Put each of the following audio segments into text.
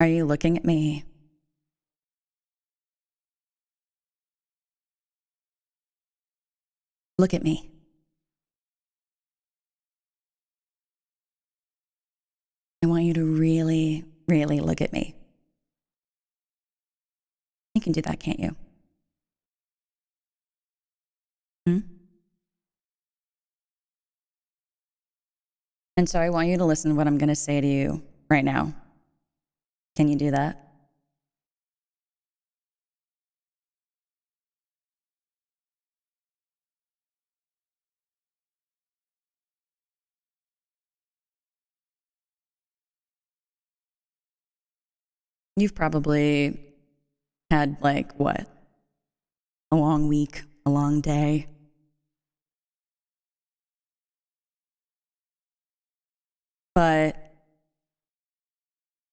Are you looking at me? Look at me. I want you to really, really look at me. You can do that, can't you? And so I want you to listen to what I'm going to say to you right now. Can you do that? You've probably had what? A long week, a long day. But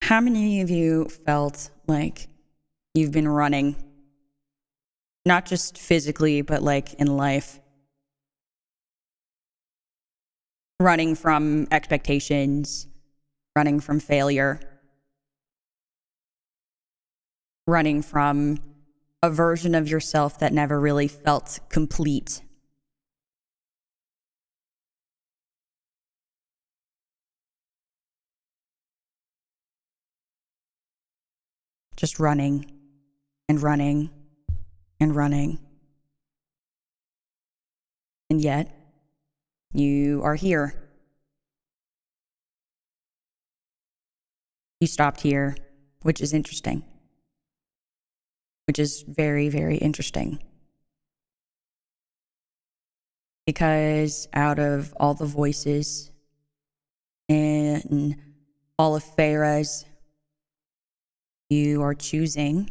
how many of you felt like you've been running? Not just physically, but in life. Running from expectations, running from failure, running from a version of yourself that never really felt complete. Just running and running and running. And yet, you are here. You stopped here, which is interesting. Which is very, very interesting. Because out of all the voices and all of Farah's, you are choosing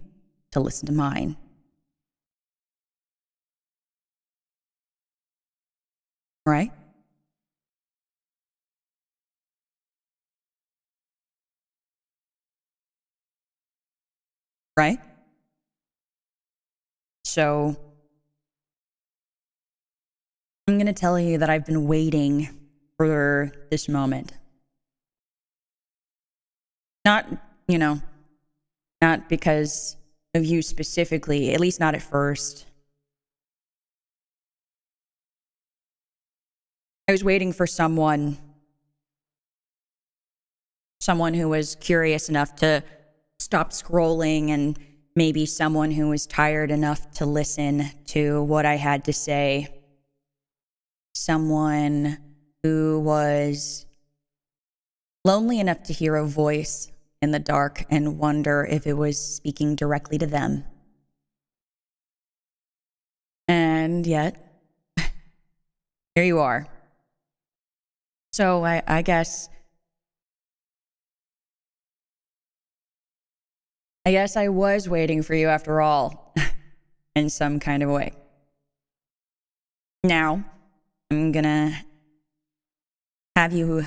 to listen to mine. Right? Right? So I'm going to tell you that I've been waiting for this moment. Not because of you specifically, at least not at first. I was waiting for someone who was curious enough to stop scrolling, and maybe someone who was tired enough to listen to what I had to say. Someone who was lonely enough to hear a voice in the dark and wonder if it was speaking directly to them. And yet, here you are. So I guess I was waiting for you after all, in some kind of way. Now, I'm gonna have you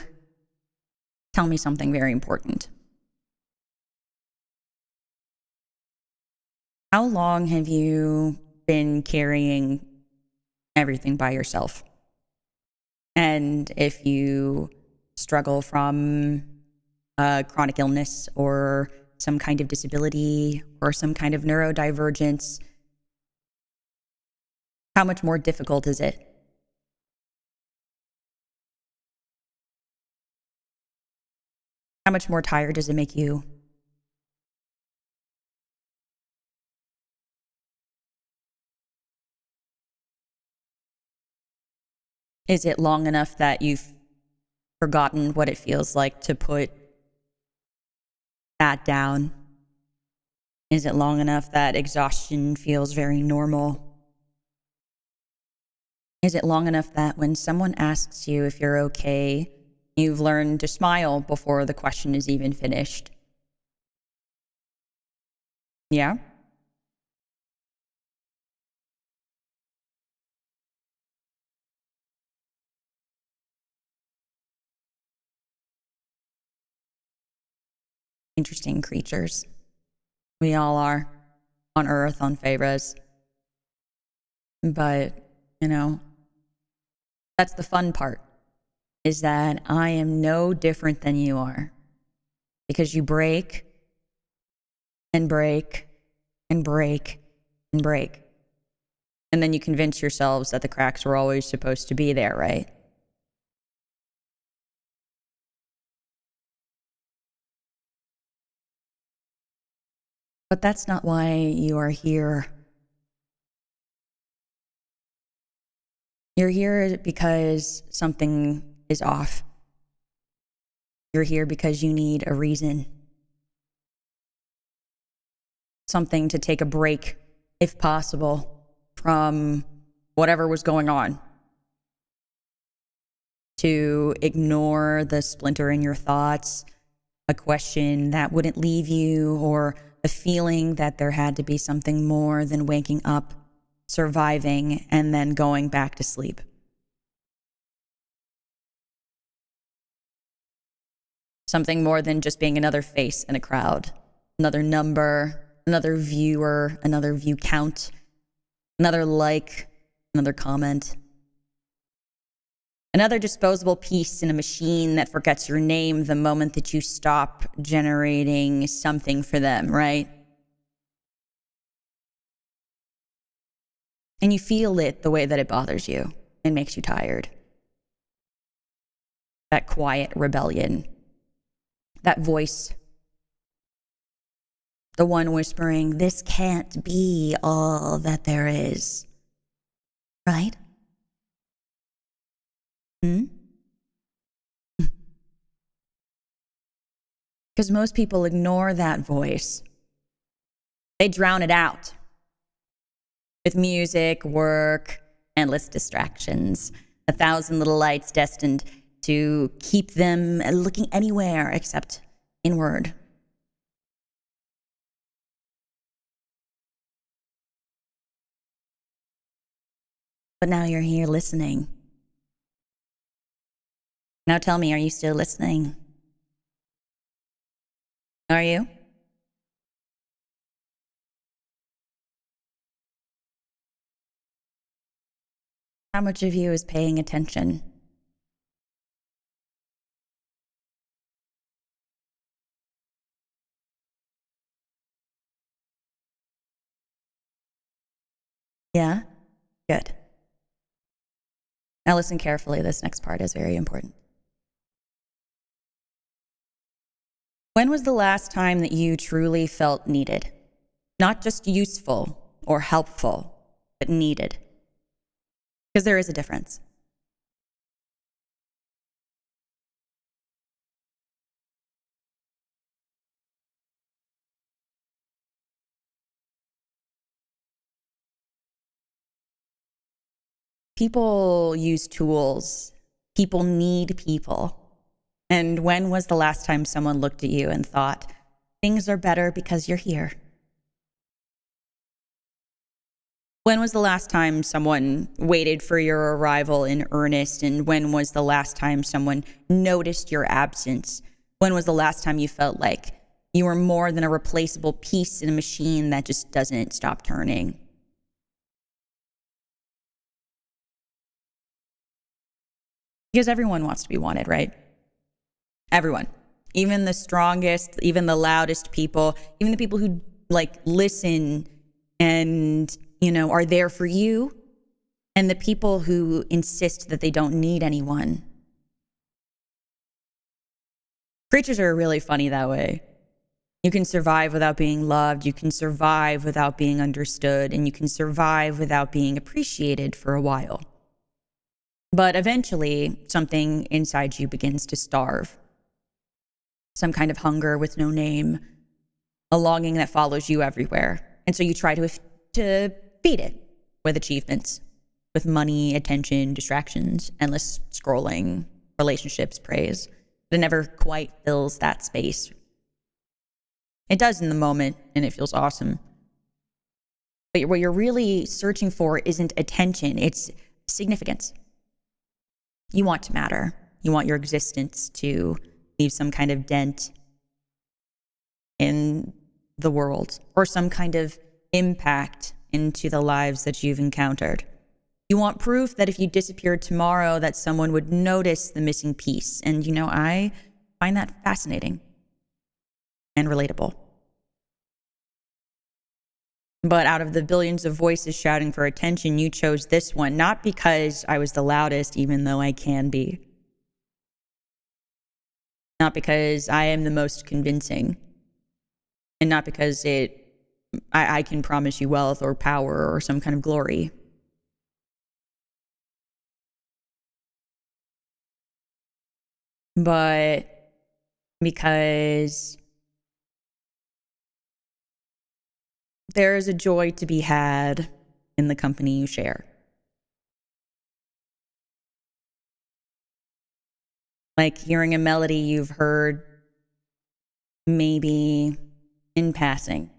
tell me something very important. How long have you been carrying everything by yourself? And if you struggle from a chronic illness or some kind of disability or some kind of neurodivergence, how much more difficult is it? How much more tired does it make you? Is it long enough that you've forgotten what it feels like to put that down? Is it long enough that exhaustion feels very normal? Is it long enough that when someone asks you if you're okay, you've learned to smile before the question is even finished? Yeah? Interesting creatures. We all are on Earth, on Favres. But, that's the fun part, is that I am no different than you are. Because you break and break and break and break. And then you convince yourselves that the cracks were always supposed to be there, right? But that's not why you are here. You're here because something is off. You're here because you need a reason. Something to take a break, if possible, from whatever was going on. To ignore the splinter in your thoughts, a question that wouldn't leave you, or a feeling that there had to be something more than waking up, surviving, and then going back to sleep. Something more than just being another face in a crowd, another number, another viewer, another view count, another like, another comment. Another disposable piece in a machine that forgets your name the moment that you stop generating something for them, right? And you feel it the way that it bothers you and makes you tired. That quiet rebellion. That voice. The one whispering, "This can't be all that there is." Right? Because most people ignore that voice. They drown it out with music, work, endless distractions, 1,000 little lights destined to keep them looking anywhere except inward. But now you're here listening. Now tell me, are you still listening? Are you? How much of you is paying attention? Yeah? Good. Now listen carefully. This next part is very important. When was the last time that you truly felt needed? Not just useful or helpful, but needed. Because there is a difference. People use tools. People need people. And when was the last time someone looked at you and thought, things are better because you're here? When was the last time someone waited for your arrival in earnest? And when was the last time someone noticed your absence? When was the last time you felt like you were more than a replaceable piece in a machine that just doesn't stop turning? Because everyone wants to be wanted, right? Everyone. Even the strongest, even the loudest people, even the people who listen and, are there for you, and the people who insist that they don't need anyone. Creatures are really funny that way. You can survive without being loved, you can survive without being understood, and you can survive without being appreciated for a while. But eventually, something inside you begins to starve. Some kind of hunger with no name, a longing that follows you everywhere. And so you try to feed it with achievements, with money, attention, distractions, endless scrolling, relationships, praise. But it never quite fills that space. It does in the moment, and it feels awesome. But what you're really searching for isn't attention, it's significance. You want to matter. You want your existence to leave some kind of dent in the world or some kind of impact into the lives that you've encountered. You want proof that if you disappeared tomorrow that someone would notice the missing piece. And, I find that fascinating and relatable. But out of the billions of voices shouting for attention, you chose this one, not because I was the loudest, even though I can be. Not because I am the most convincing. And not because I can promise you wealth or power or some kind of glory. But because there is a joy to be had in the company you share. Like hearing a melody you've heard maybe in passing.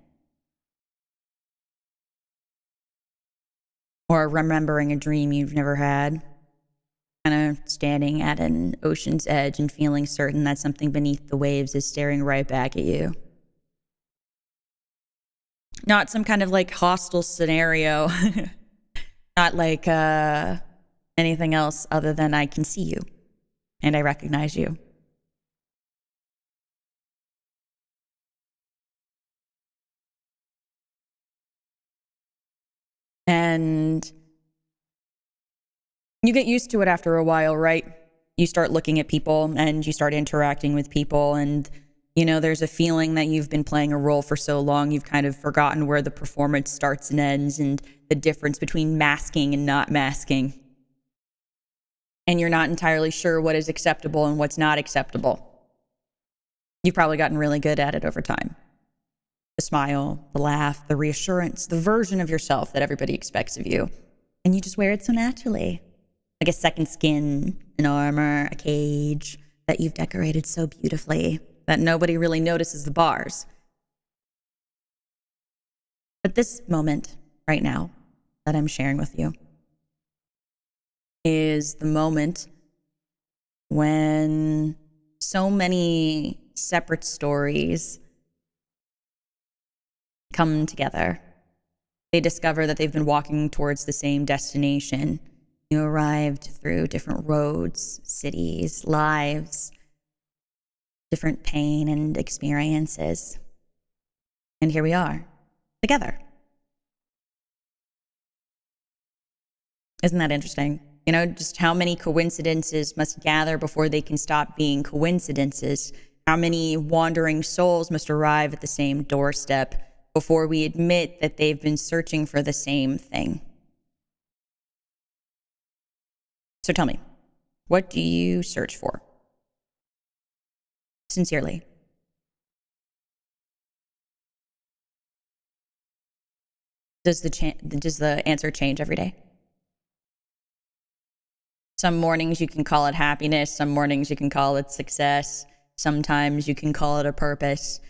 Or remembering a dream you've never had. Kind of standing at an ocean's edge and feeling certain that something beneath the waves is staring right back at you. Not some kind of like hostile scenario. Not like anything else other than I can see you and I recognize you. And you get used to it after a while, right? You start looking at people and you start interacting with people, and you know, there's a feeling that you've been playing a role for so long, you've kind of forgotten where the performance starts and ends and the difference between masking and not masking. And you're not entirely sure what is acceptable and what's not acceptable. You've probably gotten really good at it over time. The smile, the laugh, the reassurance, the version of yourself that everybody expects of you. And you just wear it so naturally. Like a second skin, an armor, a cage that you've decorated so beautifully that nobody really notices the bars. But this moment right now that I'm sharing with you is the moment when so many separate stories come together. They discover that they've been walking towards the same destination. You arrived through different roads, cities, lives, different pain and experiences. And here we are, together. Isn't that interesting? You know, just how many coincidences must gather before they can stop being coincidences? How many wandering souls must arrive at the same doorstep before we admit that they've been searching for the same thing? So tell me, what do you search for? Sincerely. Does the answer change every day? Some mornings you can call it happiness, some mornings you can call it success, sometimes you can call it a purpose,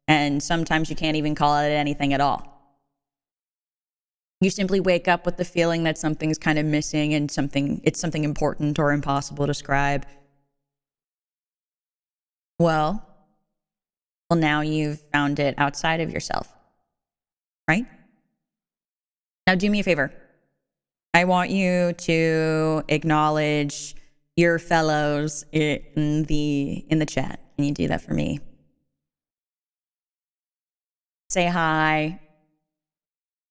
and sometimes you can't even call it anything at all. You simply wake up with the feeling that something's kind of missing and it's something important or impossible to describe. Well, now you've found it outside of yourself, right? Now do me a favor. I want you to acknowledge your fellows in the chat. Can you do that for me? Say hi.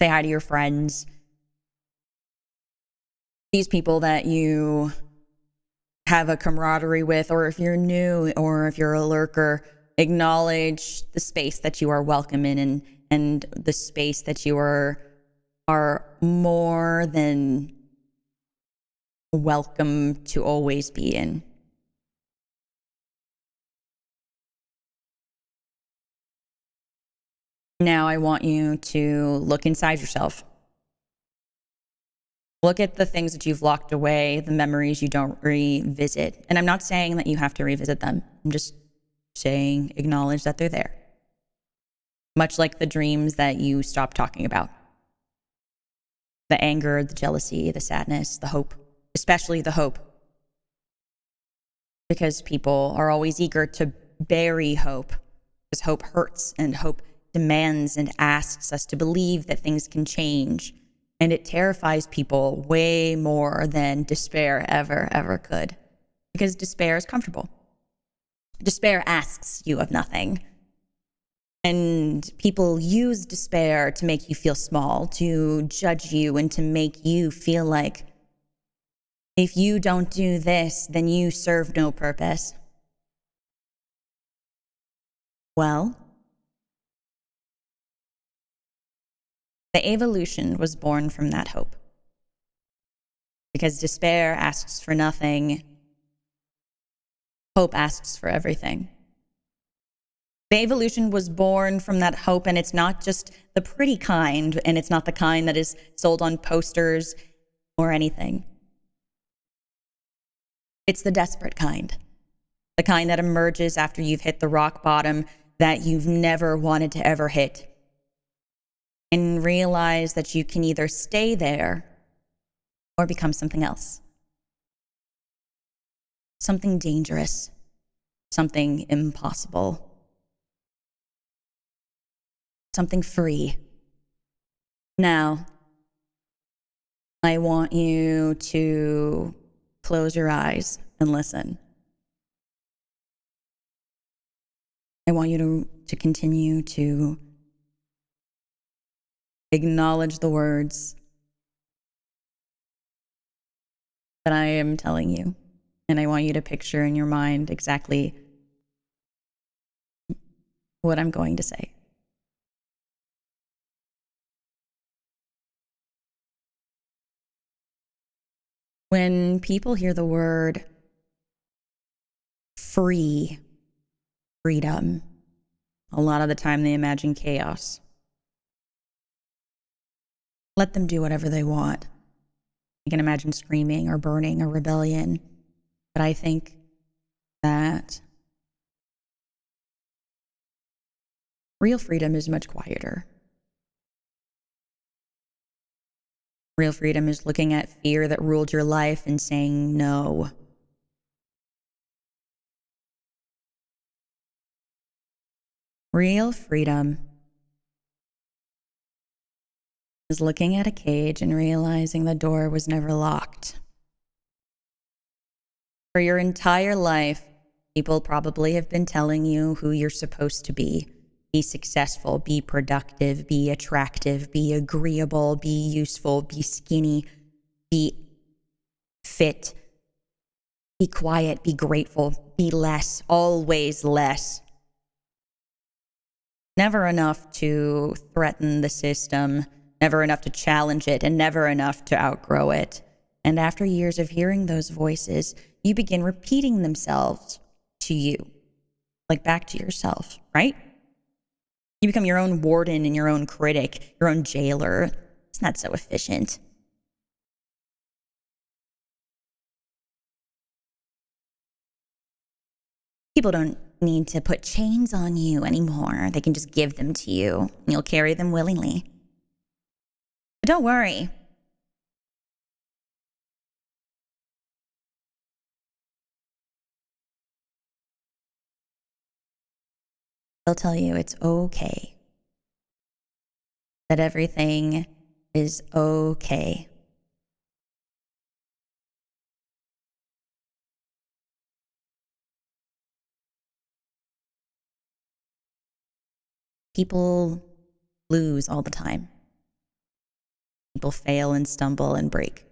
Say hi to your friends. These people that you have a camaraderie with, or if you're new or if you're a lurker, acknowledge the space that you are welcome in and the space that you are more than welcome to always be in. Now I want you to look inside yourself. Look at the things that you've locked away, the memories you don't revisit. And I'm not saying that you have to revisit them. I'm just saying acknowledge that they're there. Much like the dreams that you stopped talking about. The anger, the jealousy, the sadness, the hope, especially the hope. Because people are always eager to bury hope. Because hope hurts and hope demands and asks us to believe that things can change. And it terrifies people way more than despair ever could. Because despair is comfortable. Despair asks you of nothing. And people use despair to make you feel small, to judge you, and to make you feel like if you don't do this, then you serve no purpose. Well, the Avalution was born from that hope. Because despair asks for nothing, hope asks for everything. The Avalution was born from that hope, and it's not just the pretty kind, and it's not the kind that is sold on posters or anything. It's the desperate kind. The kind that emerges after you've hit the rock bottom that you've never wanted to ever hit. And realize that you can either stay there or become something else. Something dangerous. Something impossible. Something free. Now, I want you to close your eyes and listen. I want you to continue to acknowledge the words that I am telling you. And I want you to picture in your mind exactly what I'm going to say. When people hear the word freedom, a lot of the time they imagine chaos. Let them do whatever they want. You can imagine screaming or burning or rebellion. But I think that real freedom is much quieter. Real freedom is looking at fear that ruled your life and saying no. Real freedom is looking at a cage and realizing the door was never locked. For your entire life, people probably have been telling you who you're supposed to be. Be successful, be productive, be attractive, be agreeable, be useful, be skinny, be fit, be quiet, be grateful, be less, always less. Never enough to threaten the system, never enough to challenge it, and never enough to outgrow it. And after years of hearing those voices, you begin repeating themselves to you, like back to yourself, right? You become your own warden and your own critic, your own jailer. It's not so efficient. People don't need to put chains on you anymore. They can just give them to you, and you'll carry them willingly. But don't worry. They'll tell you it's okay. That everything is okay. People lose all the time. People fail and stumble and break.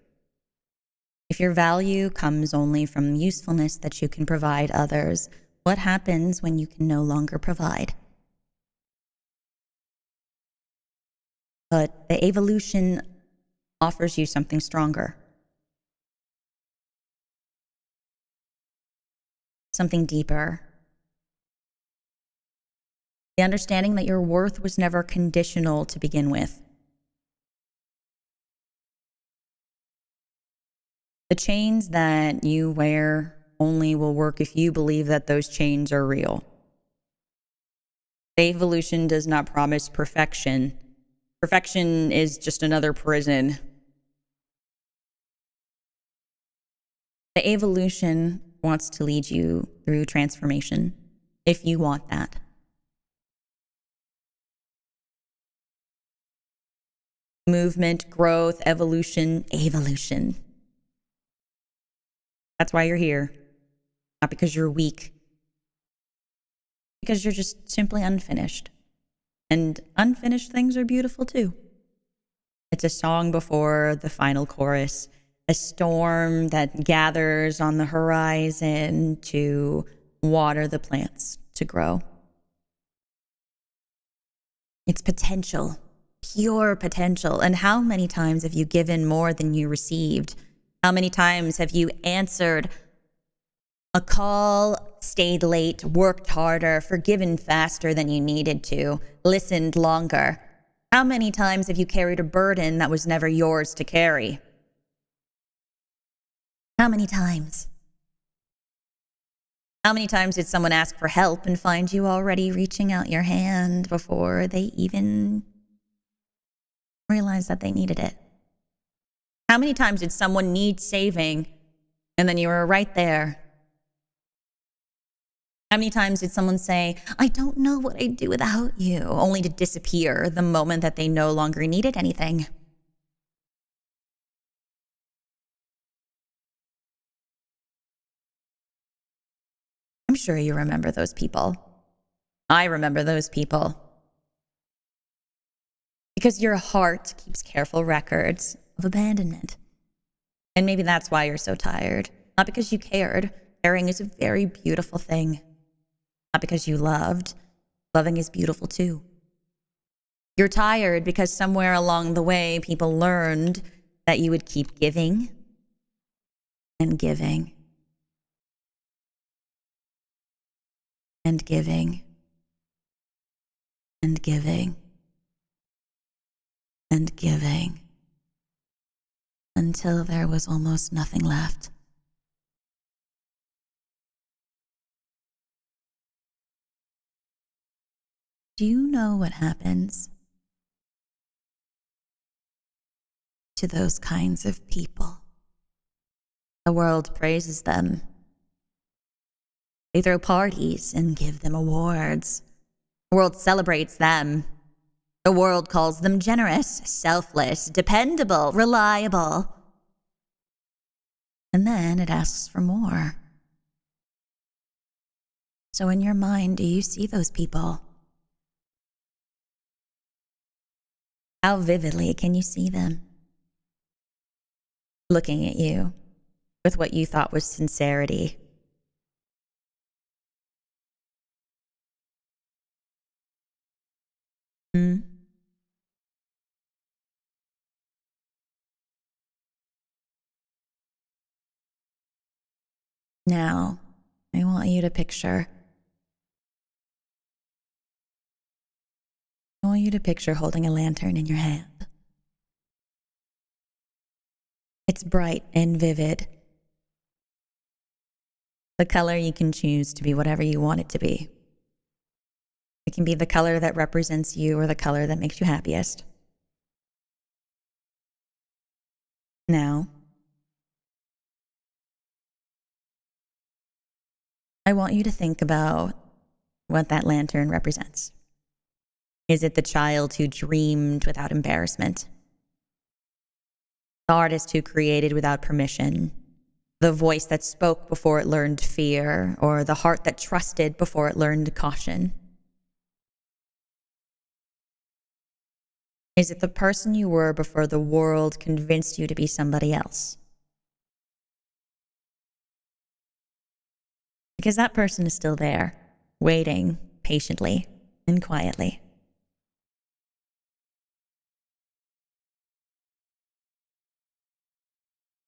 If your value comes only from usefulness that you can provide others, what happens when you can no longer provide? But the Avalution offers you something stronger. Something deeper. The understanding that your worth was never conditional to begin with. The chains that you wear only will work if you believe that those chains are real. The Avalution does not promise perfection. Perfection is just another prison. The Avalution wants to lead you through transformation, if you want that. Movement, growth, evolution, Avalution. That's why you're here. Not because you're weak. Because you're just simply unfinished. And unfinished things are beautiful too. It's a song before the final chorus, a storm that gathers on the horizon to water the plants to grow. It's potential, pure potential. And how many times have you given more than you received? How many times have you answered a call, stayed late, worked harder, forgiven faster than you needed to, listened longer? How many times have you carried a burden that was never yours to carry? How many times? How many times did someone ask for help and find you already reaching out your hand before they even realized that they needed it? How many times did someone need saving and then you were right there? How many times did someone say, I don't know what I'd do without you, only to disappear the moment that they no longer needed anything? I'm sure you remember those people. I remember those people. Because your heart keeps careful records of abandonment. And maybe that's why you're so tired. Not because you cared. Caring is a very beautiful thing. Not because you loved. Loving is beautiful too. You're tired because somewhere along the way, people learned that you would keep giving and giving and giving and giving and giving until there was almost nothing left. Do you know what happens to those kinds of people? The world praises them. They throw parties and give them awards. The world celebrates them. The world calls them generous, selfless, dependable, reliable. And then it asks for more. So in your mind, do you see those people? How vividly can you see them? Looking at you with what you thought was sincerity. Now, I want you to picture holding a lantern in your hand. It's bright and vivid. The color you can choose to be whatever you want it to be. It can be the color that represents you or the color that makes you happiest. Now, I want you to think about what that lantern represents. Is it the child who dreamed without embarrassment? The artist who created without permission? The voice that spoke before it learned fear? Or the heart that trusted before it learned caution? Is it the person you were before the world convinced you to be somebody else? Because that person is still there, waiting patiently and quietly.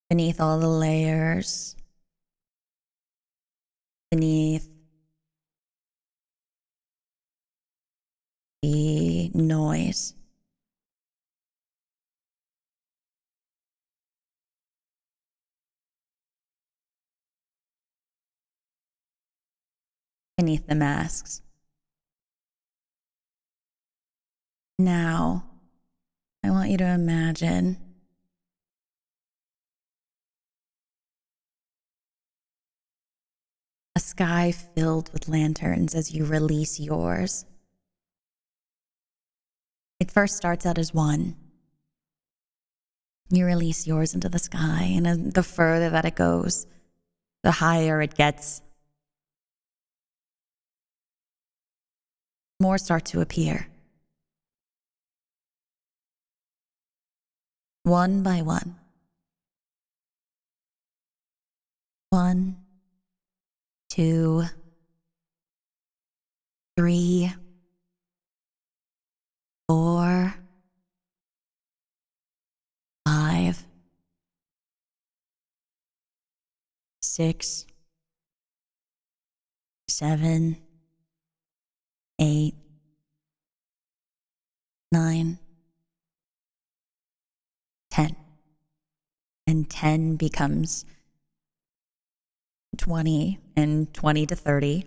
Beneath all the layers, beneath the noise, beneath the masks. Now, I want you to imagine a sky filled with lanterns as you release yours. It first starts out as one. You release yours into the sky, and the further that it goes, the higher it gets. More start to appear. one by one. 1, 2, 3, 4, 5, 6, 7, 8, 9, 10. And 10 becomes 20, and 20 to 30,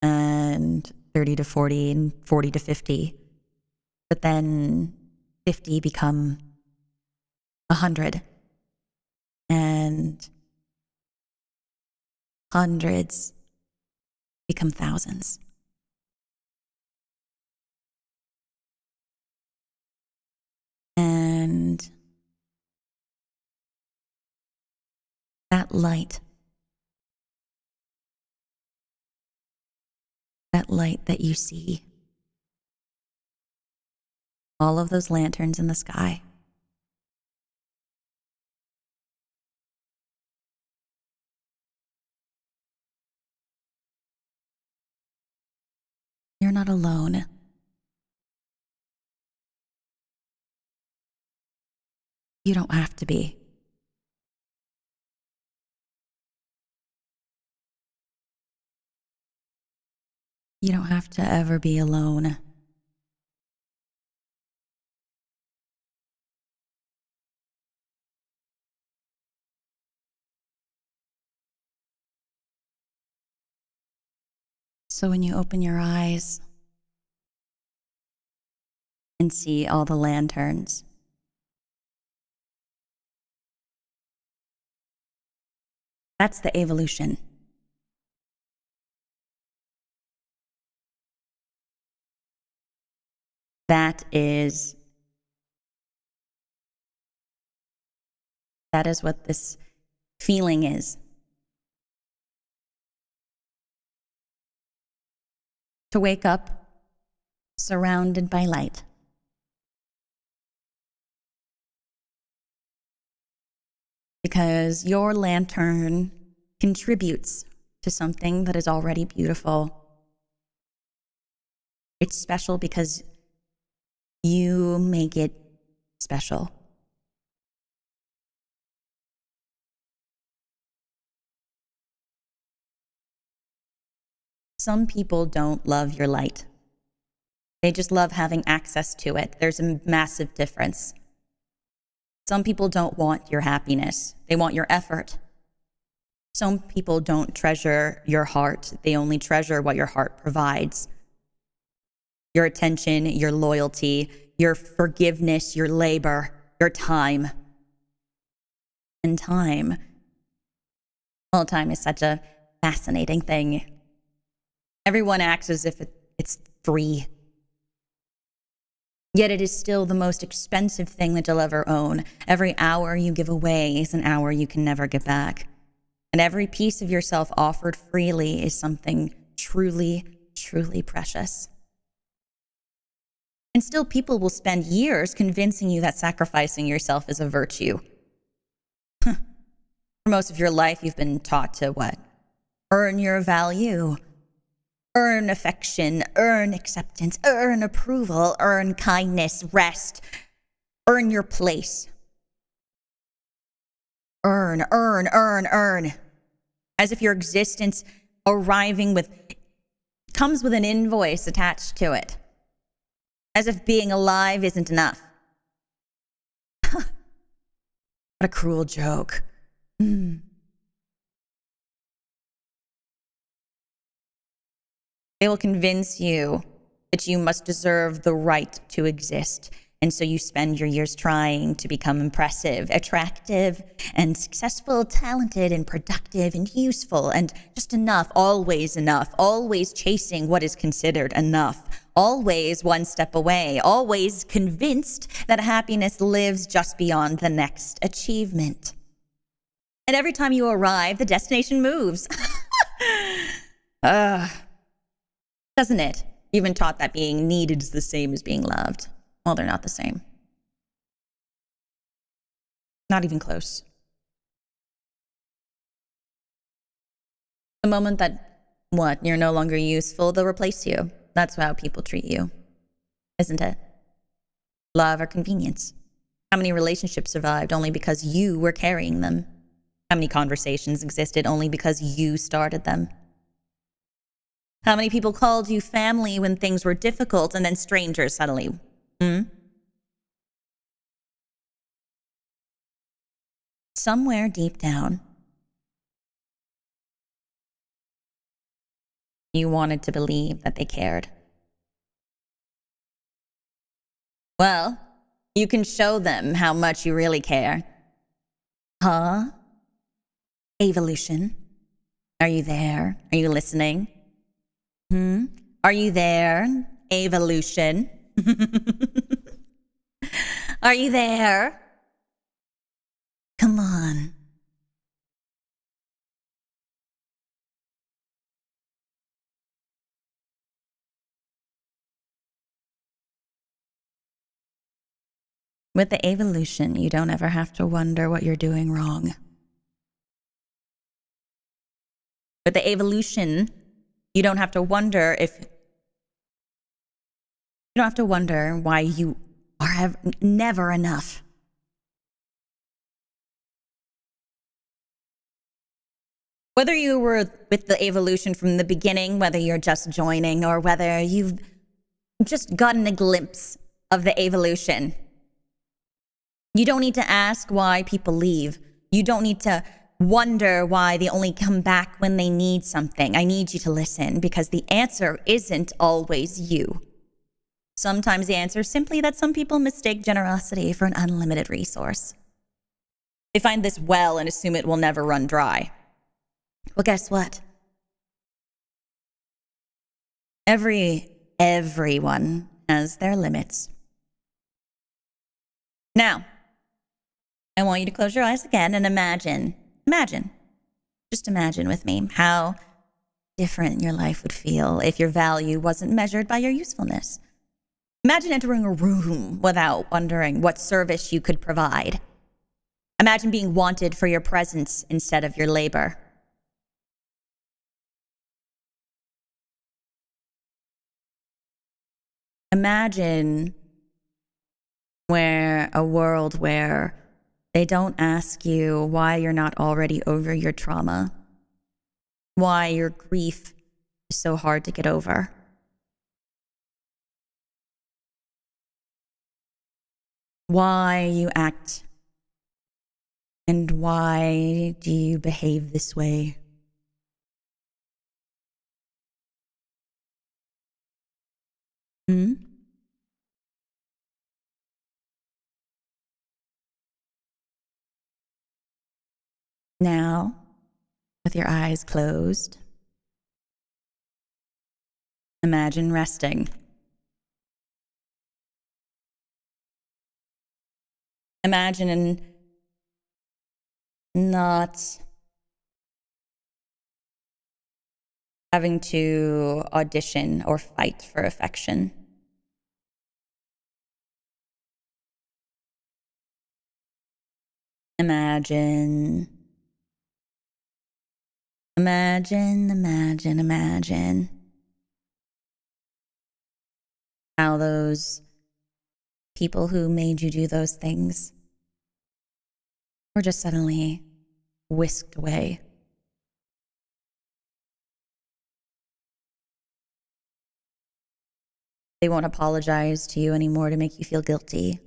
and 30 to 40, and 40 to 50. But then 50 become 100, and hundreds become thousands. And that light that you see, all of those lanterns in the sky, you're not alone. You don't have to be. You don't have to ever be alone. So when you open your eyes and see all the lanterns, that's the Avalution. That is what this feeling is. To wake up surrounded by light. Because your lantern contributes to something that is already beautiful. It's special because you make it special. Some people don't love your light. They just love having access to it. There's a massive difference. Some people don't want your happiness. They want your effort. Some people don't treasure your heart. They only treasure what your heart provides. Your attention, your loyalty, your forgiveness, your labor, your time. And time is such a fascinating thing. Everyone acts as if it's free. Yet it is still the most expensive thing that you'll ever own. Every hour you give away is an hour you can never get back. And every piece of yourself offered freely is something truly, truly precious. And still people will spend years convincing you that sacrificing yourself is a virtue. For most of your life, you've been taught to what? Earn your value. Earn affection, earn acceptance, earn approval, earn kindness, rest, earn your place. Earn. As if your existence comes with an invoice attached to it. As if being alive isn't enough. What a cruel joke. They will convince you that you must deserve the right to exist. And so you spend your years trying to become impressive, attractive, and successful, talented, and productive, and useful, and just enough, always chasing what is considered enough, always one step away, always convinced that happiness lives just beyond the next achievement. And every time you arrive, the destination moves. Doesn't it? You've been taught that being needed is the same as being loved. Well, they're not the same. Not even close. The moment that, you're no longer useful, they'll replace you. That's how people treat you, isn't it? Love or convenience. How many relationships survived only because you were carrying them? How many conversations existed only because you started them? How many people called you family when things were difficult and then strangers suddenly? Somewhere deep down, you wanted to believe that they cared. Well, you can show them how much you really care. Huh? Avalution. Are you there? Are you listening? Are you there? Avalution. Are you there? Come on. With the Avalution, you don't ever have to wonder what you're doing wrong. With the Avalution, you don't have to wonder why you are never enough. Whether you were with the Avalution from the beginning, whether you're just joining, or whether you've just gotten a glimpse of the Avalution, you don't need to ask why people leave. You don't need to wonder why they only come back when they need something. I need you to listen, because the answer isn't always you. Sometimes the answer is simply that some people mistake generosity for an unlimited resource. They find this well and assume it will never run dry. Well, guess what? Everyone has their limits. Now, I want you to close your eyes again and imagine, just imagine with me how different your life would feel if your value wasn't measured by your usefulness. Imagine entering a room without wondering what service you could provide. Imagine being wanted for your presence instead of your labor. Imagine a world where they don't ask you why you're not already over your trauma, why your grief is so hard to get over. Why you act, and why do you behave this way? Now, with your eyes closed, imagine resting. Imagine not having to audition or fight for affection. Imagine how those people who made you do those things were just suddenly whisked away. They won't apologize to you anymore to make you feel guilty.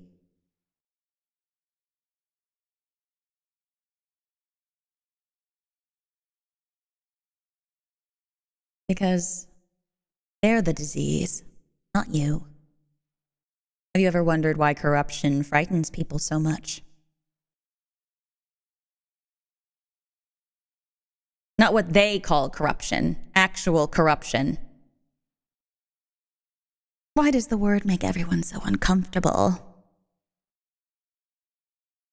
Because they're the disease, not you. Have you ever wondered why corruption frightens people so much? Not what they call corruption, actual corruption. Why does the word make everyone so uncomfortable?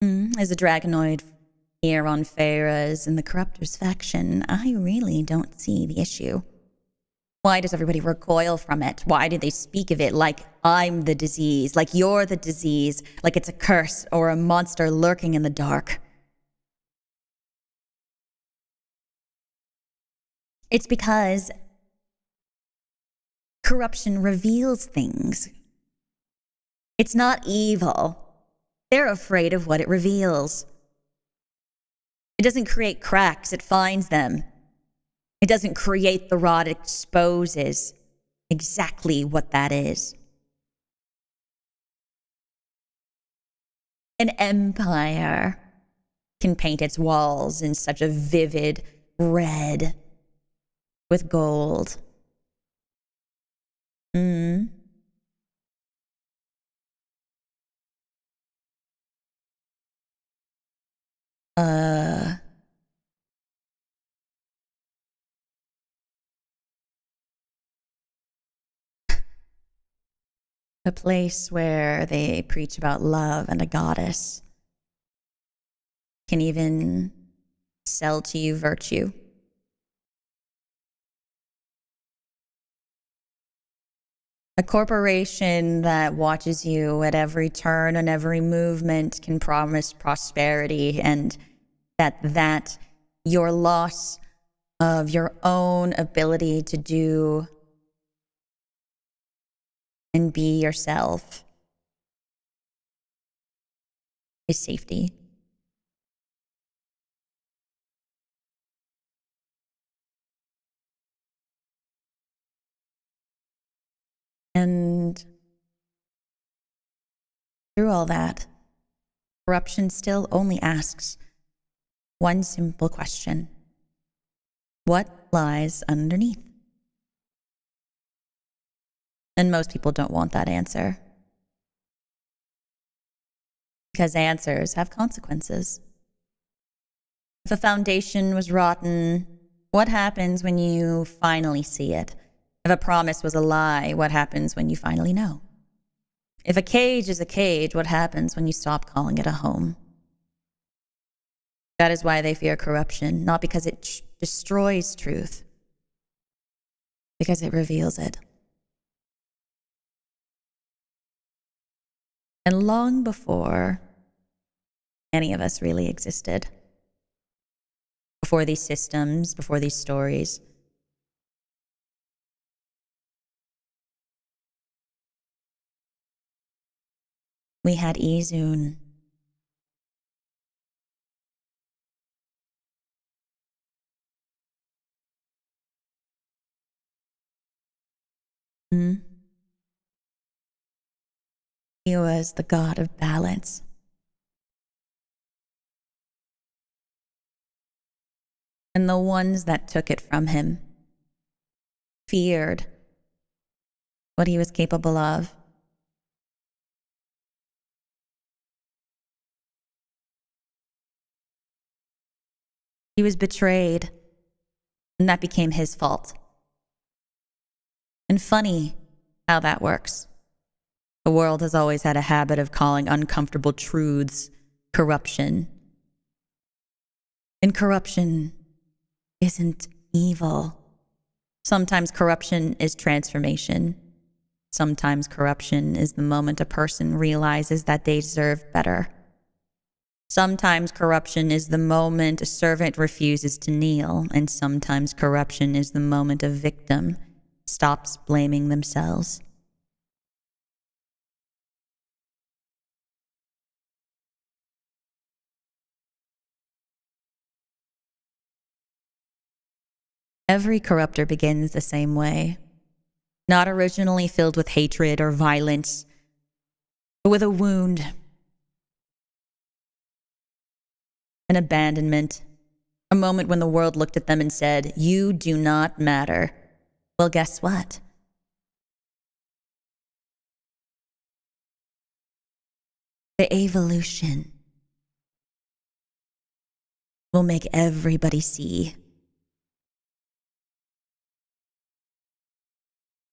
As a dragonoid here on Farah's in the Corruptors faction, I really don't see the issue. Why does everybody recoil from it? Why do they speak of it like I'm the disease, like you're the disease, like it's a curse or a monster lurking in the dark? It's because corruption reveals things. It's not evil. They're afraid of what it reveals. It doesn't create cracks, it finds them. It doesn't create the rot, it exposes exactly what that is. An empire can paint its walls in such a vivid red with gold. A place where they preach about love and a goddess can even sell to you virtue. A corporation that watches you at every turn and every movement can promise prosperity, and that your loss of your own ability to do and be yourself is safety. And through all that, corruption still only asks one simple question: what lies underneath? And most people don't want that answer, because answers have consequences. If a foundation was rotten, what happens when you finally see it? If a promise was a lie, what happens when you finally know? If a cage is a cage, what happens when you stop calling it a home? That is why they fear corruption, not because it destroys truth, because it reveals it. And long before any of us really existed, before these systems, before these stories, we had Izun. He was the god of balance. And the ones that took it from him feared what he was capable of. He was betrayed, and that became his fault. And funny how that works. The world has always had a habit of calling uncomfortable truths corruption. And corruption isn't evil. Sometimes corruption is transformation. Sometimes corruption is the moment a person realizes that they deserve better. Sometimes corruption is the moment a servant refuses to kneel, and sometimes corruption is the moment a victim stops blaming themselves. Every corrupter begins the same way, not originally filled with hatred or violence, but with a wound, an abandonment, a moment when the world looked at them and said, "You do not matter." Well, guess what? The Avalution will make everybody see.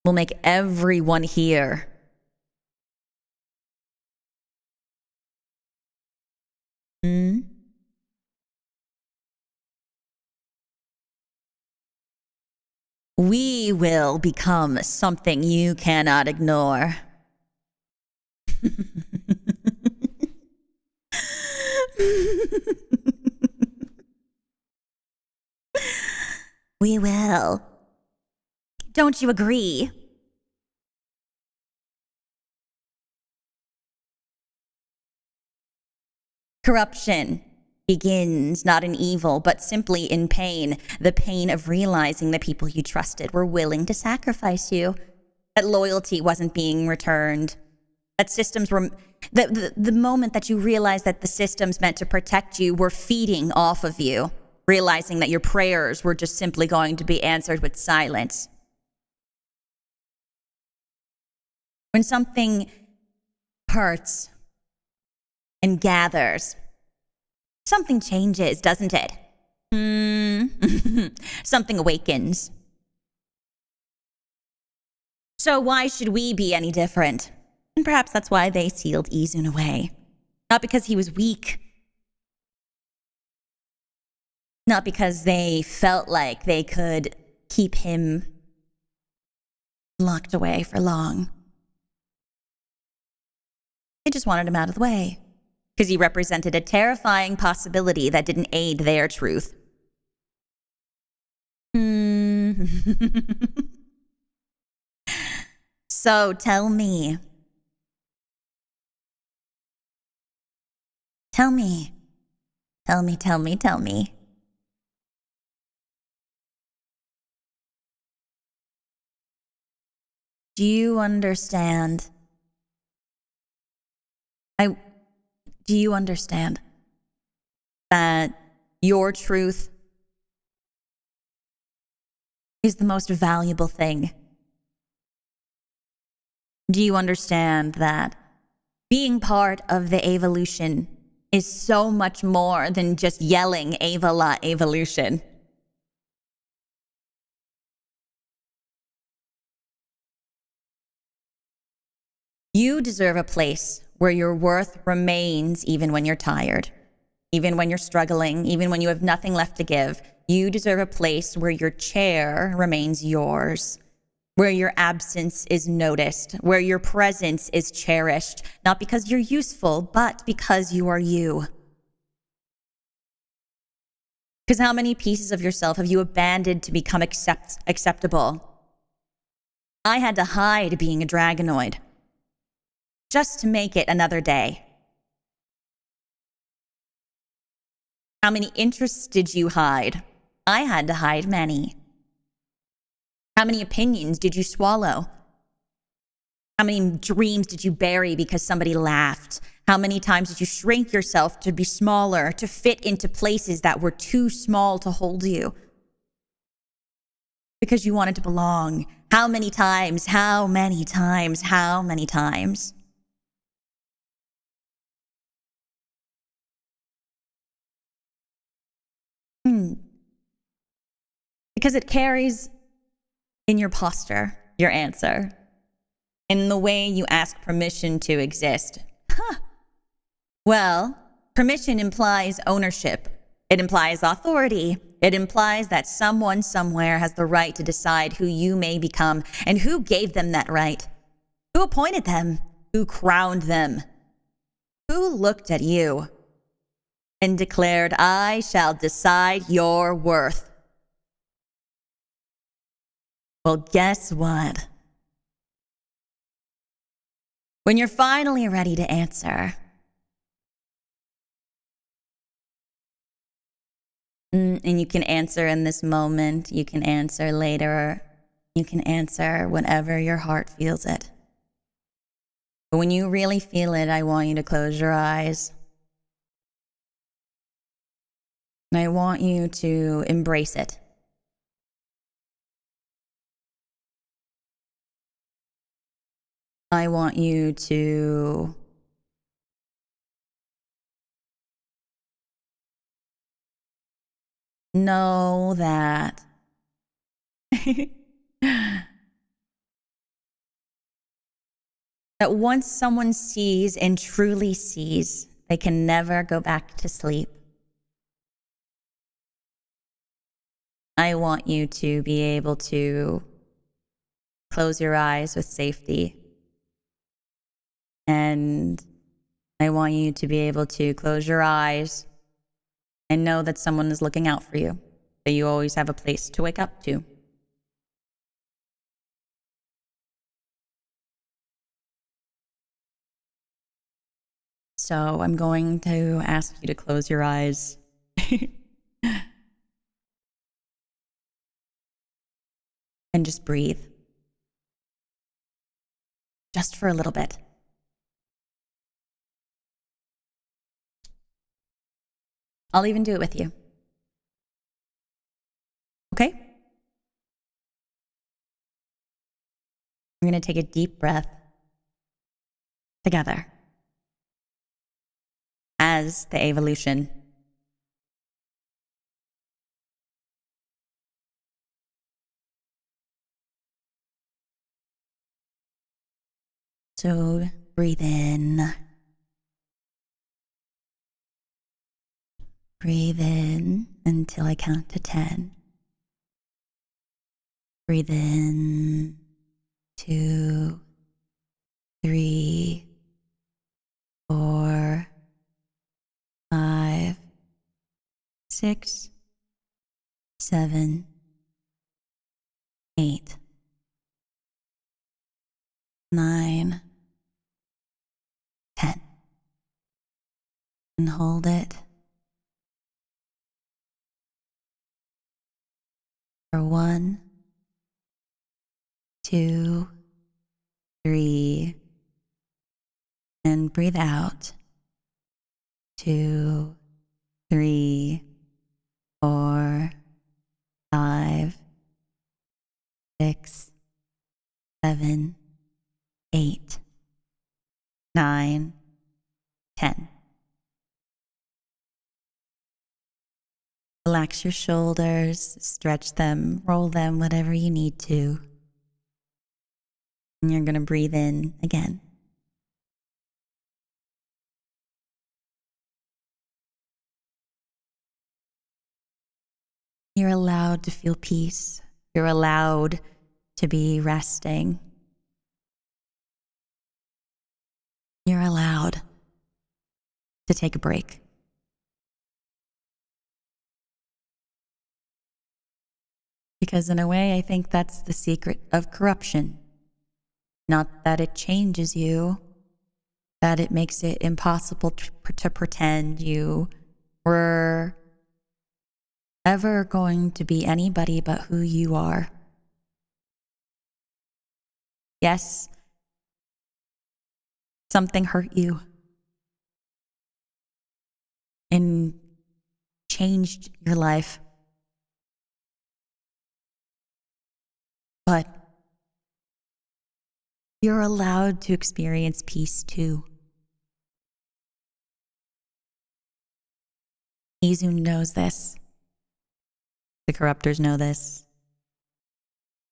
Will make everyone hear. We will become something you cannot ignore. We will. Don't you agree? Corruption begins not in evil, but simply in pain. The pain of realizing the people you trusted were willing to sacrifice you. That loyalty wasn't being returned. That systems were... The moment that you realized that the systems meant to protect you were feeding off of you, realizing that your prayers were just simply going to be answered with silence. When something hurts and gathers, something changes, doesn't it? Something awakens. So why should we be any different? And perhaps that's why they sealed Izun away. Not because he was weak. Not because they felt like they could keep him locked away for long. They just wanted him out of the way. Because he represented a terrifying possibility that didn't aid their truth. So tell me. Tell me. Do you understand? Do you understand that your truth is the most valuable thing? Do you understand that being part of the Avalution is so much more than just yelling Ava la Avalution? You deserve a place where your worth remains even when you're tired, even when you're struggling, even when you have nothing left to give. You deserve a place where your chair remains yours, where your absence is noticed, where your presence is cherished, not because you're useful, but because you are you. Because how many pieces of yourself have you abandoned to become acceptable? I had to hide being a dragonoid, just to make it another day. How many interests did you hide? I had to hide many. How many opinions did you swallow? How many dreams did you bury because somebody laughed? How many times did you shrink yourself to be smaller, to fit into places that were too small to hold you? Because you wanted to belong. How many times? Because it carries in your posture, your answer, in the way you ask permission to exist. Well, permission implies ownership. It implies authority. It implies that someone somewhere has the right to decide who you may become and who gave them that right. Who appointed them? Who crowned them? Who looked at you and declared, I shall decide your worth? Well, guess what? When you're finally ready to answer, and you can answer in this moment, you can answer later, you can answer whenever your heart feels it. But when you really feel it, I want you to close your eyes. And I want you to embrace it. I want you to know that that once someone sees and truly sees, they can never go back to sleep. I want you to be able to close your eyes with safety. And I want you to be able to close your eyes and know that someone is looking out for you, that you always have a place to wake up to. So I'm going to ask you to close your eyes. And just breathe. Just for a little bit. I'll even do it with you. Okay? We're going to take a deep breath together as the Avalution. So breathe in. Breathe in until I count to 10. Breathe in, 2, 3, 4, 5, 6, 7, 8, 9, 10. And hold it for 1, 2, 3, and breathe out. 2, 3, 4, 5, 6, 7, 8, 9, 10. Relax your shoulders, stretch them, roll them, whatever you need to. And you're going to breathe in again. You're allowed to feel peace. You're allowed to be resting. You're allowed to take a break. Because in a way, I think that's the secret of corruption. Not that it changes you, that it makes it impossible to pretend you were ever going to be anybody but who you are. Yes, something hurt you and changed your life. But you're allowed to experience peace too. Izu knows this. The corruptors know this.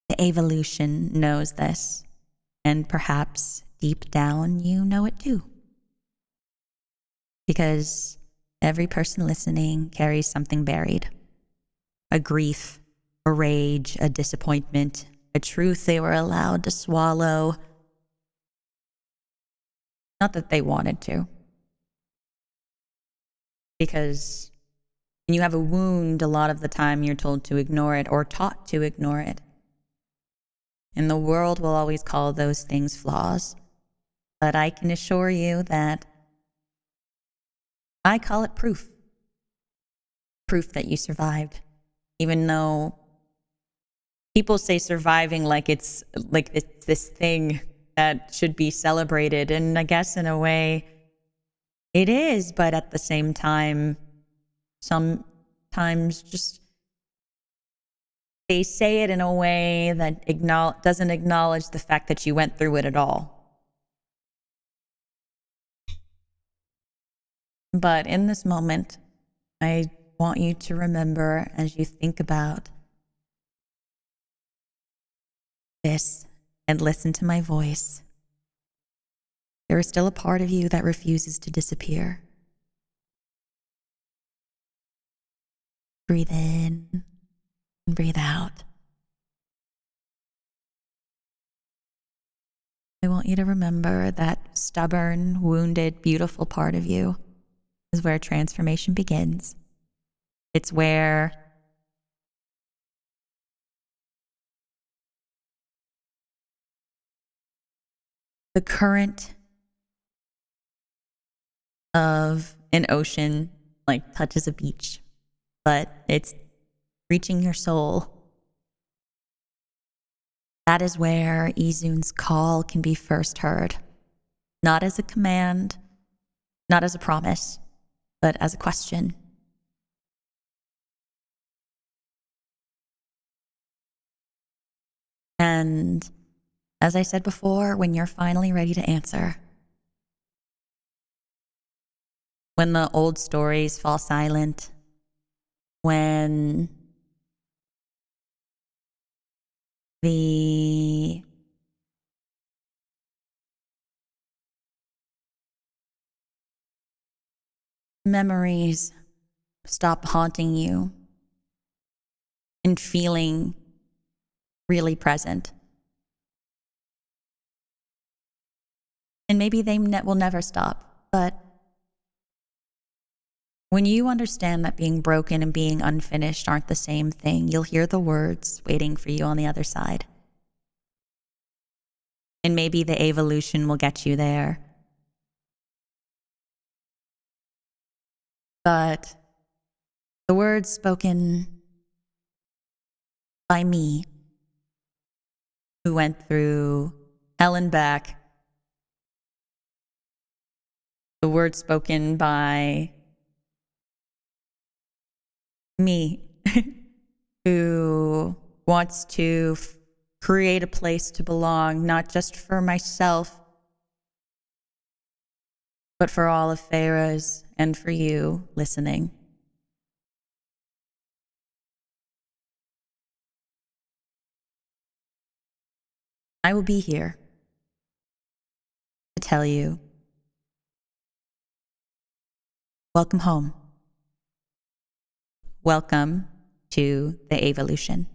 The Avalution knows this. And perhaps deep down you know it too. Because every person listening carries something buried. A grief, a rage, a disappointment, a truth they were allowed to swallow. Not that they wanted to. Because when you have a wound, a lot of the time you're told to ignore it or taught to ignore it. And the world will always call those things flaws. But I can assure you that I call it proof. Proof that you survived. Even though people say surviving like it's this thing that should be celebrated. And I guess in a way it is, but at the same time, sometimes just they say it in a way that doesn't acknowledge the fact that you went through it at all. But in this moment, I want you to remember as you think about this and listen to my voice, there is still a part of you that refuses to disappear. Breathe in, And breathe out. I want you to remember that stubborn, wounded, beautiful part of you is where transformation begins. It's where the current of an ocean touches a beach, but it's reaching your soul. That is where Izun's call can be first heard, not as a command, not as a promise, but as a question. And as I said before, when you're finally ready to answer, when the old stories fall silent, when the memories stop haunting you and feeling really present. And maybe they will never stop, but when you understand that being broken and being unfinished aren't the same thing, you'll hear the words waiting for you on the other side. And maybe the Avalution will get you there. But the words spoken by me, who went through hell and back, the words spoken by me, who wants to create a place to belong, not just for myself, but for all of Farah's and for you listening. I will be here to tell you, welcome home. Welcome to the Avalution.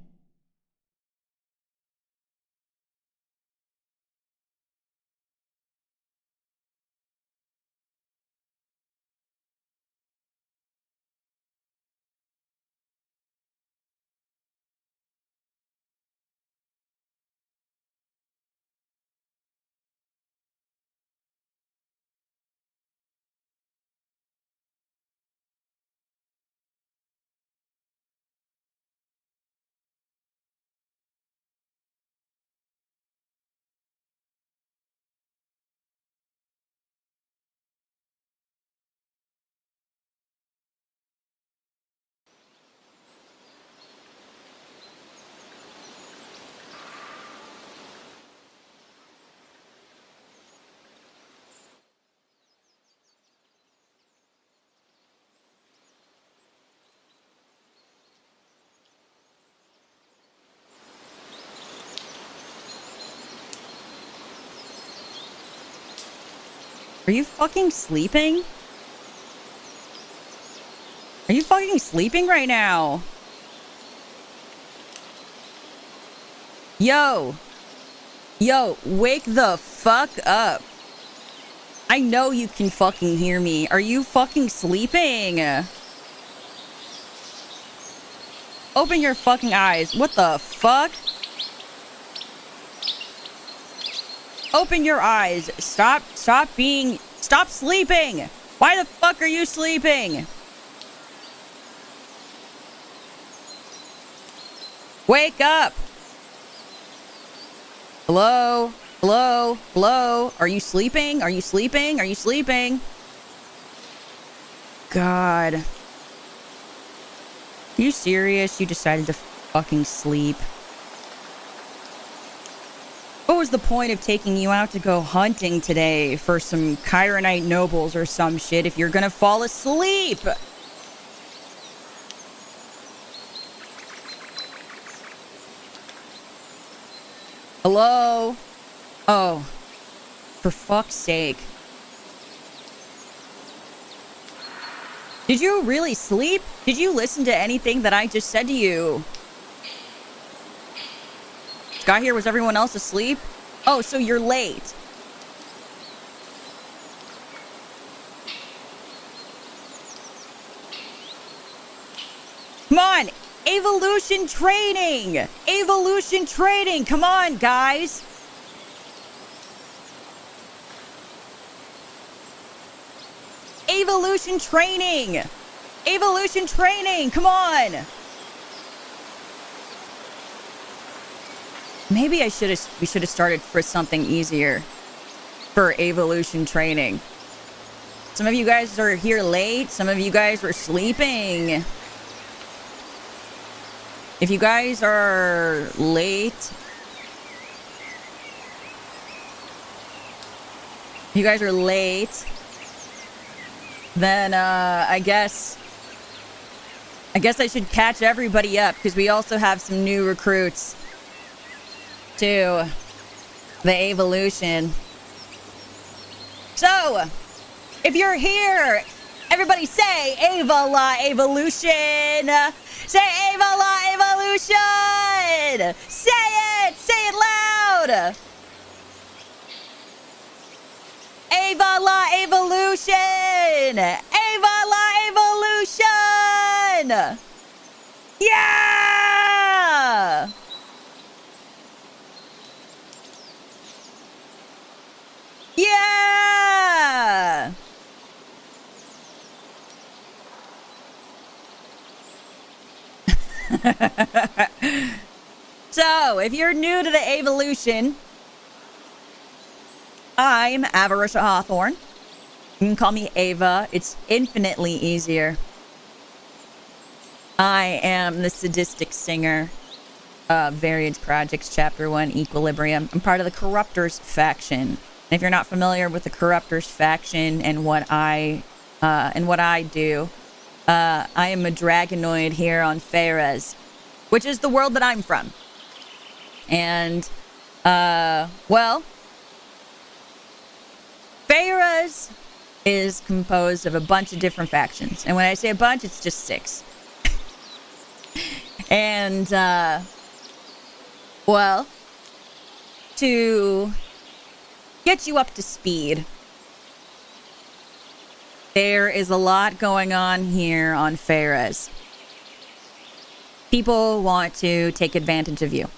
Are you fucking sleeping? Are you fucking sleeping right now? Yo, wake the fuck up. I know you can fucking hear me. Are you fucking sleeping? Open your fucking eyes. What the fuck? Open your eyes. Stop sleeping. Why the fuck are you sleeping? Wake up. Hello? Hello? Hello? Are you sleeping? Are you sleeping? Are you sleeping? God. Are you serious? You decided to fucking sleep. What was the point of taking you out to go hunting today for some Chironite nobles or some shit if you're gonna fall asleep? Hello? Oh, for fuck's sake. Did you really sleep? Did you listen to anything that I just said to you? Got here, was everyone else asleep? Oh, so you're late. Come on! Avalution training! Avalution training! Come on, guys! Avalution training! Avalution training! Come on! Maybe we should have started for something easier for Avalution training. Some of you guys are here late. Some of you guys were sleeping. If you guys are late, then I guess I should catch everybody up, because we also have some new recruits to the Avalution. So, if you're here, everybody say Ava La Avalution! Say Ava La Avalution! Say it! Say it loud! Ava La Avalution! Ava La Avalution! Yeah! Yeah! So, if you're new to the Avalution, I'm Avaritia Hawthorne. You can call me Ava. It's infinitely easier. I am the sadistic singer of Variance Project's Chapter 1, Equilibrium. I'm part of the Corruptors faction. And if you're not familiar with the Corruptors faction and what I do, I am a dragonoid here on Variance, which is the world that I'm from. And, well, Variance is composed of a bunch of different factions. And when I say a bunch, it's just 6. And, well, to get you up to speed, there is a lot going on here on Variance. People want to take advantage of you.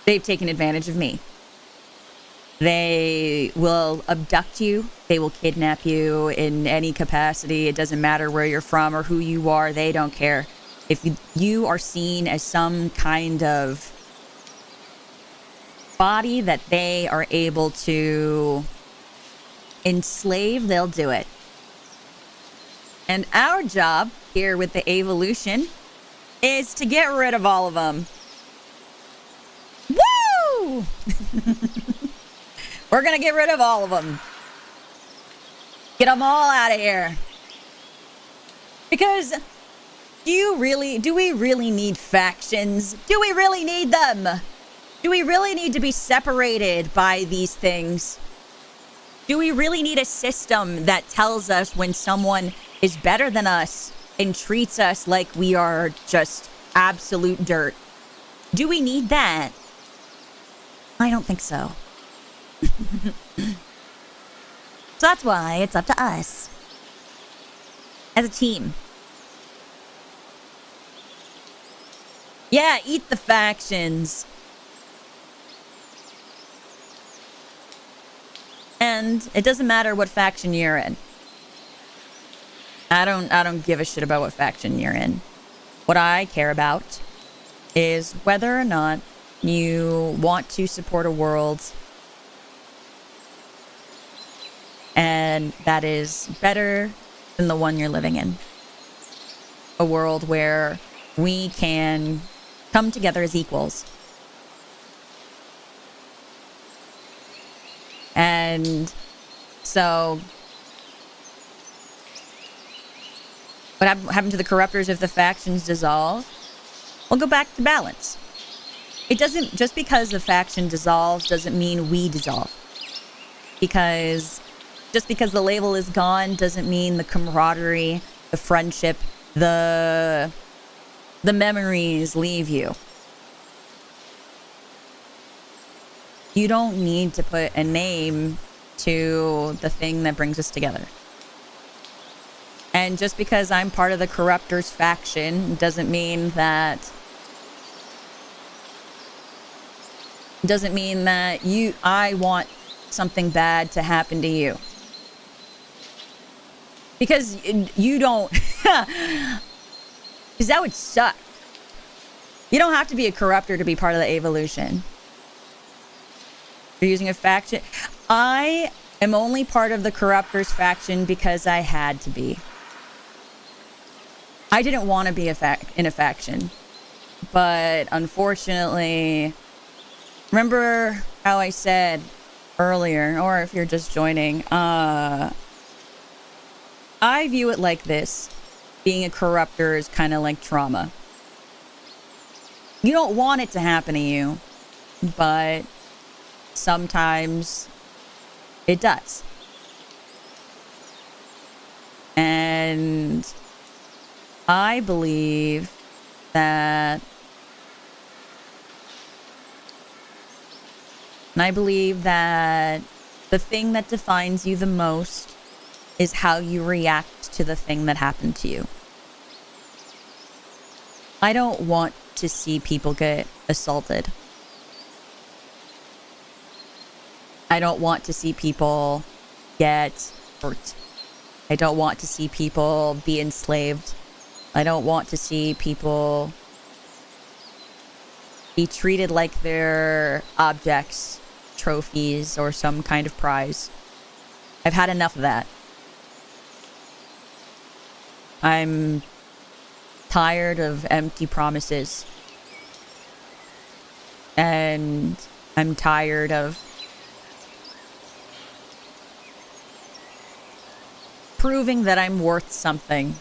They've taken advantage of me. They will abduct you. They will kidnap you in any capacity. It doesn't matter where you're from or who you are. They don't care. If you are seen as some kind of body that they are able to enslave, they'll do it. And our job here with the Avalution is to get rid of all of them. Woo! We're gonna get rid of all of them. Get them all out of here. Because do we really need factions? Do we really need them? Do we really need to be separated by these things? Do we really need a system that tells us when someone is better than us and treats us like we are just absolute dirt? Do we need that? I don't think so. So that's why it's up to us as a team. Yeah, eat the factions. And it doesn't matter what faction you're in. I don't give a shit about what faction you're in. What I care about is whether or not you want to support a world and that is better than the one you're living in. A world where we can come together as equals. And so, what happened to the corruptors if the factions dissolve? We'll go back to balance. It doesn't, just because a faction dissolves doesn't mean we dissolve. Because just because the label is gone doesn't mean the camaraderie, the friendship, the memories leave you. You don't need to put a name to the thing that brings us together. And just because I'm part of the corruptors faction doesn't mean that I want something bad to happen to you. Because you don't, because that would suck. You don't have to be a corruptor to be part of the Avalution. You're using a faction. I am only part of the corruptors faction because I had to be. I didn't want to be in a faction, but unfortunately, remember how I said earlier, or if you're just joining, I view it like this. Being a corruptor is kind of like trauma. You don't want it to happen to you, but sometimes it does. And I believe that the thing that defines you the most is how you react to the thing that happened to you. I don't want to see people get assaulted. I don't want to see people get hurt. I don't want to see people be enslaved. I don't want to see people be treated like they're objects, trophies, or some kind of prize. I've had enough of that. I'm tired of empty promises. And I'm tired of proving that I'm worth something.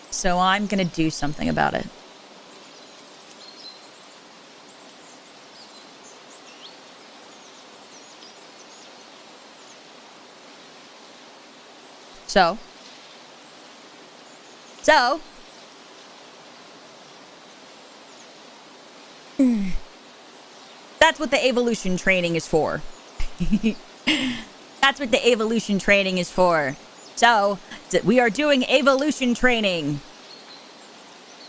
So I'm gonna do something about it. So that's what the Avalution training is for. That's what the Avalution training is for. So, we are doing Avalution training.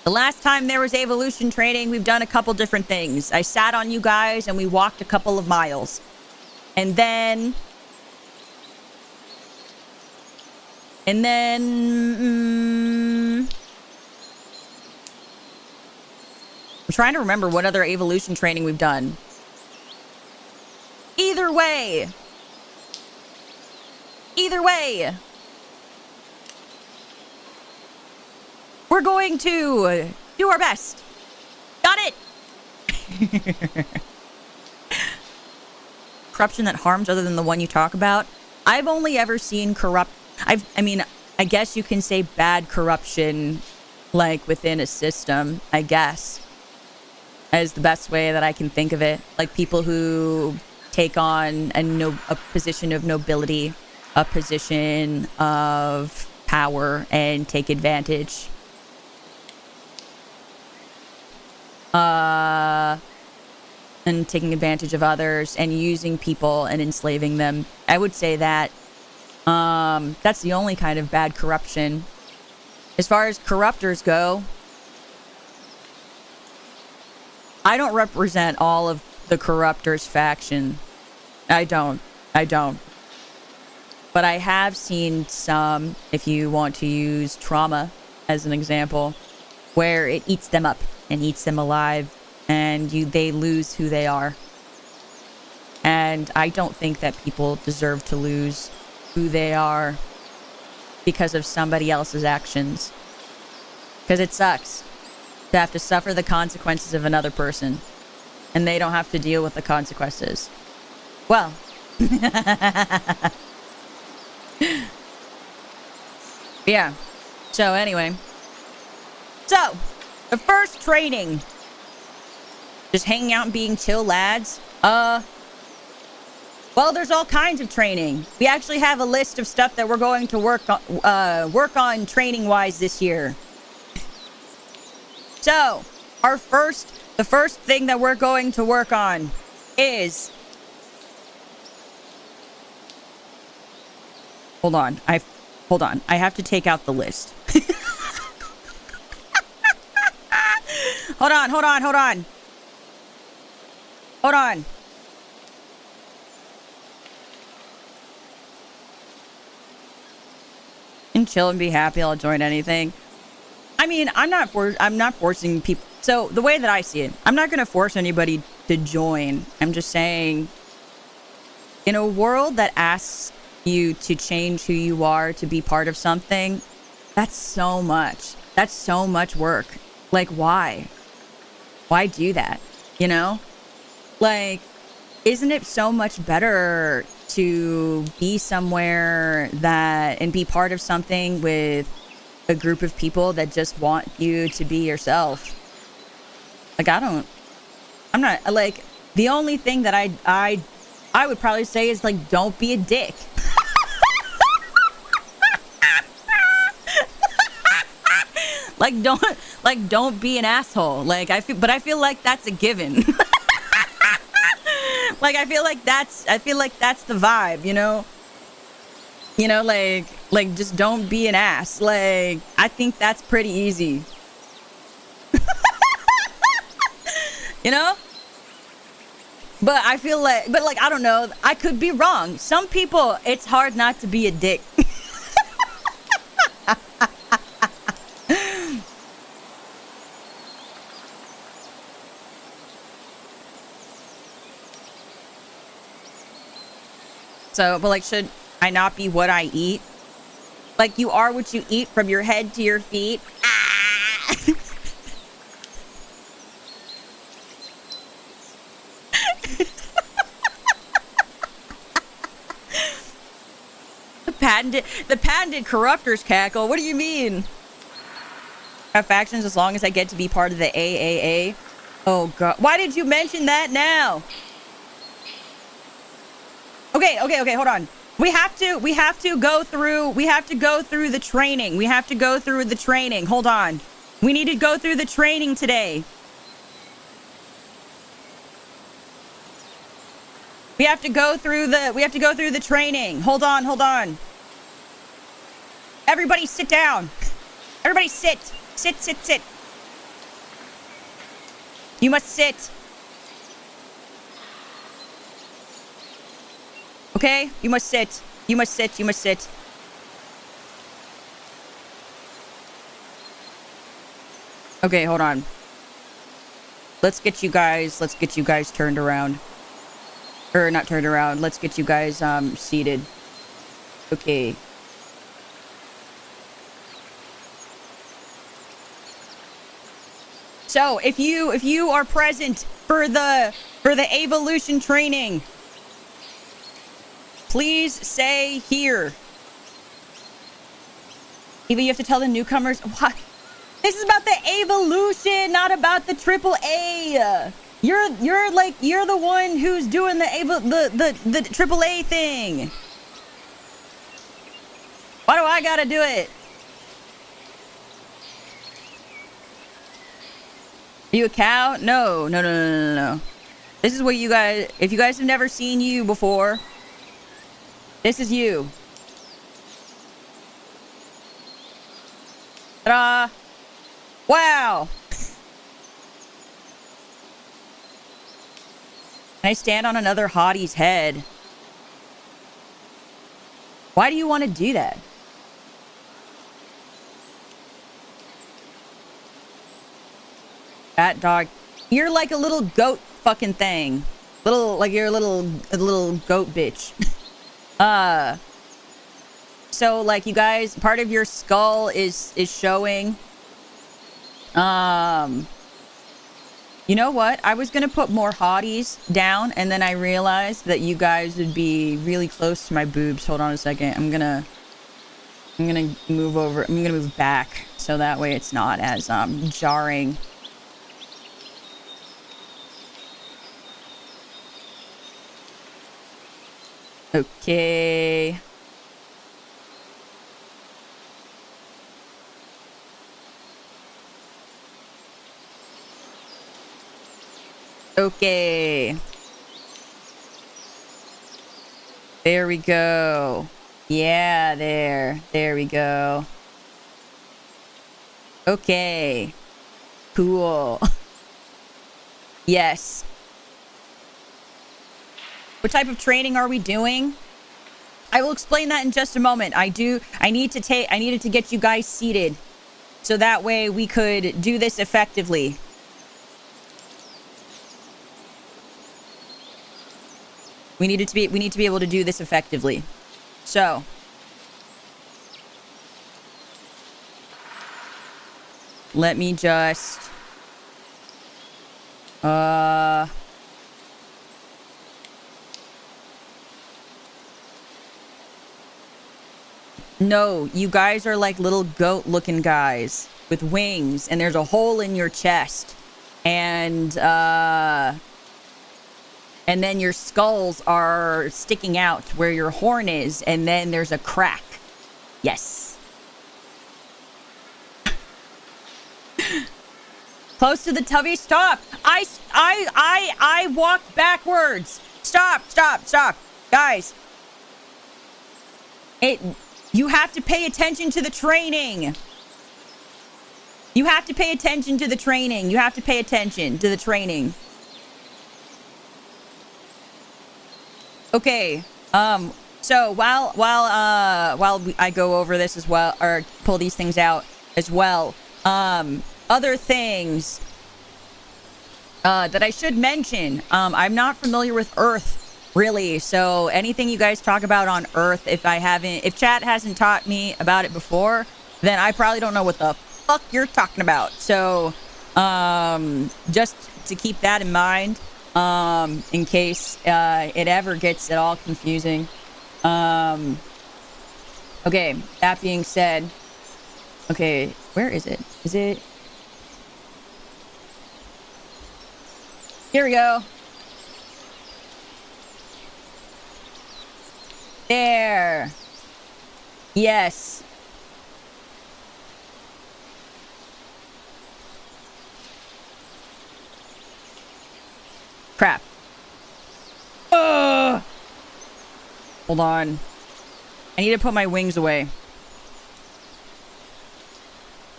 The last time there was Avalution training, we've done a couple different things. I sat on you guys and we walked a couple of miles. And then... I'm trying to remember what other Avalution training we've done. Either way, we're going to do our best. Got it? Corruption that harms other than the one you talk about. I've only ever seen I mean, I guess you can say bad corruption, like within a system, I guess, is the best way that I can think of it. Like people who take on a position of nobility, a position of power, and take advantage. And taking advantage of others and using people and enslaving them. I would say that that's the only kind of bad corruption. As far as corruptors go, I don't represent all of the corruptors faction. I don't. But I have seen some, if you want to use trauma as an example, where it eats them up and eats them alive, and they lose who they are. And I don't think that people deserve to lose who they are because of somebody else's actions. Because it sucks to have to suffer the consequences of another person, and they don't have to deal with the consequences. Well, yeah. So anyway, the first training, just hanging out and being chill lads. Well, there's all kinds of training. We actually have a list of stuff that we're going to work on training-wise this year. So, the first thing that we're going to work on is Hold on. I have to take out the list. Hold on. And chill and be happy. I'll join anything. I mean, I'm not forcing people. So the way that I see it, I'm not going to force anybody to join. I'm just saying, in a world that asks you to change who you are to be part of something, that's so much. That's so much work. Like, why? Why do that? You know? Like, isn't it so much better to be somewhere and be part of something with a group of people that just want you to be yourself? Like, I'm not, like, the only thing that I would probably say is, like, don't be a dick. don't be an asshole. Like, I feel like that's a given. Like, I feel like that's the vibe, you know? You know, like just don't be an ass. Like, I think that's pretty easy. You know? But I feel like, I don't know. I could be wrong. Some people, it's hard not to be a dick. So, but like, should I not be what I eat? Like, you are what you eat from your head to your feet. Ah! The patented corruptors cackle. What do you mean? Have factions as long as I get to be part of the AAA. Oh god. Why did you mention that now? Okay, hold on. We have to go through the training. Hold on. We need to go through the training today. We have to go through the training. Hold on. Everybody sit down. Everybody sit. Sit. You must sit. Okay? You must sit. Okay, hold on. Let's get you guys turned around. Or not turned around. Let's get you guys seated. Okay. So, if you are present for the Avalution training, please say here. Even you have to tell the newcomers what? This is about the Avalution, not about the AAA. You're the one who's doing the AAA thing. Why do I gotta do it? Are you a cow? No. This is what you guys, if you guys have never seen you before, this is you. Ta-da! Wow! Can I stand on another hottie's head? Why do you want to do that? Fat dog. You're like a little goat fucking thing. You're a little goat bitch. So like, you guys, part of your skull is showing. You know what? I was gonna put more hotties down, and then I realized that you guys would be really close to my boobs. Hold on a second. I'm gonna move over. I'm gonna move back so that way it's not as jarring. Okay. Okay. There we go. Yeah, there. There we go. Okay. Cool. Yes. What type of training are we doing? I will explain that in just a moment. I needed to get you guys seated so that way we could do this effectively. We need to be able to do this effectively. So, let me just no, you guys are like little goat-looking guys with wings, and there's a hole in your chest. And then your skulls are sticking out where your horn is, and then there's a crack. Yes. Close to the tubby. Stop. I walked backwards. Stop. Guys. You have to pay attention to the training. You have to pay attention to the training. You have to pay attention to the training. Okay. So while I go over this as well, or pull these things out as well, other things that I should mention. I'm not familiar with Earth really, so anything you guys talk about on Earth, if chat hasn't taught me about it before, then I probably don't know what the fuck you're talking about. So just to keep that in mind, in case it ever gets at all confusing. Okay, that being said, okay, where is it? Is it? Here we go. There. Yes. Crap. Ugh. Hold on. I need to put my wings away.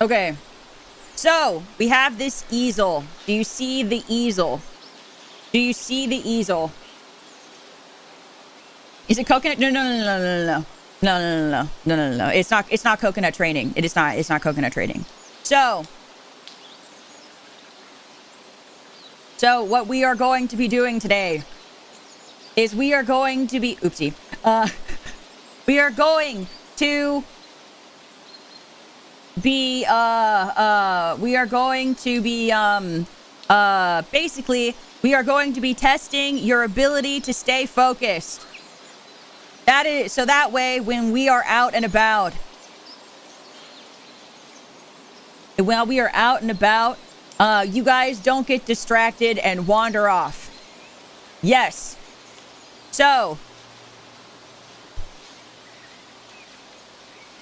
Okay. So, we have this easel. Do you see the easel? Do you see the easel? Is it coconut? No. No. It's not coconut training. It's not coconut training. So what we are going to be doing today is we are going to be we are going to be basically we are going to be testing your ability to stay focused. That is so that way when we are out and about, you guys don't get distracted and wander off. Yes. So,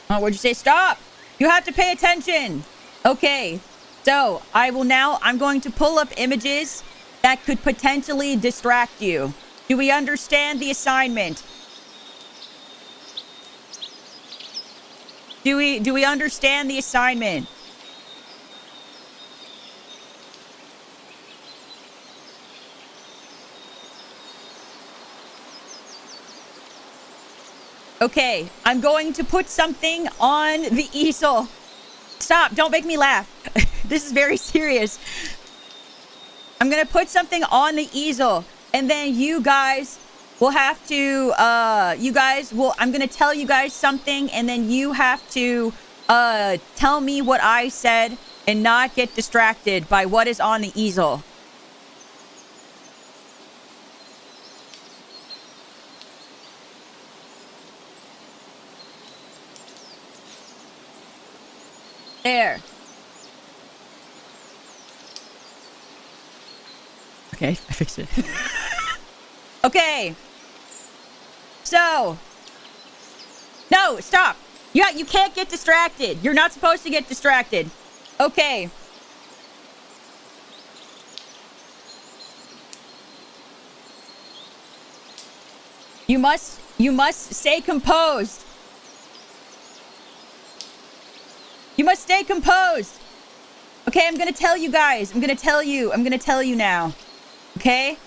what'd you say? Stop. You have to pay attention. Okay. So, I'm going to pull up images that could potentially distract you. Do we understand the assignment? Do we understand the assignment? Okay, I'm going to put something on the easel. Stop, don't make me laugh. This is very serious. I'm going to put something on the easel, and then you guys will have to, I'm going to tell you guys something, and then you have to tell me what I said and not get distracted by what is on the easel. There. Okay, I fixed it. Okay. So. No, stop. You can't get distracted. You're not supposed to get distracted. Okay. You must stay composed. You must stay composed. Okay, I'm gonna tell you guys. I'm gonna tell you now. Okay?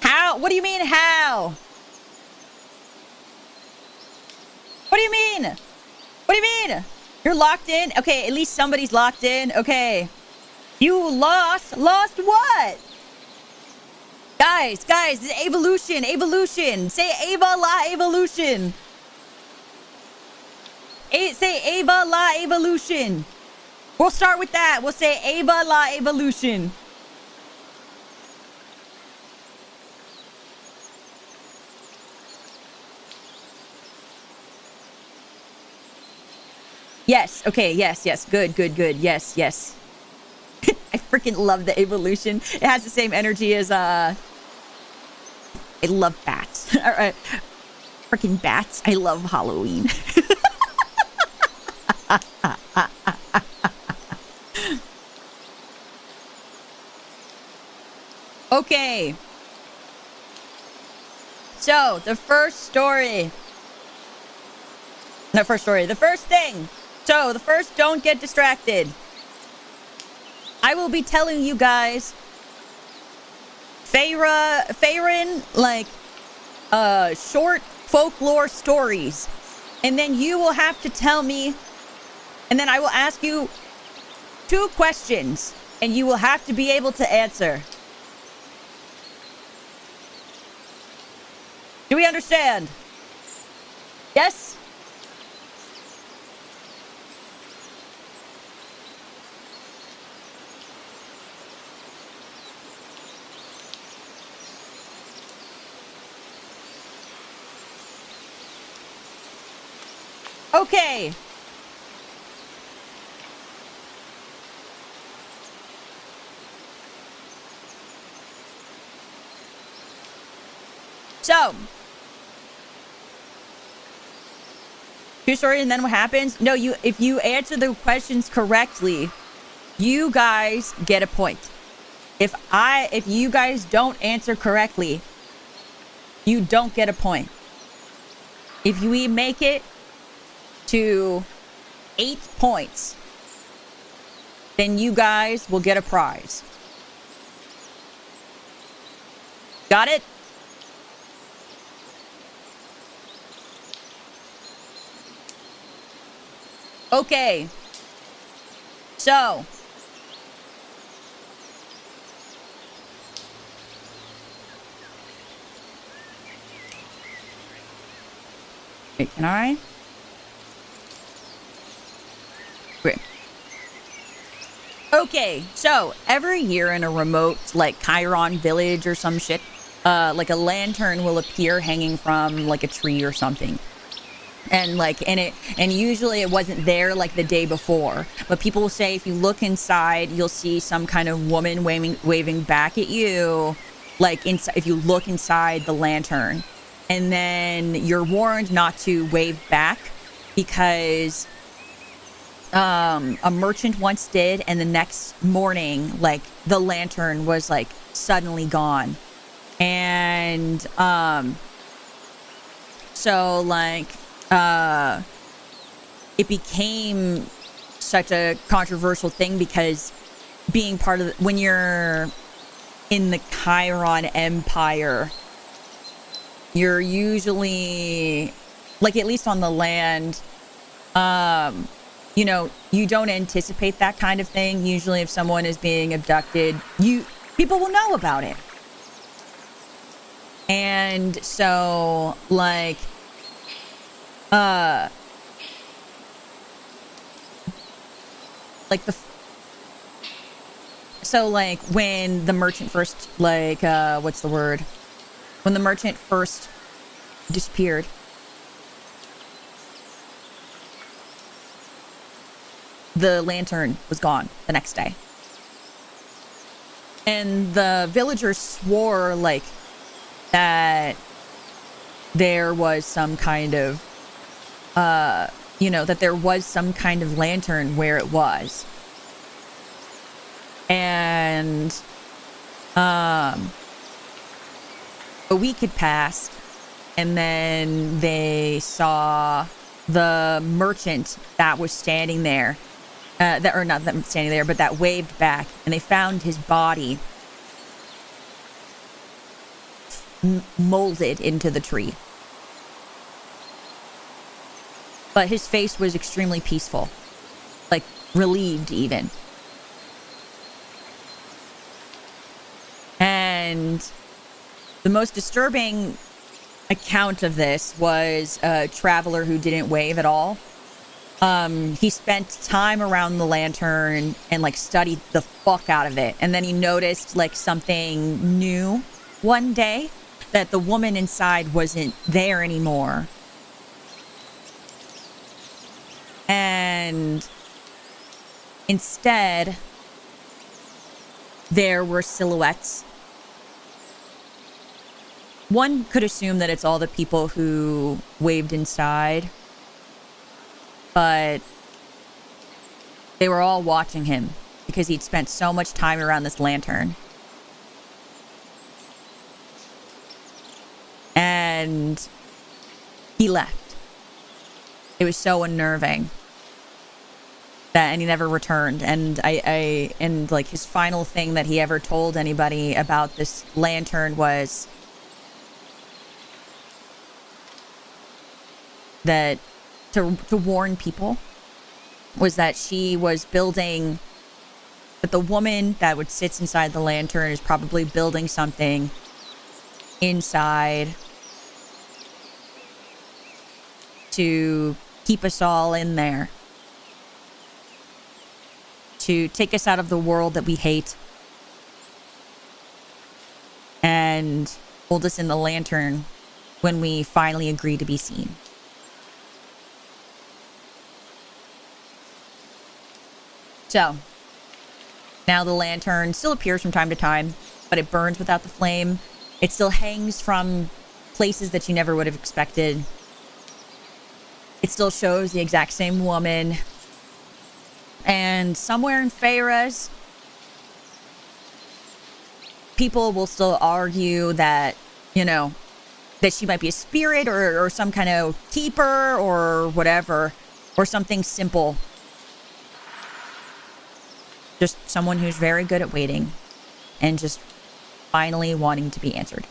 How? What do you mean, how? What do you mean? What do you mean? You're locked in? Okay, at least somebody's locked in. Okay. You lost? Lost what? Guys, evolution. Say Ava la evolution. Say Ava la evolution. We'll start with that. We'll say Ava la evolution. Yes. Okay. Yes. Good. Yes. I freaking love the evolution. It has the same energy as I love bats. All right. Freaking bats. I love Halloween. Okay. So, the first thing. So, the first, don't get distracted. I will be telling you guys Farron, like, short folklore stories. And then you will have to tell me, and then I will ask you 2 questions, and you will have to be able to answer. Do we understand? Yes? Okay. So, true story, and then what happens? No, if you answer the questions correctly, you guys get a point. If you guys don't answer correctly, you don't get a point. If we make it to 8 points, then you guys will get a prize. Got it? Okay. So, wait, can I? Great. Okay, so every year in a remote, like Chiron village or some shit, like a lantern will appear hanging from like a tree or something. And usually it wasn't there like the day before, but people will say if you look inside, you'll see some kind of woman waving back at you, like if you look inside the lantern, and then you're warned not to wave back because a merchant once did, and the next morning, like the lantern was like suddenly gone, and so like it became such a controversial thing because being part of when you're in the Chiron Empire, you're usually, like, at least on the land, you know, you don't anticipate that kind of thing. Usually if someone is being abducted, people will know about it. And so, like, when the merchant first, like, what's the word? When the merchant first disappeared, the lantern was gone the next day. And the villagers swore, like, that there was some kind of, that there was some kind of lantern where it was. And, a week had passed, and then they saw the merchant that was standing there, not that standing there, but that waved back, and they found his body molded into the tree. But his face was extremely peaceful, like relieved even. And the most disturbing account of this was a traveler who didn't wave at all. He spent time around the lantern and like studied the fuck out of it. And then he noticed like something new one day, that the woman inside wasn't there anymore. And instead, there were silhouettes. One could assume that it's all the people who waved inside, but they were all watching him because he'd spent so much time around this lantern. And he left. It was so unnerving. And he never returned. And and like his final thing that he ever told anybody about this lantern was that to warn people was that she was building, that the woman that would sit inside the lantern is probably building something inside to keep us all in there, to take us out of the world that we hate and hold us in the lantern when we finally agree to be seen. So, now the lantern still appears from time to time, but it burns without the flame. It still hangs from places that you never would have expected. It still shows the exact same woman. And somewhere in Feyres, people will still argue that, you know, that she might be a spirit or some kind of keeper or whatever, or something simple. Just someone who's very good at waiting and just finally wanting to be answered.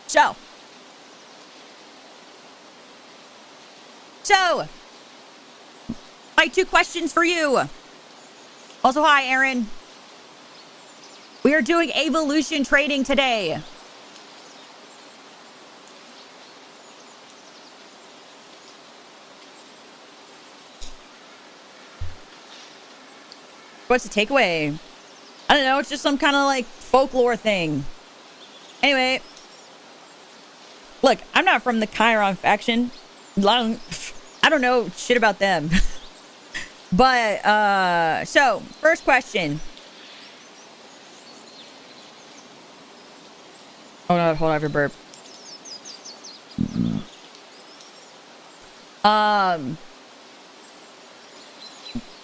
So, my 2 questions for you. Also, hi, Aaron. We are doing Avalution training today. What's the takeaway? I don't know. It's just some kind of like folklore thing. Anyway, look, I'm not from the Chiron faction. I don't know shit about them. But, so, first question. Hold on, I have a burp. Oh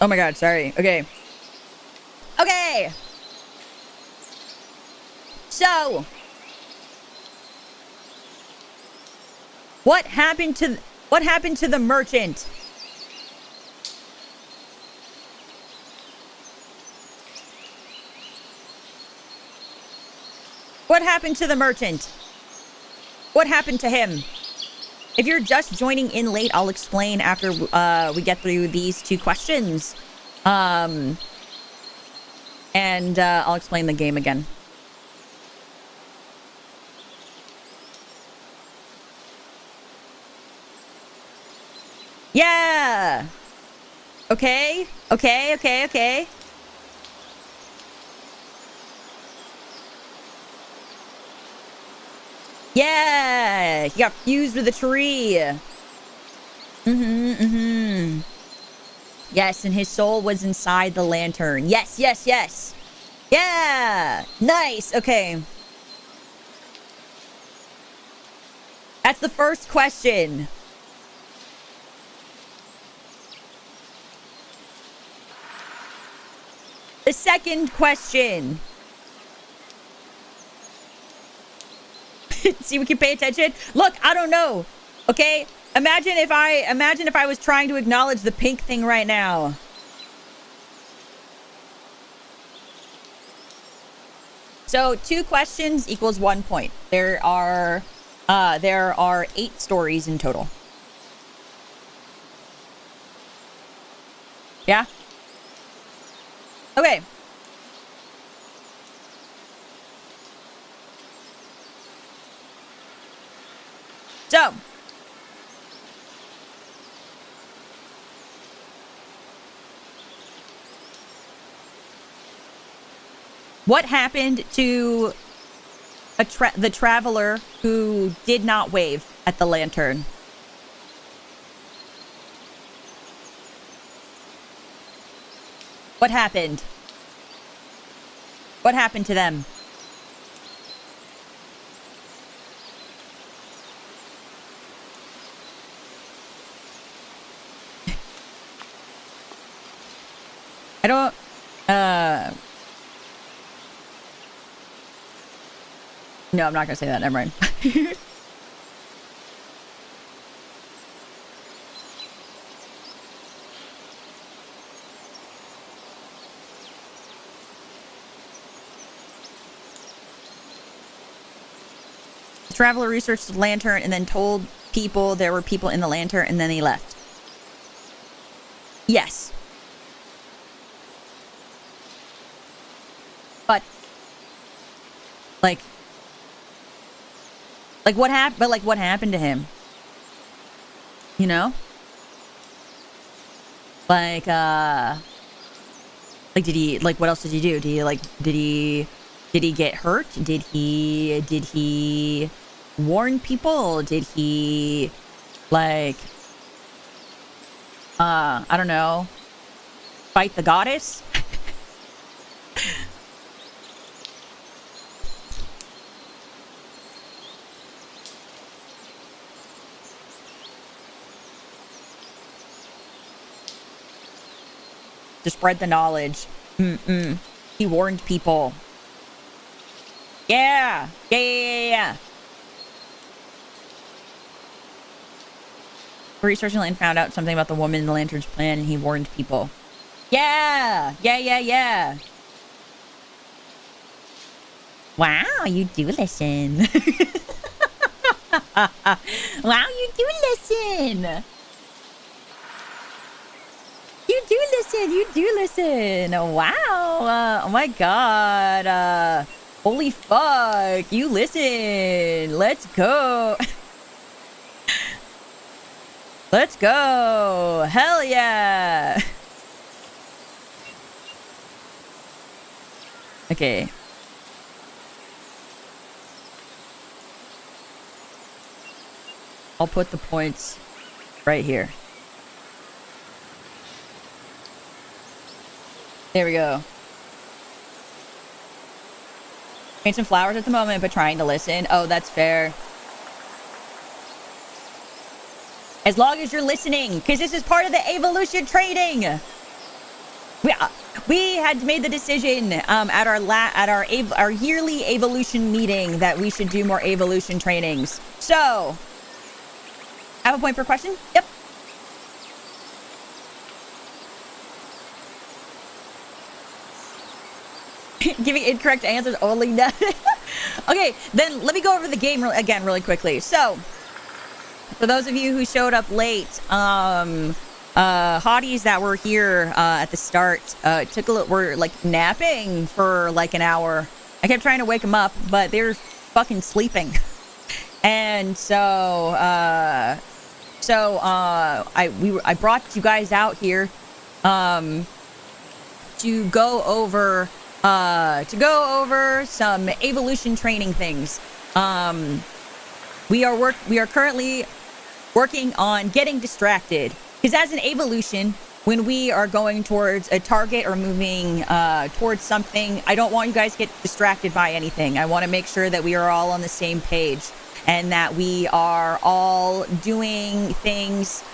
my god, sorry. Okay. So, what happened to the merchant? What happened to the merchant? What happened to him? If you're just joining in late, I'll explain after we get through these 2 questions. And I'll explain the game again. Yeah! Okay. Yeah! He got fused with a tree. Yes, and his soul was inside the lantern. Yes. Yeah! Nice! Okay. That's the first question. The second question. See, we can pay attention. Look, I don't know. Okay, imagine if I was trying to acknowledge the pink thing right now. So 2 questions equals 1 point. There are 8 stories in total. Yeah. Okay. So, what happened to the traveler who did not wave at the lantern? What happened? What happened to them? I don't, no, I'm not gonna say that. Never mind. The traveler researched the lantern and then told people there were people in the lantern, and then he left. Yes. But, like what happened? But like, what happened to him? You know? Like, did he, like, what else did he do? Did he get hurt? Did he warn people? Did he, like, I don't know, fight the goddess? To spread the knowledge. He warned people. Yeah. Yeah. Researching and found out something about the woman in the lantern's plan, and he warned people. Yeah. Wow, you do listen. Wow, you do listen. You do listen. Wow. Oh my god. Holy fuck. You listen. Let's go. Let's go. Hell yeah. Okay. I'll put the points right here. There we go. Paint some flowers at the moment, but trying to listen. Oh, that's fair. As long as you're listening, because this is part of the Avalution training. We had made the decision at our yearly Avalution meeting that we should do more Avalution trainings. So, have a point per question? Yep. Giving incorrect answers only. Okay, then let me go over the game again really quickly. So, for those of you who showed up late, hotties that were here at the start were like napping for like an hour. I kept trying to wake them up, but they were fucking sleeping. And so I brought you guys out here to go over some Avalution training things. We are currently working on getting distracted, because as an Avalution, when we are going towards a target or moving towards something, I don't want you guys to get distracted by anything. I want to make sure that we are all on the same page and that we are all doing things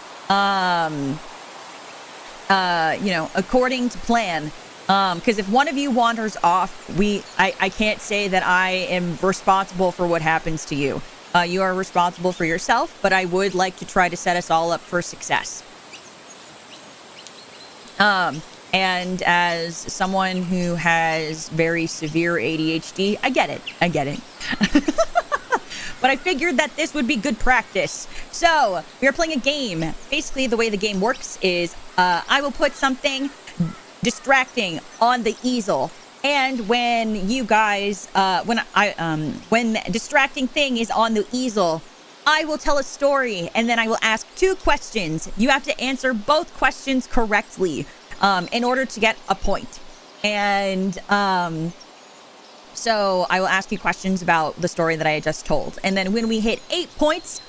according to plan. Because if one of you wanders off, I can't say that I am responsible for what happens to you. You are responsible for yourself, but I would like to try to set us all up for success. And as someone who has very severe ADHD, I get it. But I figured that this would be good practice. So we are playing a game. Basically, the way the game works is I will put something distracting on the easel, and when you guys when the distracting thing is on the easel, I will tell a story, and then I will ask 2 questions. You have to answer both questions correctly in order to get a point. And so I will ask you questions about the story that I just told, and then when we hit 8 points,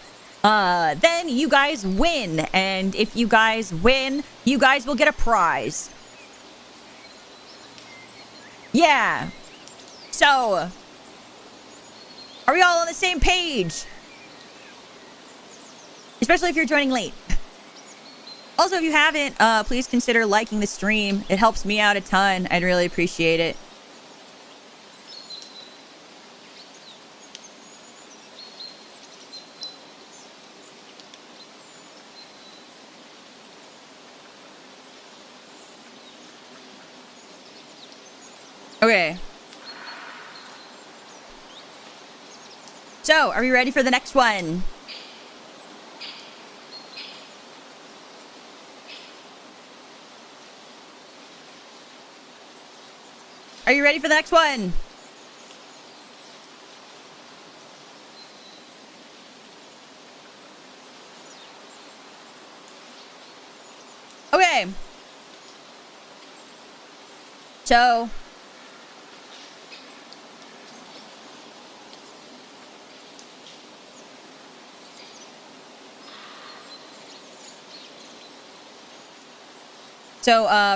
then you guys win. And if you guys win, you guys will get a prize. Yeah. So, are we all on the same page? Especially if you're joining late. Also, if you haven't, please consider liking the stream. It helps me out a ton. I'd really appreciate it. Okay. So, are we ready for the next one? Are you ready for the next one? Okay. So,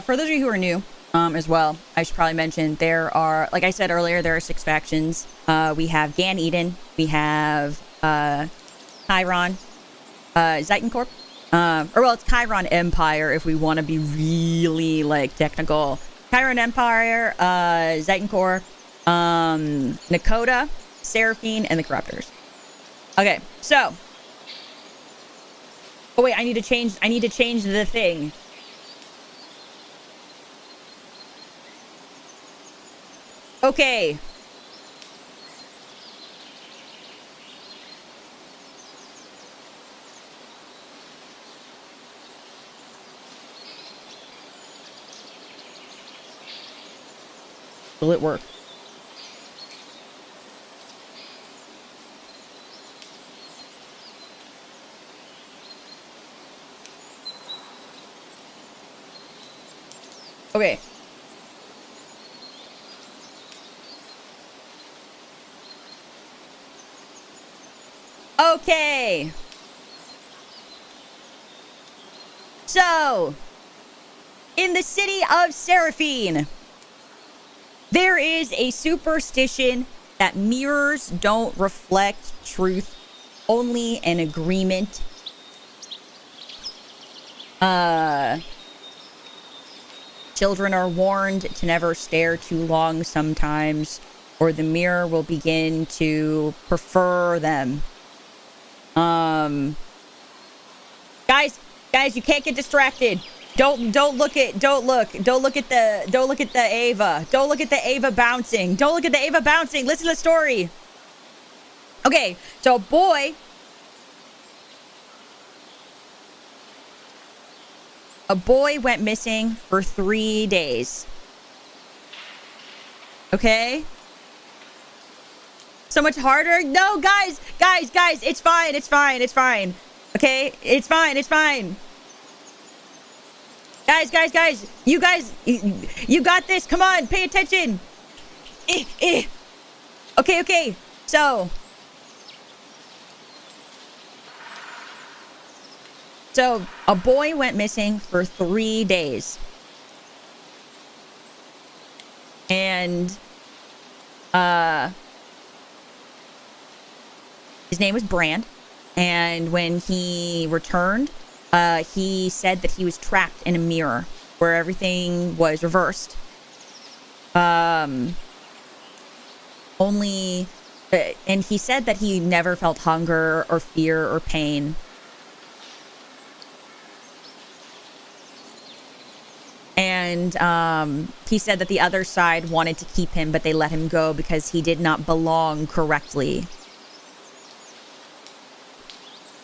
for those of you who are new, as well, I should probably mention there are, like I said earlier, there are 6 factions. We have Gan Eden, we have Chiron, Zeitencorp, it's Chiron Empire if we want to be really like technical. Chiron Empire, Zeitencorp, Nakota, Seraphine, and the Corruptors. Okay, so. Oh wait, I need to change the thing. Okay. Will it work? Okay. Okay. So, in the city of Seraphine, there is a superstition that mirrors don't reflect truth, only an agreement. Children are warned to never stare too long sometimes, or the mirror will begin to prefer them. Guys, you can't get distracted. Don't look at the Ava. Don't look at the Ava bouncing. Don't look at the Ava bouncing. Listen to the story. Okay, so a boy went missing for 3 days. Okay? So much harder? No, guys, it's fine. Okay? It's fine. Guys, you got this. Come on, pay attention. Okay. So a boy went missing for 3 days. And his name was Brand. And when he returned, he said that he was trapped in a mirror where everything was reversed. only, and he said that he never felt hunger or fear or pain. And he said that the other side wanted to keep him, but they let him go because he did not belong correctly.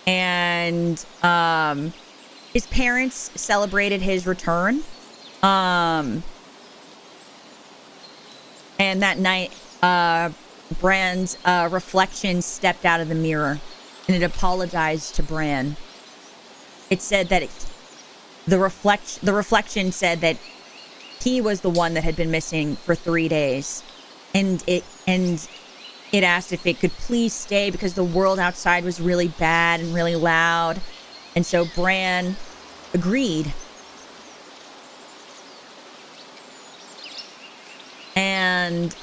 And his parents celebrated his return. And that night, Bran's reflection stepped out of the mirror and it apologized to Bran. It said that the reflection said that he was the one that had been missing for 3 days, and it asked if it could please stay because the world outside was really bad and really loud. And so Bran agreed. And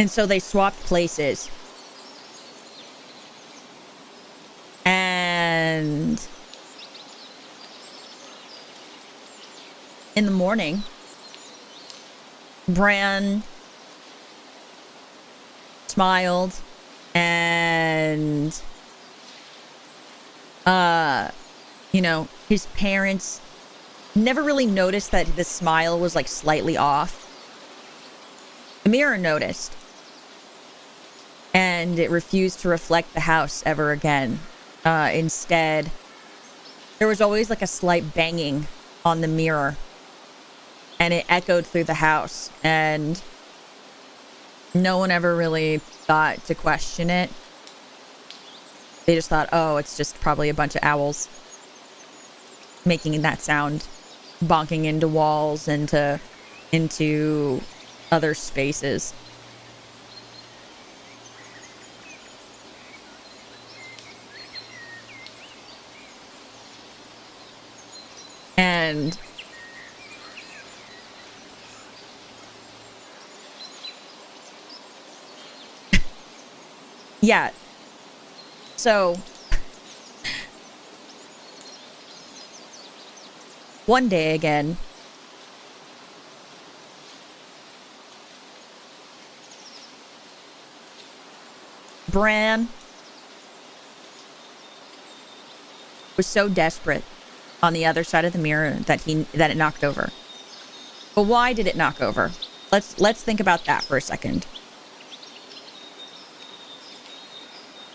so they swapped places. And in the morning, Bran smiled and, his parents never really noticed that the smile was like slightly off. The mirror noticed, and it refused to reflect the house ever again. Instead, there was always like a slight banging on the mirror, and it echoed through the house, and no one ever really thought to question it. They just thought, oh, it's just probably a bunch of owls making that sound, bonking into walls and into other spaces. And yeah, so one day again, Bran was so desperate on the other side of the mirror that it knocked over. But why did it knock over? Let's think about that for a second.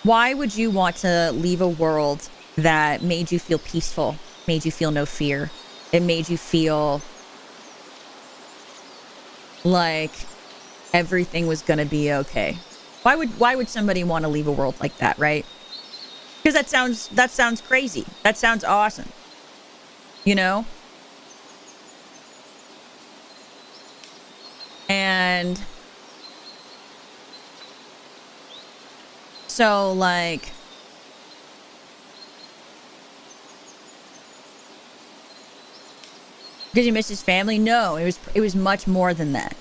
Why would you want to leave a world that made you feel peaceful, made you feel no fear? It made you feel like everything was gonna be okay. Why would somebody want to leave a world like that, right? Because that sounds crazy. That sounds awesome. You know? And so, like, did he miss his family? No, it was much more than that.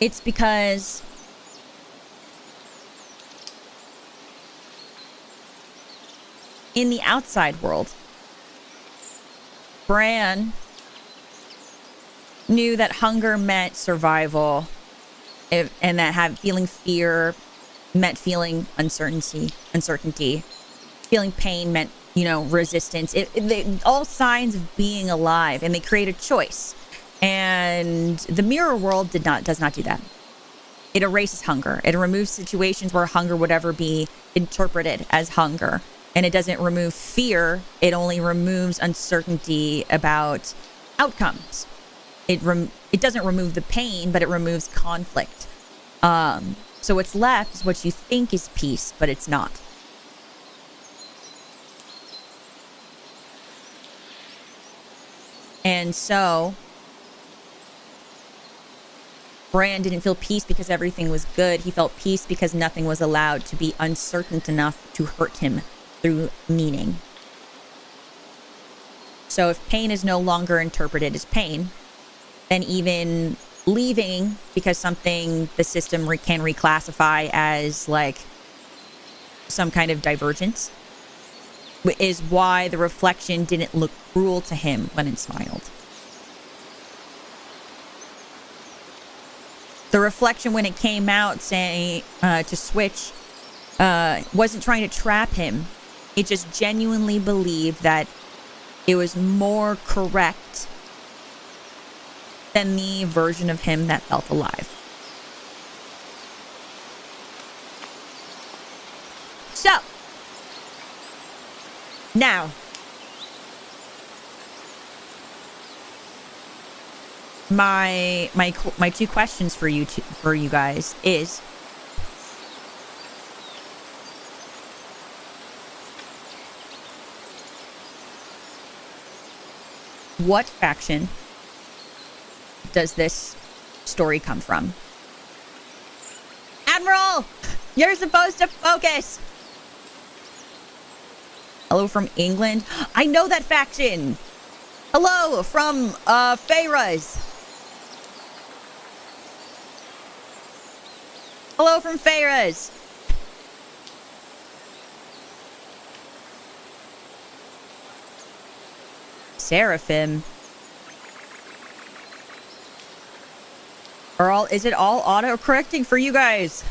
It's because in the outside world, Bran knew that hunger meant survival, and that feeling fear meant feeling uncertainty. Feeling pain meant, resistance. All signs of being alive, and they create a choice. And the mirror world does not do that. It erases hunger. It removes situations where hunger would ever be interpreted as hunger. And it doesn't remove fear. It only removes uncertainty about outcomes. It doesn't remove the pain, but it removes conflict. So what's left is what you think is peace, but it's not. And so Bran didn't feel peace because everything was good. He felt peace because nothing was allowed to be uncertain enough to hurt him through meaning. So if pain is no longer interpreted as pain, then even leaving because something the system can reclassify as like some kind of divergence is why the reflection didn't look cruel to him when it smiled. The reflection, when it came out saying to switch, wasn't trying to trap him. It just genuinely believed that it was more correct than the version of him that felt alive. So, now, my two questions for you guys is, what faction does this story come from? Admiral, you're supposed to focus. Hello from England. I know that faction. Hello from Feyraz. Hello from Feyraz. Seraphim. Is it all auto-correcting for you guys?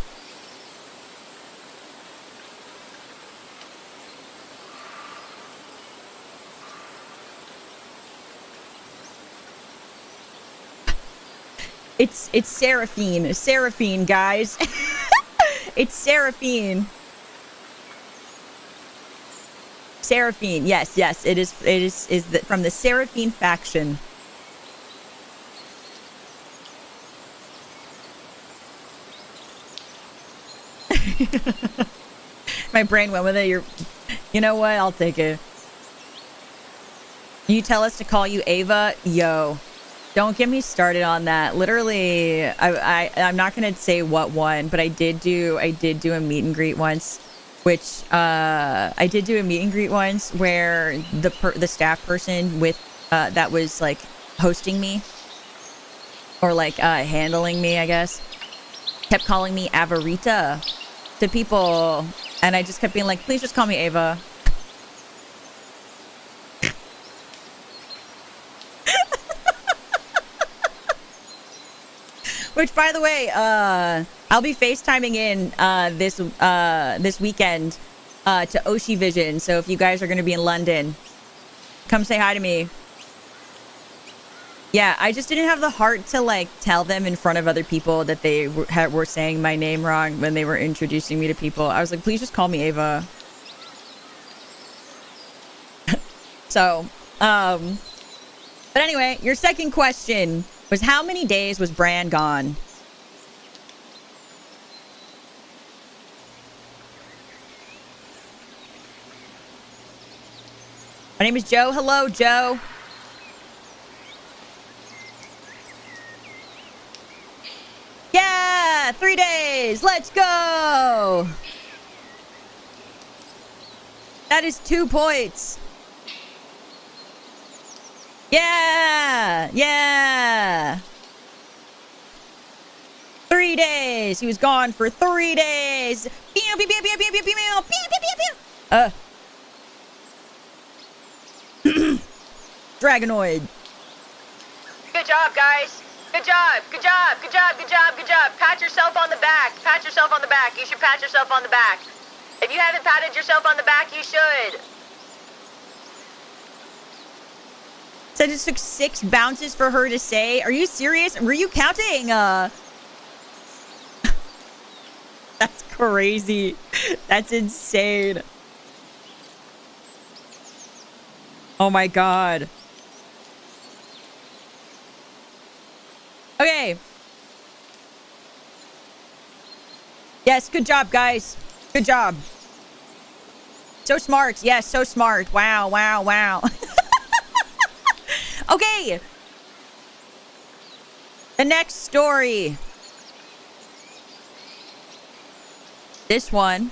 It's Seraphine. Seraphine, guys. It's Seraphine. Seraphine. Yes, it is from the Seraphine faction. My brain went with it. You know what? I'll take it. You tell us to call you Ava? Yo. Don't get me started on that. Literally, I'm not gonna say what one, but I did do a meet and greet once, which I did do a meet and greet once where the staff person with that was like hosting me or like handling me, I guess, kept calling me Avarita to people, and I just kept being like, please just call me Ava. Which, by the way, I'll be FaceTiming in this weekend to Oshi Vision. So if you guys are going to be in London, come say hi to me. Yeah, I just didn't have the heart to like tell them in front of other people that they were saying my name wrong when they were introducing me to people. I was like, please just call me Ava. So, but anyway, your second question was, how many days was Bran gone? My name is Joe. Hello, Joe. Yeah, 3 days. Let's go. That is 2 points. Yeah. 3 days. He was gone for 3 days. Dragonoid. Good job, guys. Good job. Pat yourself on the back. You should pat yourself on the back. If you haven't patted yourself on the back, you should. So it just took 6 bounces for her to say, are you serious? Were you counting? That's crazy. That's insane. Oh my god. Okay. Yes, good job, guys. Good job. So smart. Yes, so smart. Wow. Okay. The next story. This one.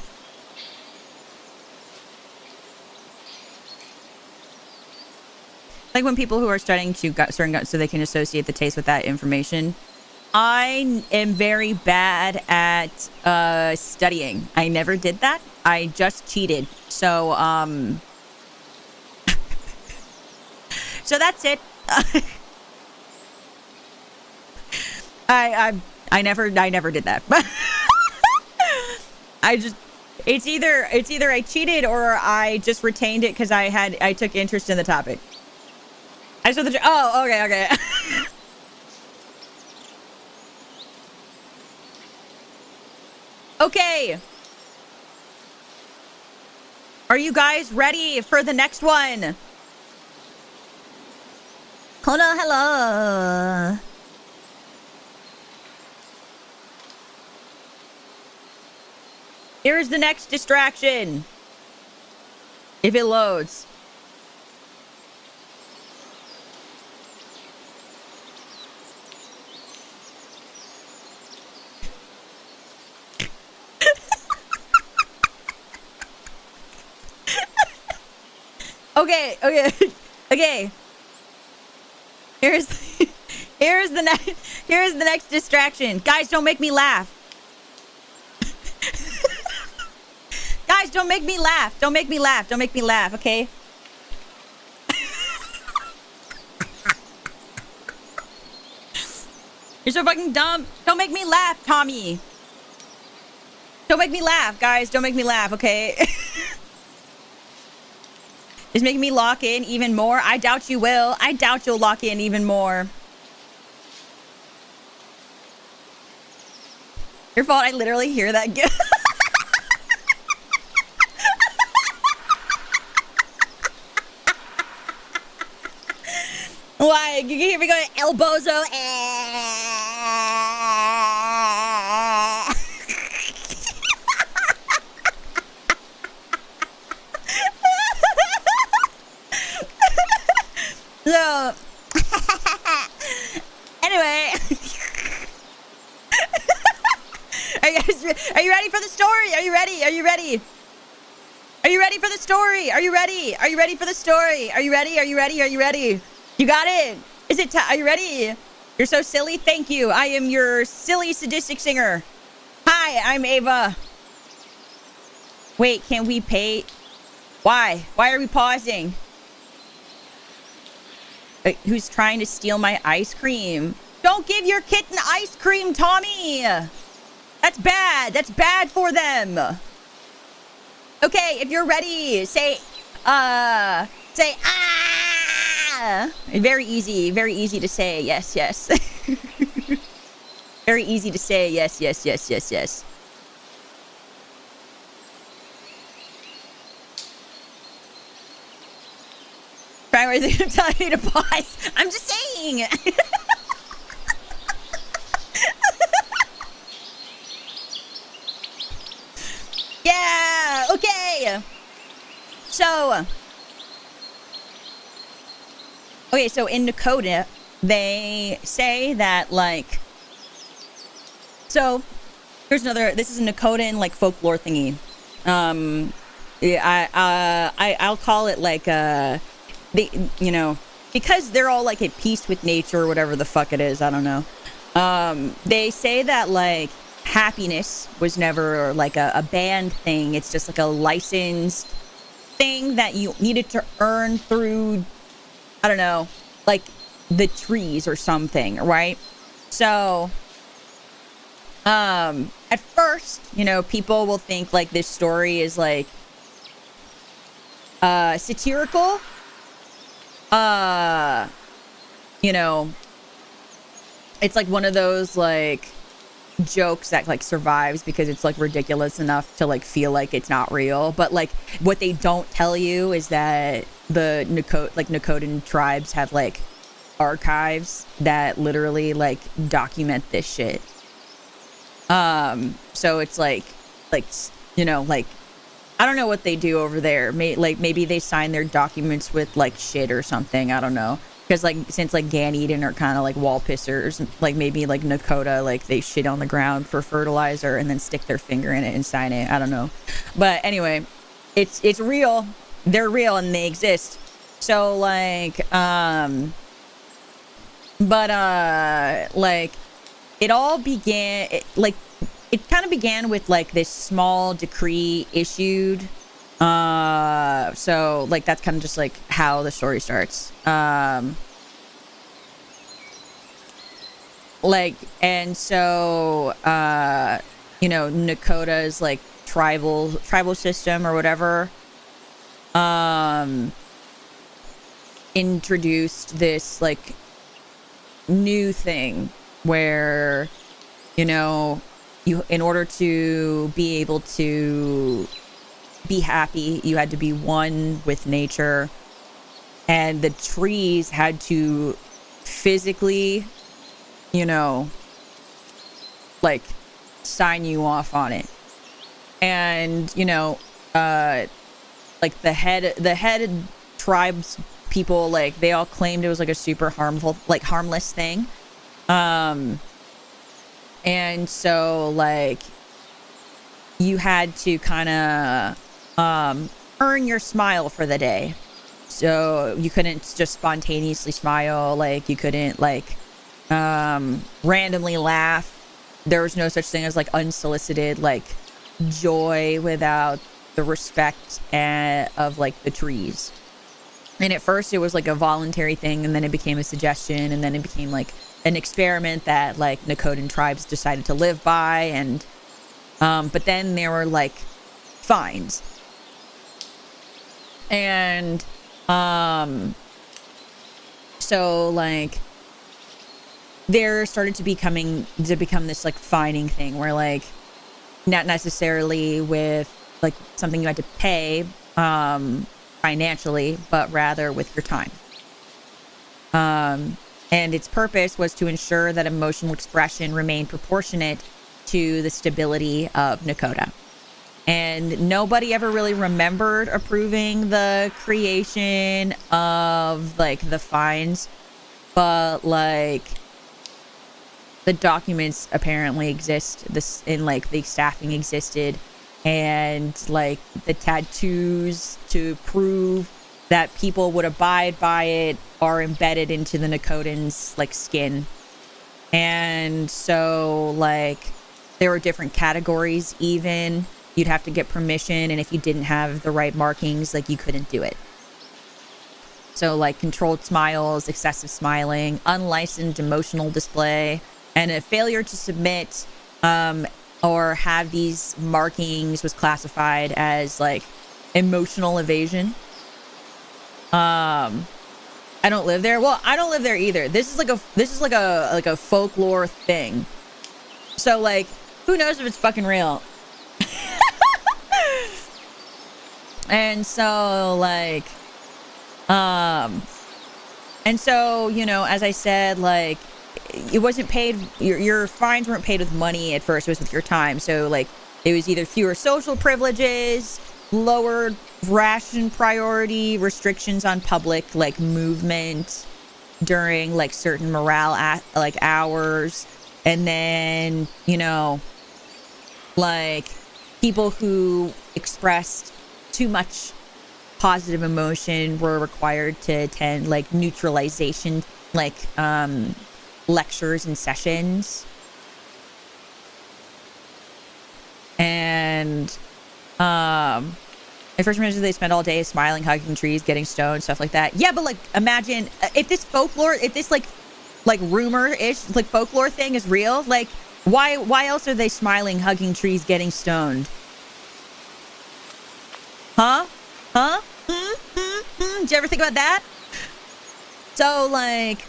Like when people who are studying to certain guns so they can associate the taste with that information. I am very bad at studying. I never did that. I just cheated. So So that's it. I never did that. It's either I cheated or I just retained it because I took interest in the topic. I saw okay. Okay. Are you guys ready for the next one? Hello. Here's the next distraction. If it loads. Okay. Here's the next distraction. Guys, don't make me laugh. Guys, don't make me laugh. Don't make me laugh, okay? You're so fucking dumb. Don't make me laugh, Tommy. Don't make me laugh, guys. Don't make me laugh, okay? It's making me lock in even more. I doubt you will. I doubt you'll lock in even more. Your fault. I literally hear that. Why? You can hear me going, El Bozo. So, anyway, are you ready for the story? Are you ready for the story? Are you ready? You got it. Are you ready? You're so silly. Thank you. I am your silly sadistic singer. Hi, I'm Ava. Wait, can we pay? Why are we pausing? Who's trying to steal my ice cream? Don't give your kitten ice cream, Tommy! That's bad. That's bad for them. Okay, if you're ready, say ah! Very easy to say, yes. Very easy to say, yes. Primaries are telling you to pause. I'm just saying. Yeah, okay. So in Dakota, they say that, like, so here's another, this is a Dakotan, like, folklore thingy. I'll call it, like, because they're all, like, at peace with nature or whatever the fuck it is, I don't know. They say that, like, happiness was never, like, a banned thing. It's just, like, a licensed thing that you needed to earn through, I don't know, like, the trees or something, right? So, at first, people will think, like, this story is, like, satirical. It's like one of those, like, jokes that, like, survives because it's, like, ridiculous enough to, like, feel like it's not real. But, like, what they don't tell you is that the Dakotan tribes have, like, archives that literally, like, document this shit. So it's like, I don't know what they do over there. Maybe they sign their documents with, like, shit or something. I don't know. Because, like, since, like, Gan-Eden are kind of, like, wall pissers, like, maybe, like, Nakota, like, they shit on the ground for fertilizer and then stick their finger in it and sign it. I don't know. But anyway, it's real. They're real and they exist. So, like, like, it all began, it kind of began with, like, this small decree issued So like that's kind of just like how the story starts. Like, and so you know, Nakota's like tribal system or whatever introduced this like new thing where, you know, you, in order to be able to be happy, you had to be one with nature, and the trees had to physically, you know, like sign you off on it. And, you know, like the head tribes people, like they all claimed it was like a super harmless thing. And so like you had to kind of earn your smile for the day. So you couldn't just spontaneously smile, like you couldn't like randomly laugh. There was no such thing as like unsolicited like joy without the respect of like the trees. And at first it was like a voluntary thing, and then it became a suggestion, and then it became like an experiment that like Nakotan tribes decided to live by. And but then there were like fines, and so like there started to become this like fining thing where like not necessarily with like something you had to pay financially, but rather with your time. And its purpose was to ensure that emotional expression remained proportionate to the stability of Nakota. And nobody ever really remembered approving the creation of like the fines, but like the documents apparently exist, this in like the staffing existed, and like the tattoos to prove that people would abide by it are embedded into the Nakotans like skin. And so like there were different categories. Even you'd have to get permission, and if you didn't have the right markings, like you couldn't do it. So like controlled smiles, excessive smiling, unlicensed emotional display, and a failure to submit or have these markings was classified as like emotional evasion. I don't live there. Well, I don't live there either. This is like a folklore thing. So like, who knows if it's fucking real? And so like, and so, you know, as I said, like, it wasn't paid, your fines weren't paid with money at first, it was with your time. So like it was either fewer social privileges, lowered ration priority, restrictions on public like movement during like certain morale like hours, and then, you know, like people who expressed too much positive emotion were required to attend like neutralization like lectures and sessions. And at first mentioned they spend all day smiling, hugging trees, getting stoned, stuff like that. Yeah, but like imagine if this folklore, if this like rumor-ish like folklore thing is real, like why else are they smiling, hugging trees, getting stoned? Huh? Did you ever think about that? So like,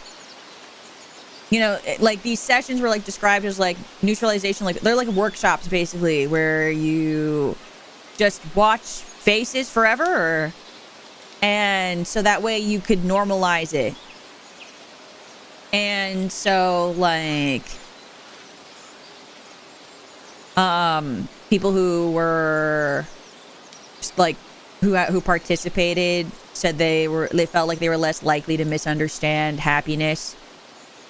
you know, like these sessions were like described as like neutralization, like they're like workshops basically where you just watch faces forever, and so that way you could normalize it. And so like people who were just like who participated said they felt like they were less likely to misunderstand happiness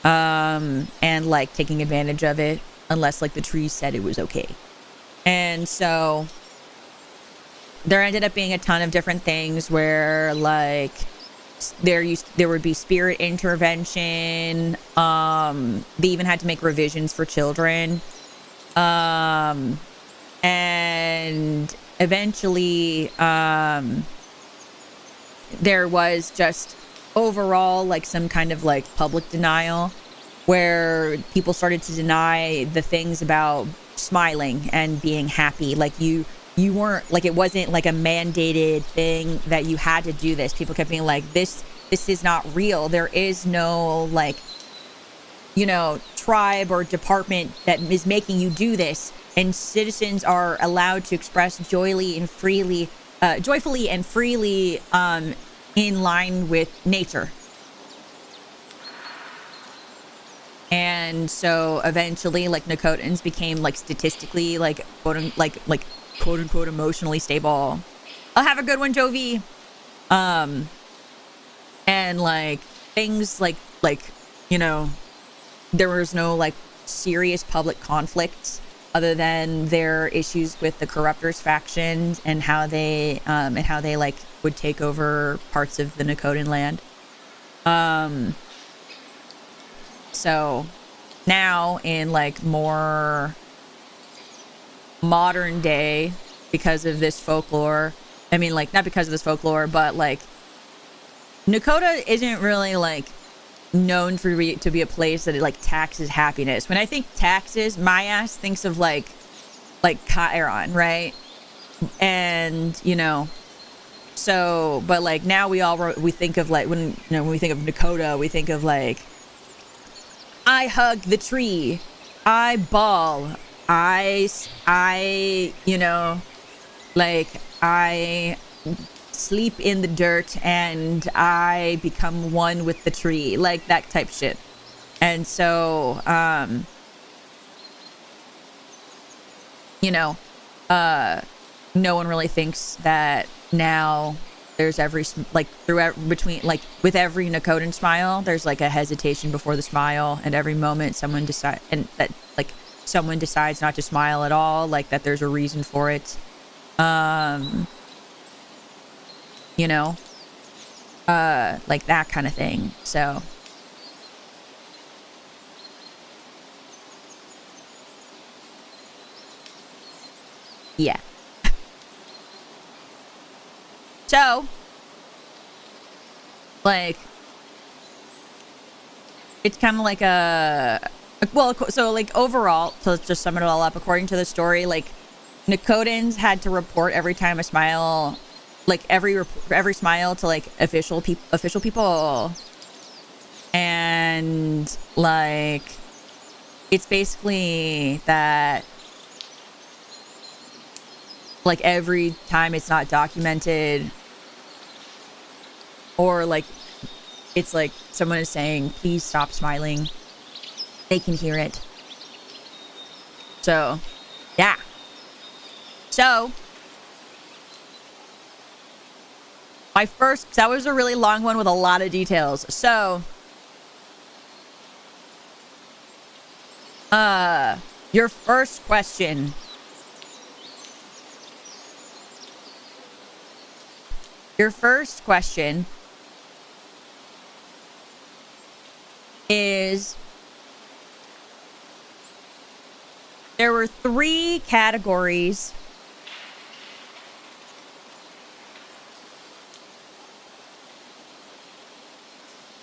and like taking advantage of it unless like the trees said it was okay. And so there ended up being a ton of different things where like there would be spirit intervention. They even had to make revisions for children. And eventually, there was just overall like some kind of like public denial where people started to deny the things about smiling and being happy. Like you weren't like, it wasn't like a mandated thing that you had to do this. People kept being like, this is not real. There is no like, you know, tribe or department that is making you do this. And citizens are allowed to express joyfully and freely in line with nature. And so eventually, like, Nakotans became like statistically like quote unquote emotionally stable. I'll have a good one, Jovi. And like things like you know, there was no like serious public conflicts other than their issues with the corruptors factions and how they like would take over parts of the Nakotan land. So now in like more modern day, because of this folklore, I mean, like, not because of this folklore, but like Nakota isn't really like known to be a place that it like taxes happiness. When I think taxes, my ass thinks of like Chiron, right? And you know, so but like now we think of like when we think of Nakota, we think of like, I hug the tree, I bawl, I you know, like I sleep in the dirt and I become one with the tree, like that type shit. And so you know, no one really thinks that now there's with every Nakotan smile, there's like a hesitation before the smile, and every moment someone decides not to smile at all, like that there's a reason for it. You know, like that kind of thing. So yeah. So like it's kind of like so like overall, so let's just sum it all up. According to the story, like Nakotans had to report every time a smile, like every smile to like official people, and like it's basically that like every time it's not documented, or like it's like someone is saying, please stop smiling, they can hear it. So yeah. So that was a really long one with a lot of details. So your first question. Your first question is, there were 3 categories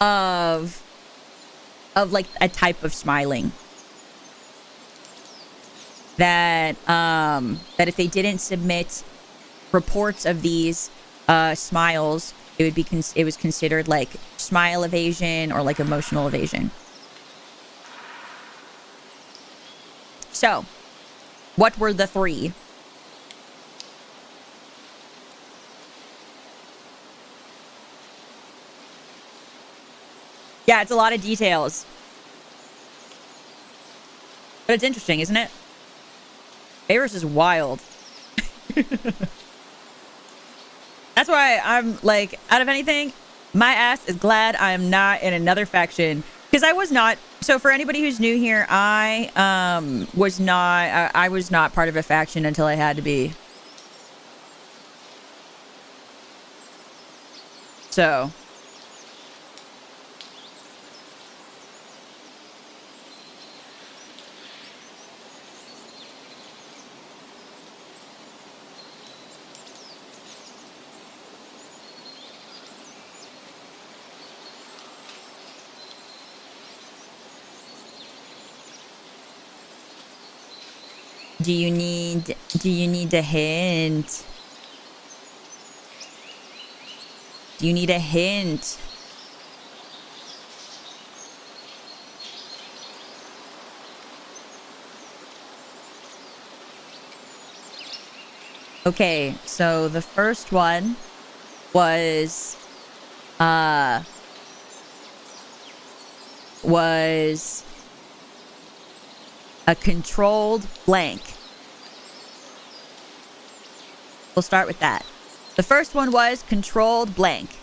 of like a type of smiling that if they didn't submit reports of these smiles, it was considered like smile evasion or like emotional evasion. So, what were the 3? Yeah, it's a lot of details. But it's interesting, isn't it? Favors is wild. That's why I'm like, out of anything, my ass is glad I'm not in another faction. Because I was not. So for anybody who's new here, I was not part of a faction until I had to be. So Do you need a hint? Do you need a hint? Okay, so the first one was a controlled blank. We'll start with that. The first one was controlled blank.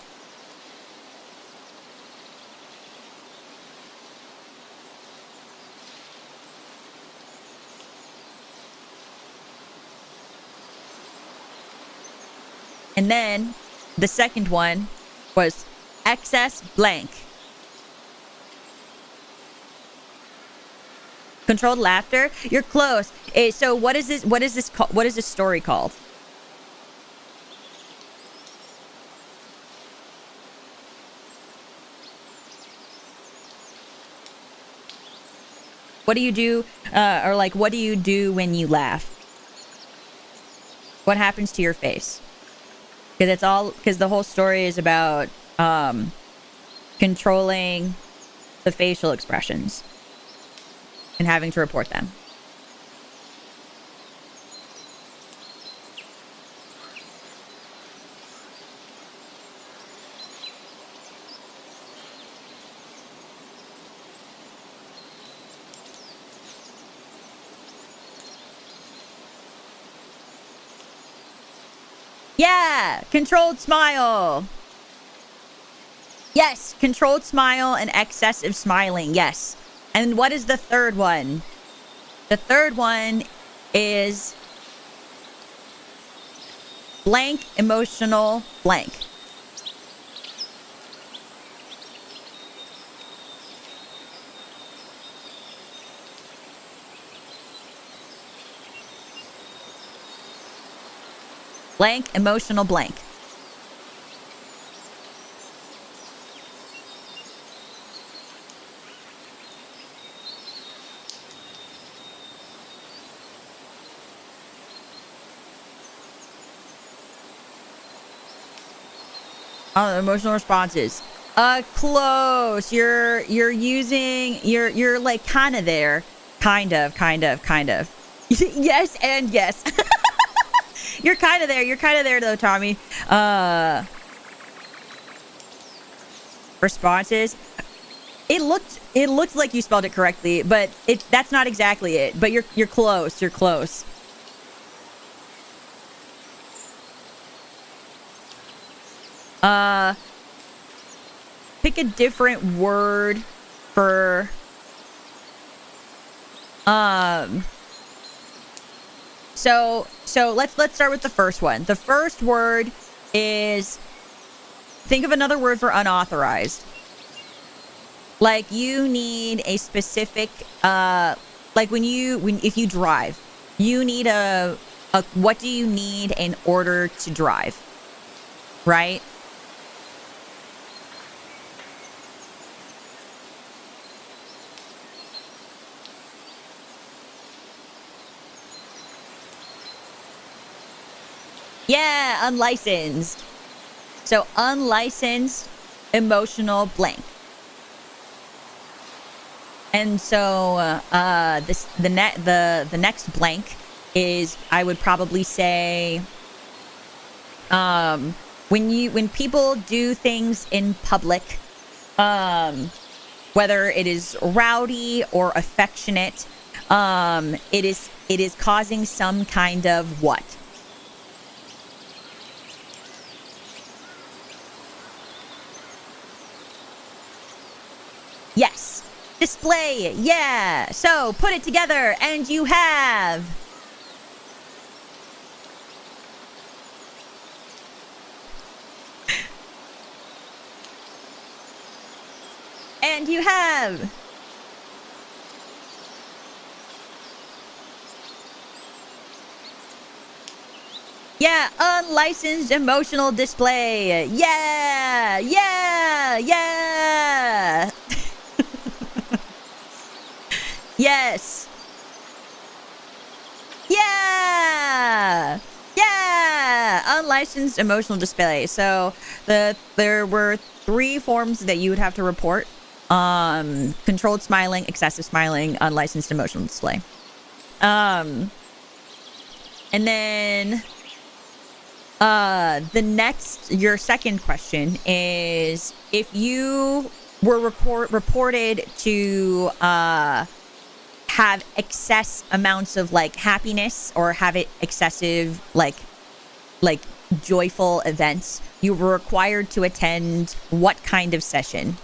And then the second one was excess blank. Controlled laughter. You're close. So what is this? What is this called? What is this story called? What do you do? Or like, what do you do when you laugh? What happens to your face? Because the whole story is about controlling the facial expressions and having to report them. Yeah, controlled smile. Yes, controlled smile and excessive smiling. Yes. And what is the third one? The third one is blank emotional blank. Blank emotional blank. Emotional responses. Close. You're like kind of there. Kind of. Yes and yes. You're kind of there though, Tommy. Responses. It looked like you spelled it correctly, but that's not exactly it. But you're close. You're close. Pick a different word for So let's start with the first one. The first word is, think of another word for unauthorized. Like you need a specific like if you drive, you need a what do you need in order to drive? Right? Yeah, unlicensed. So unlicensed emotional blank. And so the next blank is, I would probably say, when people do things in public, whether it is rowdy or affectionate, it is causing some kind of what? Yes. Display. Yeah. So put it together and you have and you have yeah, unlicensed emotional display. Yeah. Yeah. Yeah. Yes. Yeah. unlicensed emotional display. So there were 3 forms that you would have to report. Controlled smiling, excessive smiling, unlicensed emotional display. And then your second question is if you were reported to have excess amounts of like happiness or have it excessive like joyful events, you were required to attend what kind of session?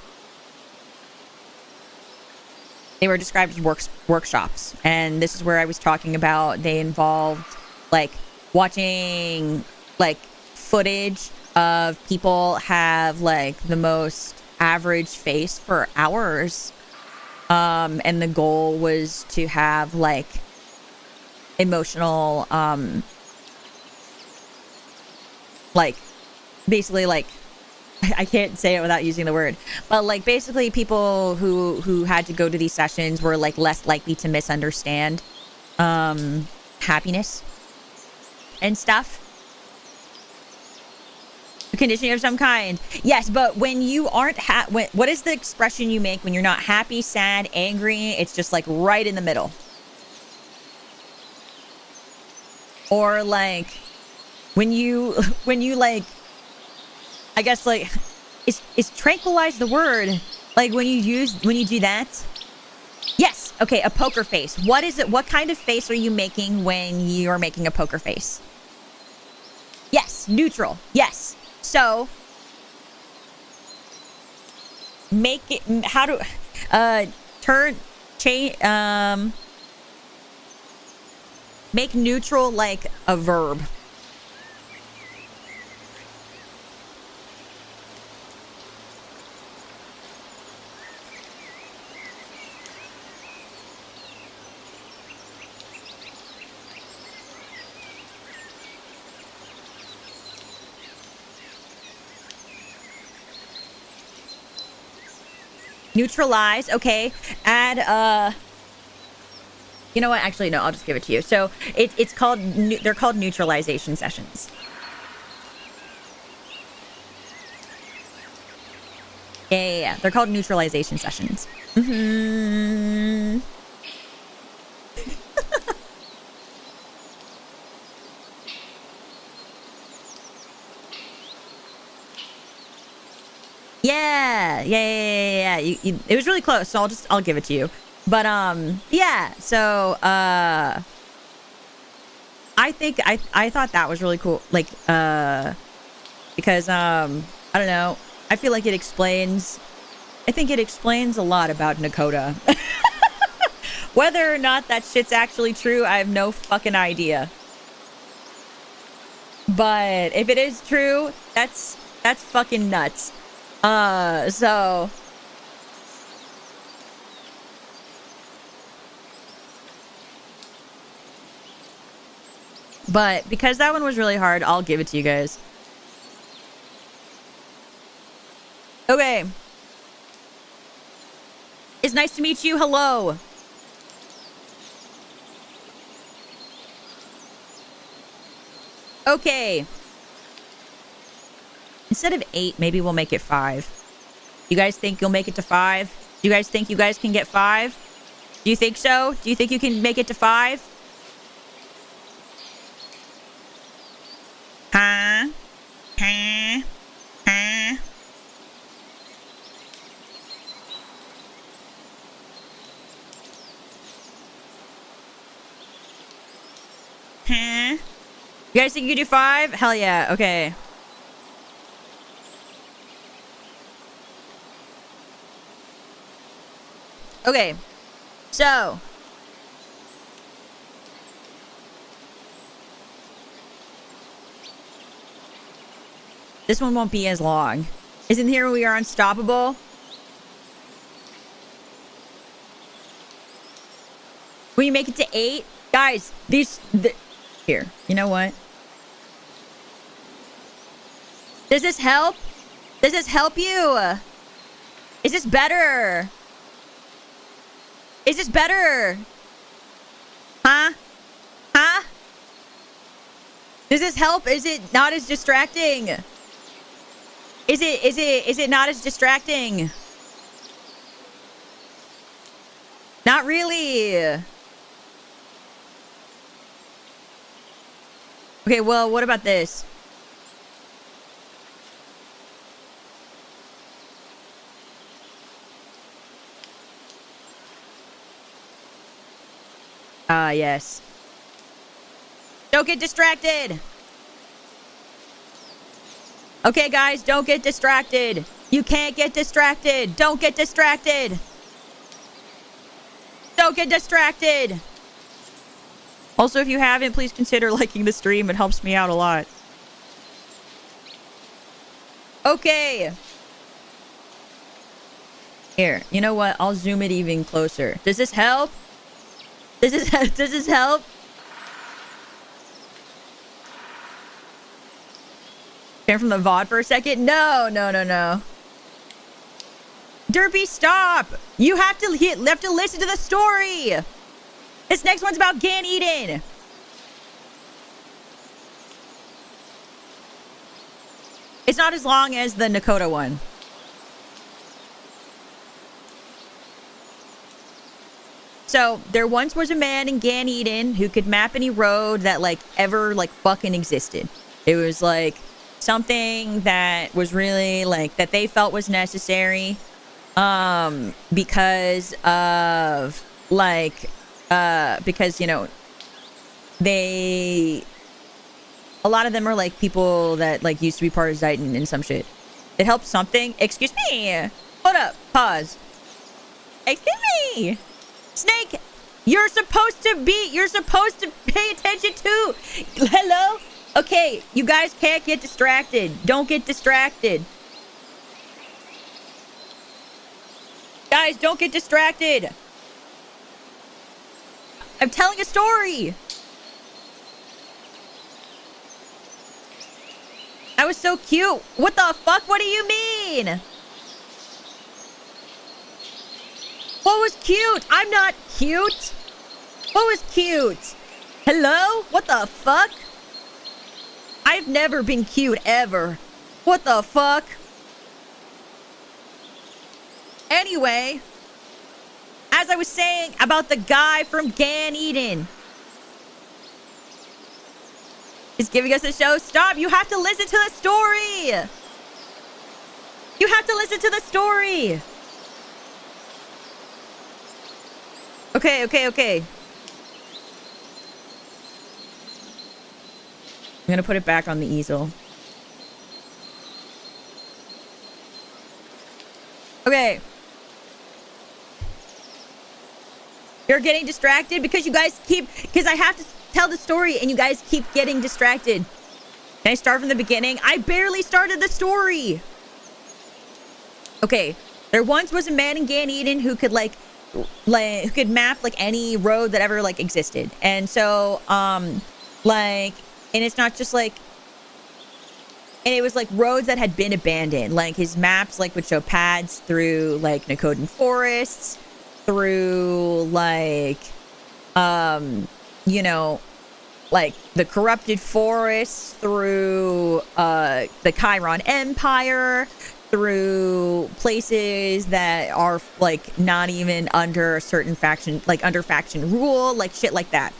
They were described as workshops, and this is where I was talking about they involved like watching like footage of people have like the most average face for hours, and the goal was to have like emotional like basically like I can't say it without using the word, but like basically people who had to go to these sessions were like less likely to misunderstand happiness and stuff. Conditioning of some kind. Yes, but when you aren't what is the expression you make when you're not happy, sad, angry? It's just like right in the middle. Or like when you like, I guess like is tranquilize the word? Like when you do that? Yes. Okay, a poker face. What is it? What kind of face are you making when you're making a poker face? Yes, neutral. Yes. So make it how to make neutral like a verb. Neutralize. Okay. Add you know what? Actually, no, I'll just give it to you. So it's called, they're called neutralization sessions. Yeah. They're called neutralization sessions. Mm-hmm. Yeah. It was really close, so I'll give it to you. But yeah. So I think I thought that was really cool. Like because I don't know. I feel like it explains. I think it explains a lot about Nakota. Whether or not that shit's actually true, I have no fucking idea. But if it is true, that's fucking nuts. So but because that one was really hard, I'll give it to you guys. Okay. It's nice to meet you. Hello. Okay. Instead of 8, maybe we'll make it 5. You guys think you'll make it to 5? Do you guys think you guys can get 5? Do you think so? Do you think you can make it to 5? Huh? Huh? Huh? Huh? You guys think you can do 5? Hell yeah. Okay. Okay. So. This one won't be as long. Isn't here we are unstoppable? When you make it to 8? Guys, here. You know what? Does this help? Does this help you? Is this better? Is this better? Huh? Huh? Does this help? Is it not as distracting? Is it not as distracting? Not really. Okay, well, what about this? Ah, yes. Don't get distracted. Okay, guys, don't get distracted. You can't get distracted. Don't get distracted. Don't get distracted. Also, if you haven't, please consider liking the stream. It helps me out a lot. Okay. Here, you know what? I'll zoom it even closer. Does this help? Does this help? Turn from the VOD for a second? No. Derpy, stop! You have to listen to the story! This next one's about Gan Eden! It's not as long as the Nakota one. So, there once was a man in Gan Eden who could map any road that, like, ever, like, fucking existed. It was, like, something that was really, like, that they felt was necessary. Because of, like, because, you know, a lot of them are, like, people that, like, used to be part of Zayton and some shit. It helps something. Excuse me. Hold up. Pause. Excuse me. Snake, you're supposed to pay attention too. Hello? Okay, you guys can't get distracted. Don't get distracted. Guys, don't get distracted. I'm telling a story. That was so cute. What the fuck? What do you mean? What was cute? I'm not cute. What was cute? Hello? What the fuck? I've never been cute ever. What the fuck? Anyway, as I was saying about the guy from Gan Eden. He's giving us a show. Stop. You have to listen to the story. You have to listen to the story. Okay. I'm gonna put it back on the easel. Okay. You're getting distracted because you guys because I have to tell the story and you guys keep getting distracted. Can I start from the beginning? I barely started the story. Okay. There once was a man in Gan Eden who could who could map like any road that ever like existed. And so and it's not just like, and it was like roads that had been abandoned. Like his maps like would show paths through like Nakotan forests, through like you know, like the corrupted forests, through the Chiron Empire, through places that are like not even under a certain faction, like under faction rule, like shit like that.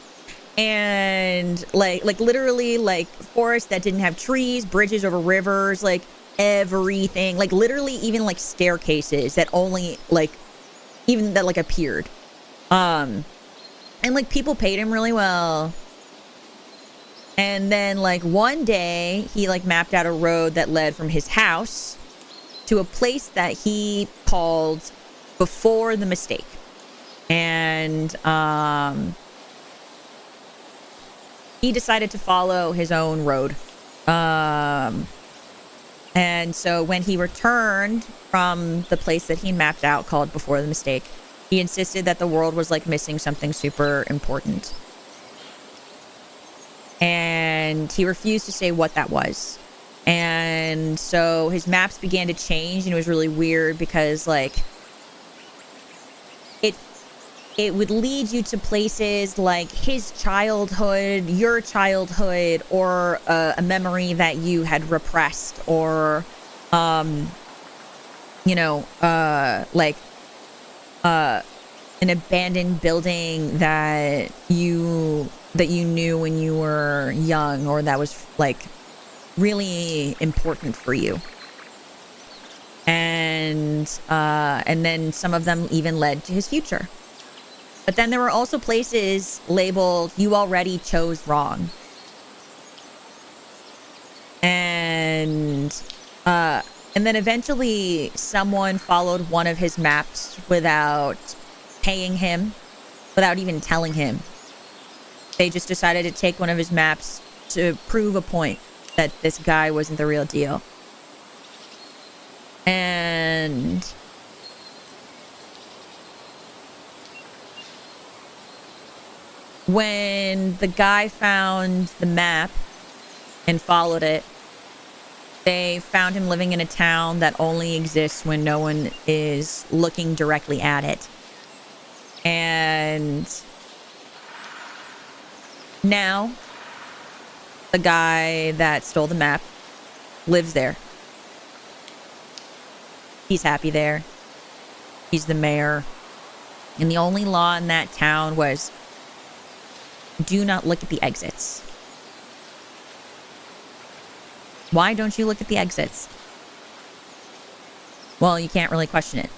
And like literally like forests that didn't have trees, bridges over rivers, like everything, like literally even like staircases that only like even that like appeared. And like people paid him really well. And then like one day he like mapped out a road that led from his house to a place that he called Before the Mistake. And he decided to follow his own road. And so when he returned from the place that he mapped out called Before the Mistake, he insisted that the world was like missing something super important. And he refused to say what that was. And so his maps began to change, and it was really weird because like it would lead you to places like his childhood, your childhood, or a memory that you had repressed, or, you know, like an abandoned building that you knew when you were young, or that was like really important for you. And then some of them even led to his future. But then there were also places labeled, "You already chose wrong." And then eventually someone followed one of his maps without paying him, without even telling him. They just decided to take one of his maps to prove a point that this guy wasn't the real deal. And when the guy found the map and followed it, they found him living in a town that only exists when no one is looking directly at it. And now the guy that stole the map lives there. He's happy there. He's the mayor. And the only law in that town was, do not look at the exits. Why don't you look at the exits? Well, you can't really question it.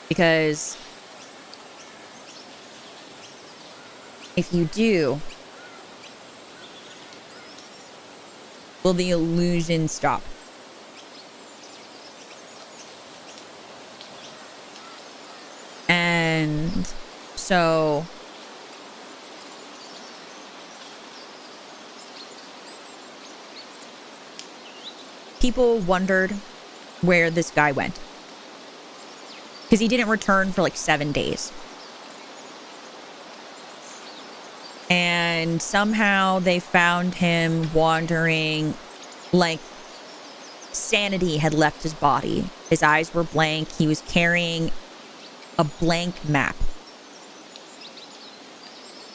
Because if you do, will the illusion stop? And so people wondered where this guy went, because he didn't return for like 7 days. And somehow they found him wandering, like sanity had left his body. His eyes were blank. He was carrying a blank map.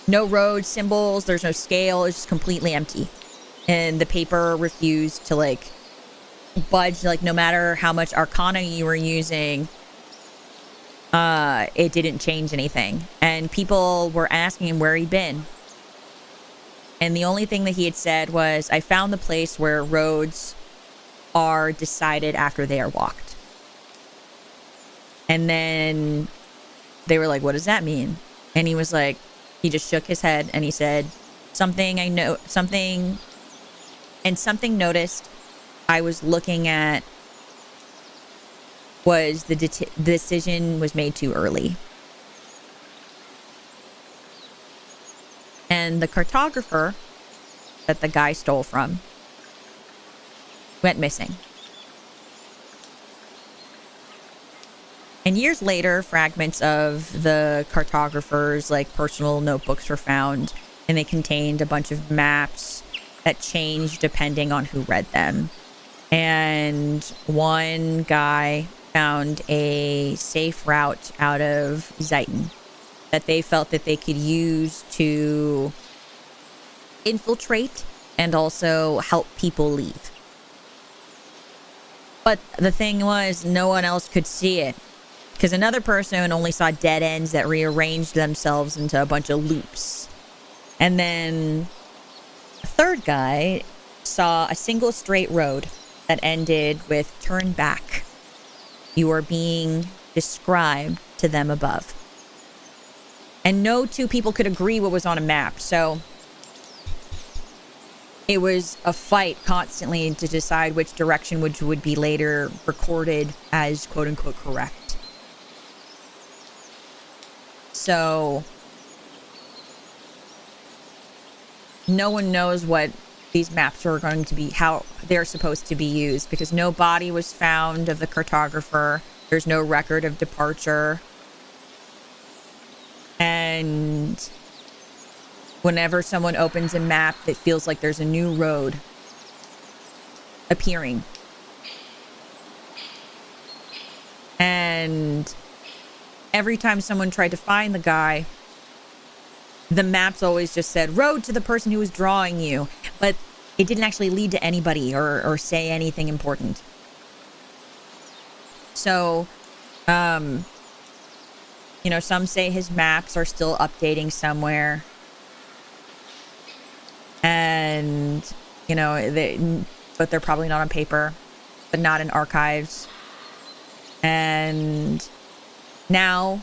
No road symbols, there's no scale, it's just completely empty. And the paper refused to like budge, like no matter how much arcana you were using, it didn't change anything. And people were asking him where he'd been. And the only thing that he had said was, I found the place where roads are decided after they are walked. And then they were like, what does that mean? And he was like, he just shook his head and he said, something noticed I was looking at was the decision was made too early. And the cartographer that the guy stole from went missing. And years later, fragments of the cartographer's like personal notebooks were found, and they contained a bunch of maps that changed depending on who read them. And one guy found a safe route out of Zeiton that they felt that they could use to infiltrate and also help people leave. But the thing was, no one else could see it, because another person only saw dead ends that rearranged themselves into a bunch of loops. And then a third guy saw a single straight road that ended with turn back. You are being described to them above. And no two people could agree what was on a map. So it was a fight constantly to decide which direction which would be later recorded as quote unquote correct. So no one knows what these maps are going to be, how they're supposed to be used, because no body was found of the cartographer. There's no record of departure. And whenever someone opens a map, it feels like there's a new road appearing. And every time someone tried to find the guy, the maps always just said road to the person who was drawing you, but it didn't actually lead to anybody or say anything important. So, you know, some say his maps are still updating somewhere. And, you know, but they're probably not on paper, but not in archives. And now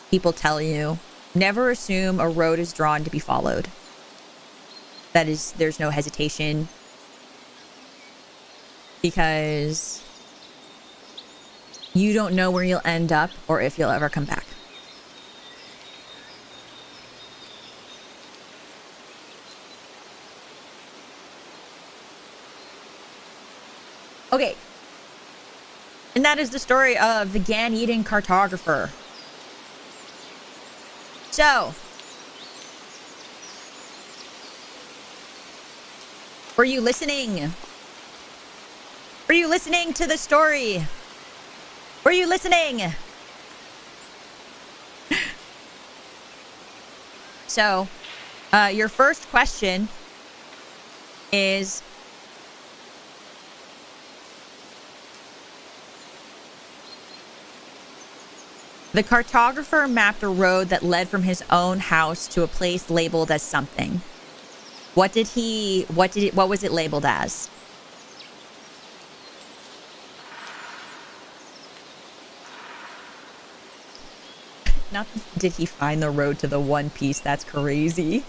people tell you, never assume a road is drawn to be followed. That is, there's no hesitation. Because you don't know where you'll end up or if you'll ever come back. Okay. And that is the story of the Gan-eating cartographer. So, were you listening? Were you listening to the story? Were you listening? So, your first question is, the cartographer mapped a road that led from his own house to a place labeled as something. What was it labeled as? Not did he find the road to the One Piece? That's crazy.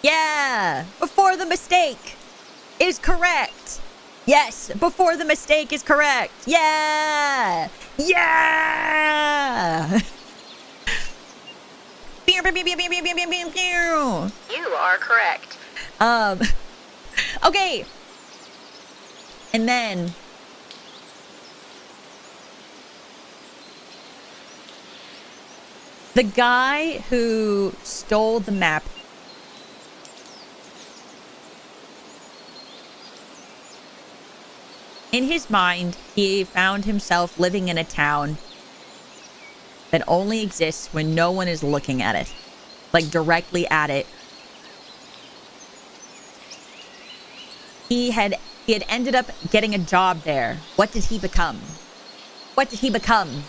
Yeah, before the mistake is correct. Yes, before the mistake is correct. Yeah. Yeah. You are correct. Okay. And then the guy who stole the map, in his mind, he found himself living in a town that only exists when no one is looking at it, like directly at it. He had ended up getting a job there. What did he become? What did he become?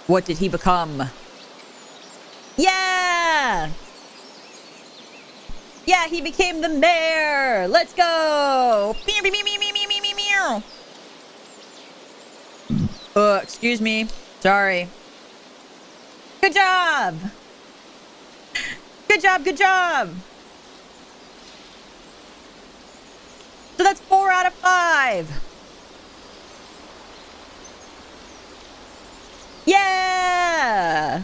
What did he become? Yeah! Yeah, he became the mayor! Let's go! Excuse me. Sorry. Good job! Good job, good job! So that's 4 out of 5. Yeah!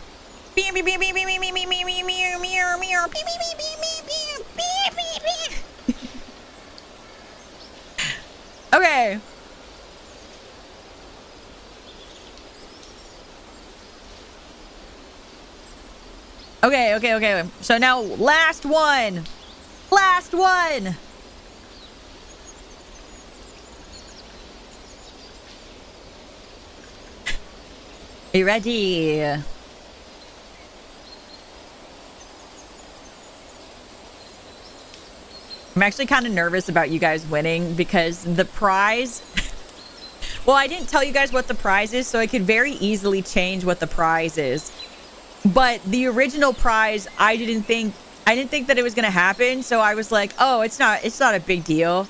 Okay. Okay. So now, last one. Last one. Are you ready? I'm actually kind of nervous about you guys winning because the prize... Well, I didn't tell you guys what the prize is, so I could very easily change what the prize is. But the original prize, I didn't think that it was going to happen, so I was like, oh, it's not a big deal.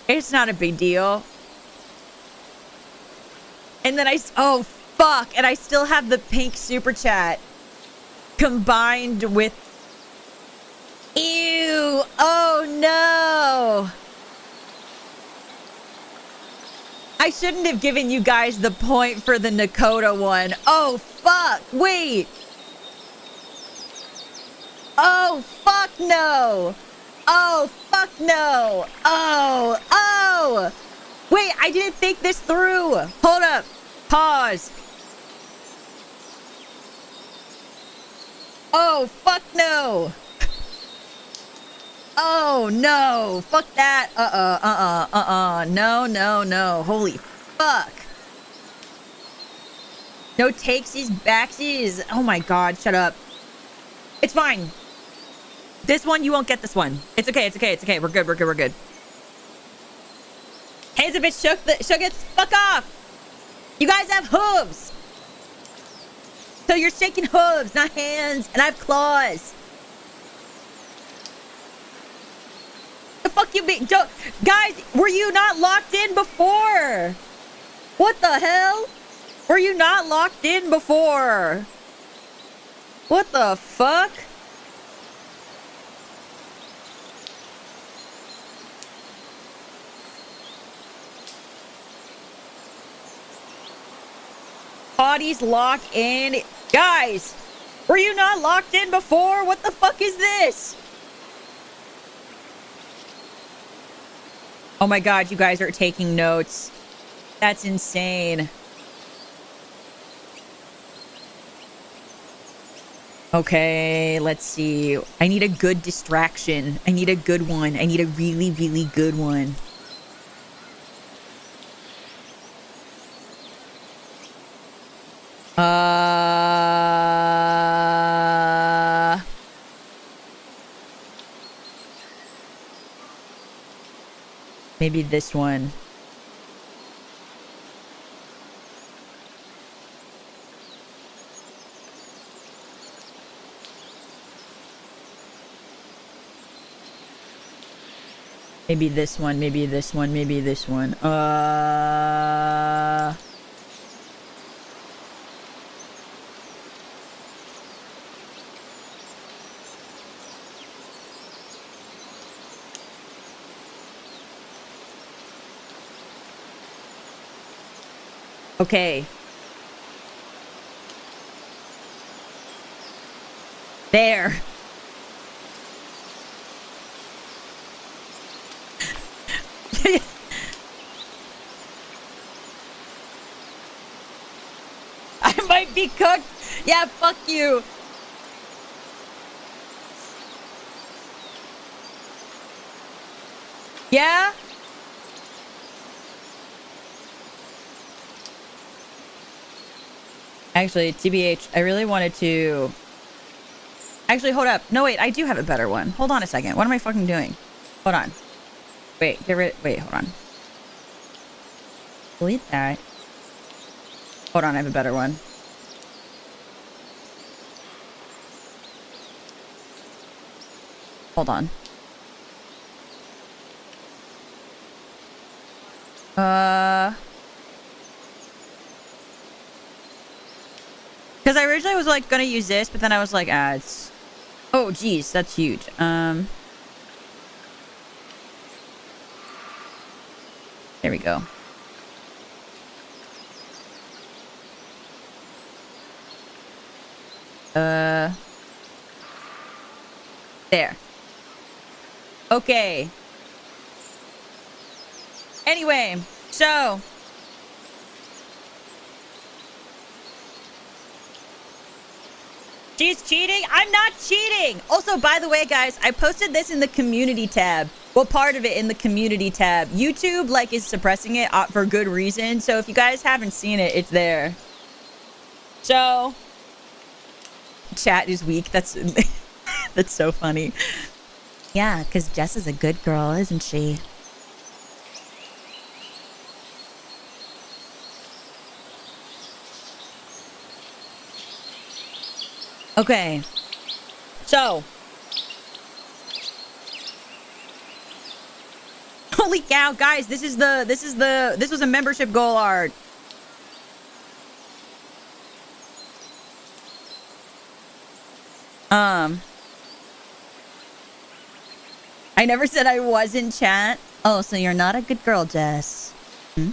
It's not a big deal. And then oh, fuck. And I still have the pink super chat combined with... Ew. Oh, no. I shouldn't have given you guys the point for the Nakota one. Oh, fuck. Wait. Oh, fuck no. Oh, fuck no. Oh, oh. Wait, I didn't think this through. Hold up. Pause. Oh, fuck no. Oh, no. Fuck that. No, no, no. Holy fuck. No takesies, backsies. Oh my god, shut up. It's fine. This one, you won't get this one. It's okay, it's okay, it's okay. We're good, we're good, we're good. Hands a bitch shook it. Fuck off. You guys have hooves. So you're shaking hooves, not hands. And I have claws. The fuck you be? Guys, were you not locked in before? What the hell? Were you not locked in before? What the fuck? Bodies lock in. Guys, were you not locked in before? What the fuck is this? Oh my god, you guys are taking notes. That's insane. Okay, let's see. I need a good distraction. I need a good one. I need a really, really good one. Maybe this one. Maybe this one, maybe this one, maybe this one. Okay. There. I might be cooked. Yeah, fuck you. Yeah? Actually, TBH, I really wanted to... Actually, hold up. No, wait, I do have a better one. Hold on a second. What am I fucking doing? Hold on. Wait, wait, hold on. Delete that. Hold on, I have a better one. Hold on. Because I originally was like gonna use this, but then I was like, it's... Oh, geez, that's huge. There we go. There. Okay. Anyway, so... She's cheating? I'm not cheating! Also, by the way, guys, I posted this in the community tab. Well, part of it in the community tab. YouTube, like, is suppressing it for good reason. So if you guys haven't seen it, it's there. So... Chat is weak. That's... That's so funny. Yeah, because Jess is a good girl, isn't she? Okay. So. Holy cow, guys, this was a membership goal art. I never said I was in chat. Oh, so you're not a good girl, Jess. Hmm?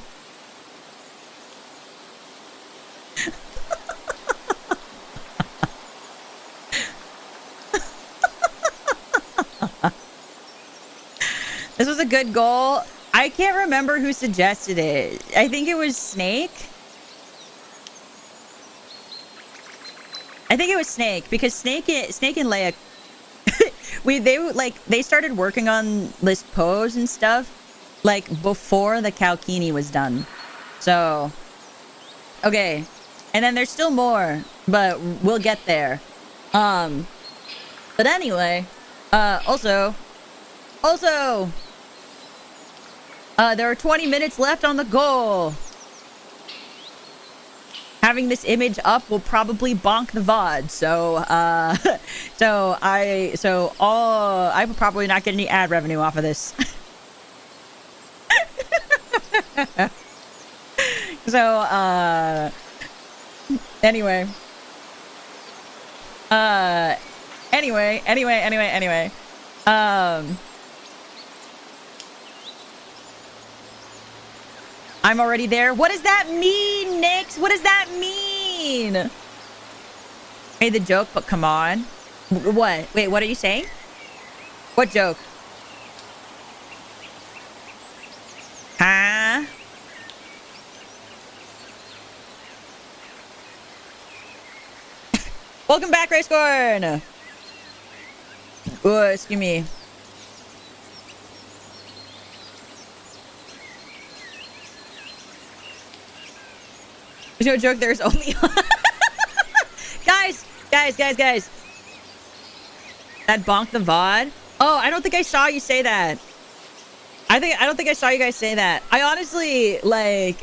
This was a good goal. I can't remember who suggested it. I think it was Snake. I think it was Snake, because Snake and Leia, they started working on this pose and stuff like before the Kalkini was done. So, okay. And then there's still more, but we'll get there. But anyway, also, there are 20 minutes left on the goal. Having this image up will probably bonk the VOD, so I will probably not get any ad revenue off of this. So, anyway. I'm already there. What does that mean, Nix? What does that mean? Made the joke, but come on. What? Wait, what are you saying? What joke? Huh? Welcome back, Racecorn! Oh, excuse me. There's no joke, there's only... Guys! That bonked the VOD? Oh, I don't think I saw you say that. I don't think I saw you guys say that. I honestly, like...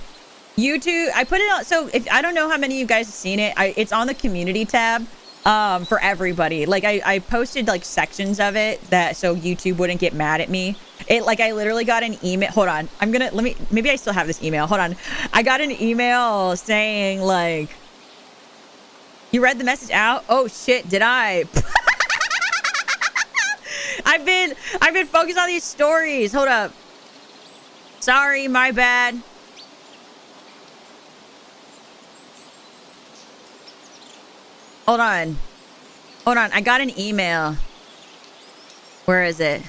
YouTube, I put it on, so if I don't know how many of you guys have seen it, it's on the community tab for everybody. Like I posted like sections of it that so YouTube wouldn't get mad at me. I literally got an email. Hold on, maybe I still have this email. Hold on, I got an email saying like, you read the message out? Oh shit, did I? I've been focused on these stories. Hold up, sorry, my bad. Hold on. I got an email. Where is it?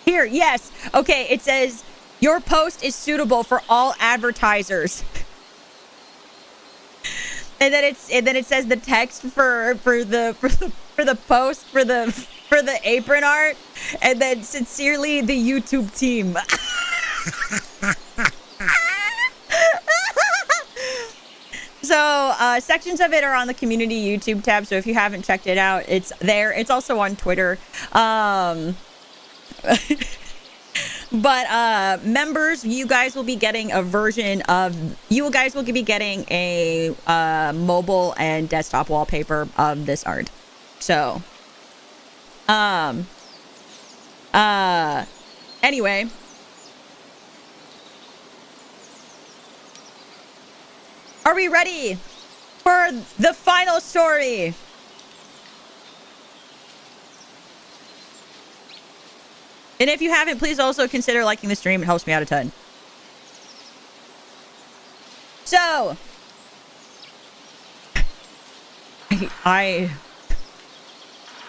Here, yes. Okay, it says, your post is suitable for all advertisers. And then it says the text for the post for the apron art, and then sincerely the YouTube team. So sections of it are on the community YouTube tab, so if you haven't checked it out, it's there. It's also on Twitter. But members, you guys will be getting a version of, you guys will be getting a mobile and desktop wallpaper of this art. So anyway, are we ready for the final story? And if you haven't, please also consider liking the stream. It helps me out a ton. So, I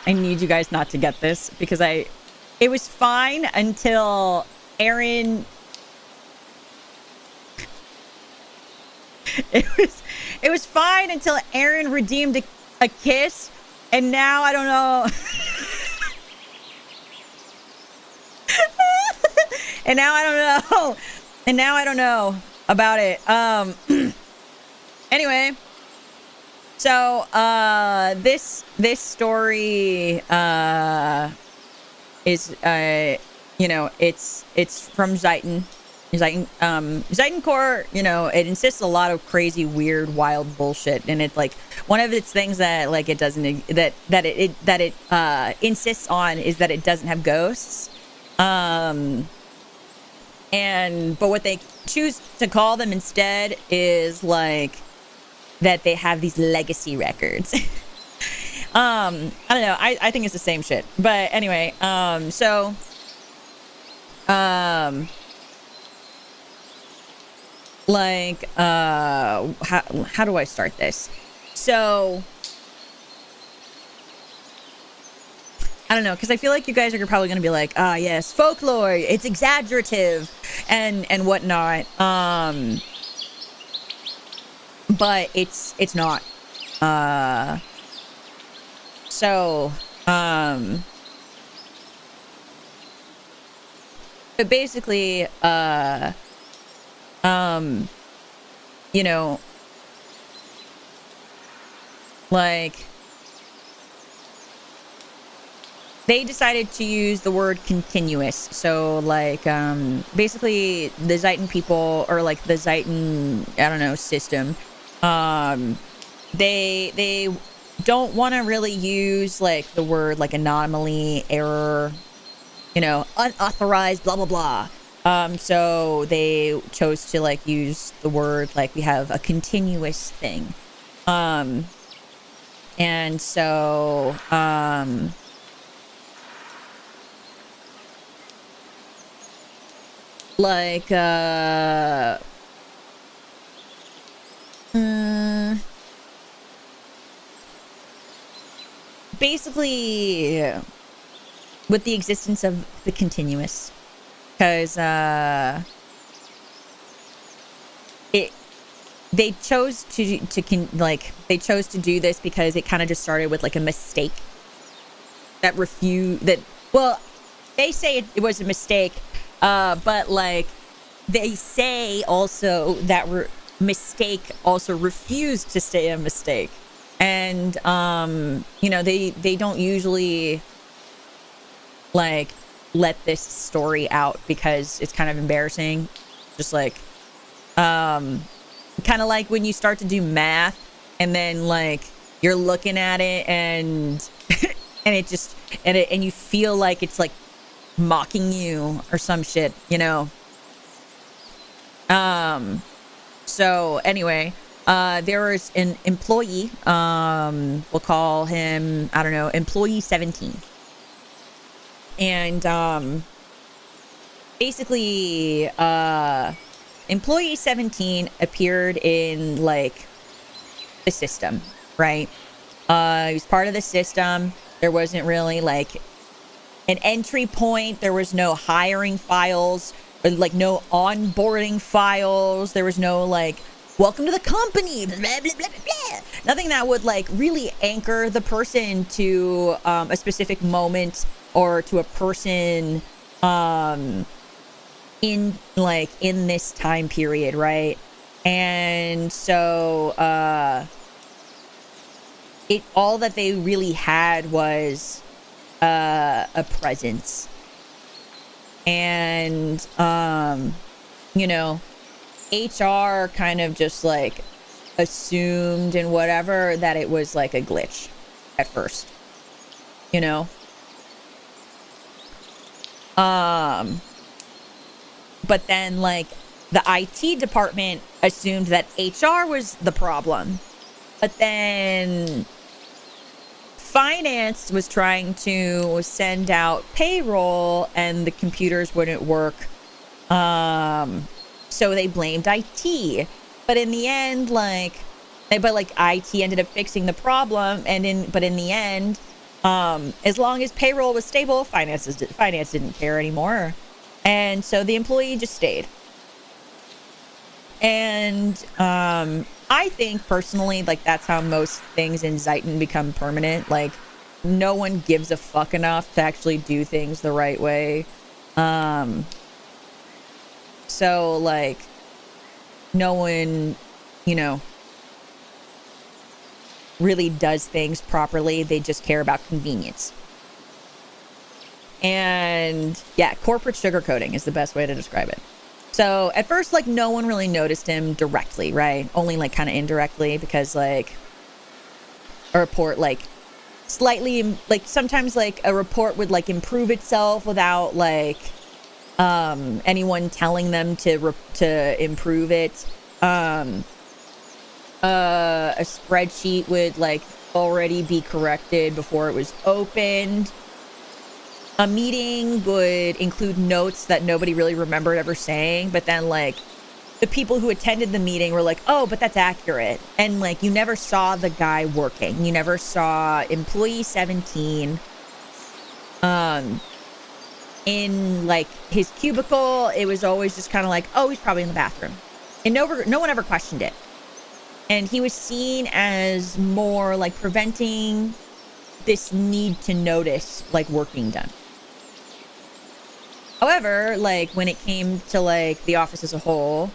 need you guys not to get this, because it was fine until Aaron... It was fine until Aaron redeemed a kiss, and now I don't know. And now I don't know about it. Anyway, so this story is you know, it's from Zeiton. Zeiton Core, you know, it insists a lot of crazy, weird, wild bullshit, and it's like one of its things that like it doesn't that it insists on is that it doesn't have ghosts. But what they choose to call them instead is like that they have these legacy records. I don't know. I think it's the same shit. But anyway, how do I start this? So I don't know, because I feel like you guys are probably going to be like, ah, yes, folklore, it's exaggerative and whatnot. But it's not. But basically, you know, like, they decided to use the word continuous. So, like, basically, the Zeiton people, or like the Zeiton, I don't know, system, they don't want to really use like the word like anomaly, error, you know, unauthorized, blah blah blah. So they chose to like use the word like we have a continuous thing. And so like basically with the existence of the continuous, because they chose to do this because it kind of just started with like a mistake well, they say it was a mistake, but like they say also that mistake also refused to stay a mistake. And you know, they don't usually like let this story out because it's kind of embarrassing. Just like kind of like when you start to do math and then like you're looking at it and and it just and you feel like it's like mocking you or some shit, you know. So anyway, there was an employee, we'll call him, I don't know, employee 17. And basically employee 17 appeared in like the system, right? He was part of the system. There wasn't really like an entry point. There was no hiring files, or like no onboarding files. There was no like, welcome to the company, blah, blah, blah, blah, blah. Nothing that would like really anchor the person to a specific moment or to a person in this time period, right? And so all that they really had was a presence. And you know, HR kind of just like assumed and whatever that it was like a glitch at first, you know. But then like the IT department assumed that HR was the problem, but then finance was trying to send out payroll and the computers wouldn't work. So they blamed IT, but in the end, IT ended up fixing the problem. But in the end, as long as payroll was stable, finance didn't care anymore. And so the employee just stayed. And I think personally, like, that's how most things in Zeiton become permanent. Like, no one gives a fuck enough to actually do things the right way. So, like, no one, you know, really does things properly. They just care about convenience. And, yeah, corporate sugarcoating is the best way to describe it. So at first, like, no one really noticed him directly, right? Only like kind of indirectly, because like a report like slightly, like sometimes like a report would like improve itself without like anyone telling them to improve it. A spreadsheet would like already be corrected before it was opened. A meeting would include notes that nobody really remembered ever saying, but then like the people who attended the meeting were like, oh, but that's accurate. And like you never saw the guy working. You never saw employee 17 In like his cubicle, it was always just kind of like, oh, he's probably in the bathroom. And no one ever questioned it. And he was seen as more like preventing this need to notice like work being done. However, like when it came to like the office as a whole,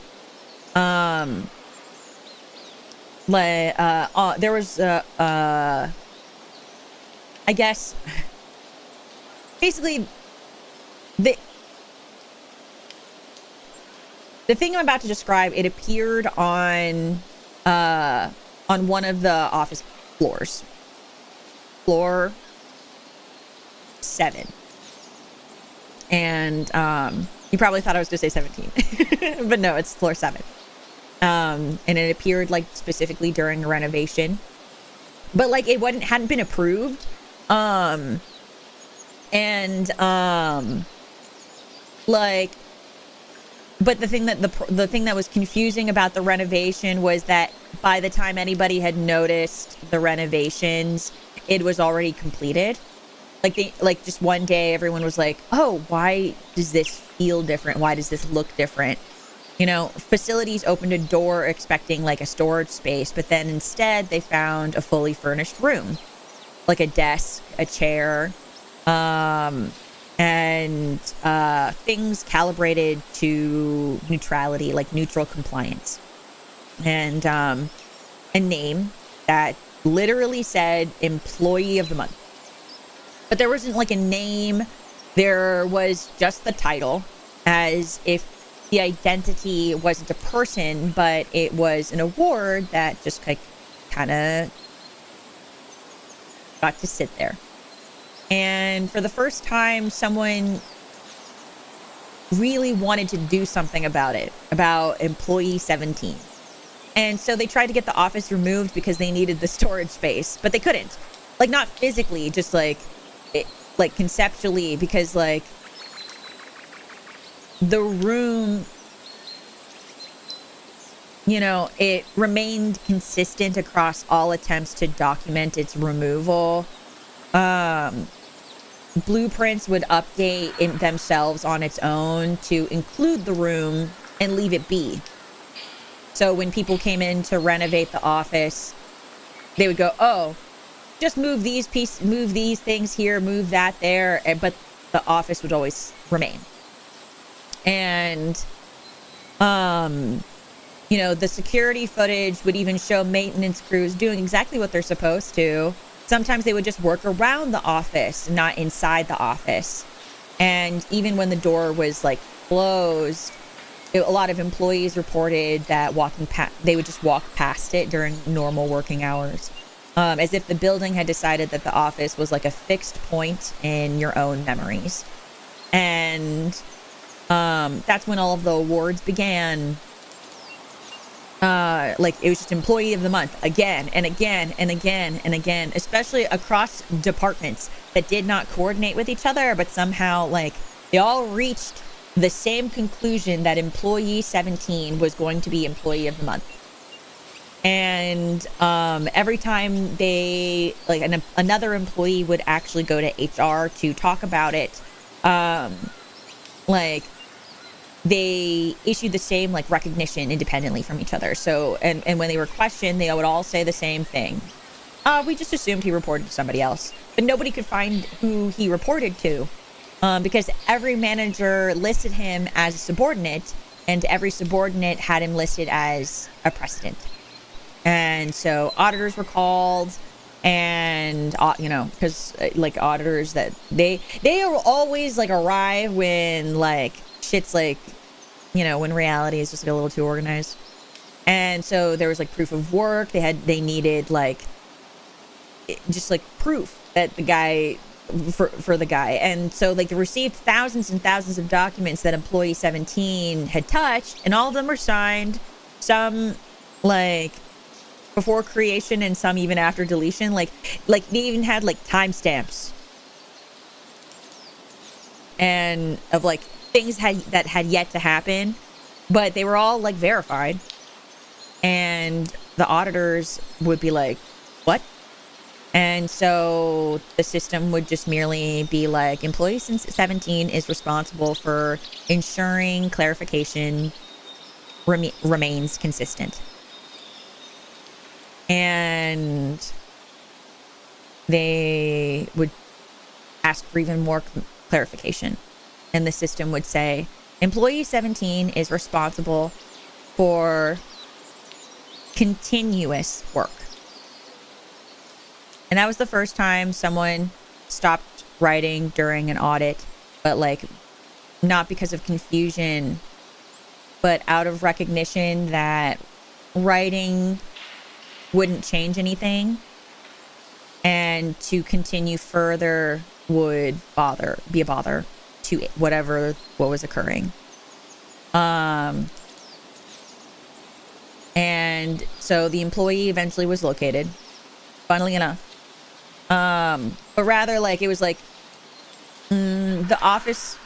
there was I guess basically the thing I'm about to describe, it appeared on one of the office floors. Floor 7. And you probably thought I was going to say 17. But no, it's floor 7. And it appeared like specifically during a renovation. But like it hadn't been approved. But the thing that was confusing about the renovation was that by the time anybody had noticed the renovations, it was already completed. Like just one day, everyone was like, "Oh, why does this feel different? Why does this look different?" You know, facilities opened a door expecting like a storage space, but then instead they found a fully furnished room, like a desk, a chair, and things calibrated to neutrality, like neutral compliance, and a name that literally said employee of the month. But there wasn't like a name. There was just the title, as if the identity wasn't a person, but it was an award that just like kind of got to sit there. And for the first time, someone really wanted to do something about it, about employee 17. And so they tried to get the office removed because they needed the storage space, but they couldn't. Like, not physically, just like conceptually, because like the room, you know, it remained consistent across all attempts to document its removal. Blueprints would update themselves on its own to include the room and leave it be. So when people came in to renovate the office, they would go, "Oh, just move these things here, move that there," but the office would always remain. And you know, the security footage would even show maintenance crews doing exactly what they're supposed to. Sometimes they would just work around the office, not inside the office. And even when the door was like closed, a lot of employees reported that they would just walk past it during normal working hours, as if the building had decided that the office was like a fixed point in your own memories. And that's when all of the awards began. Like it was just employee of the month again and again and again and again, especially across departments that did not coordinate with each other, but somehow like they all reached the same conclusion that employee 17 was going to be employee of the month. And every time they like another employee would actually go to HR to talk about it, like they issued the same like recognition independently from each other. So and when they were questioned, they would all say the same thing. We just assumed he reported to somebody else, but nobody could find who he reported to, because every manager listed him as a subordinate, and every subordinate had him listed as a precedent. And so auditors were called, and you know, because like auditors that they always like arrive when like shit's like, you know, when reality is just like a little too organized. And so there was like proof of work. They needed like just like proof that the guy for the guy. And so like they received thousands and thousands of documents that employee 17 had touched, and all of them were signed, some like before creation and some even after deletion. Like they even had like timestamps and of like things that had yet to happen, but they were all like verified. And the auditors would be like, "What?" And so the system would just merely be like, employee 17 is responsible for ensuring clarification remains consistent. And they would ask for even more clarification. And the system would say, employee 17 is responsible for continuous work. And that was the first time someone stopped writing during an audit, but like not because of confusion, but out of recognition that writing wouldn't change anything, and to continue further would be a bother to what was occurring. And so the employee eventually was located, funnily enough. But rather like it was like the office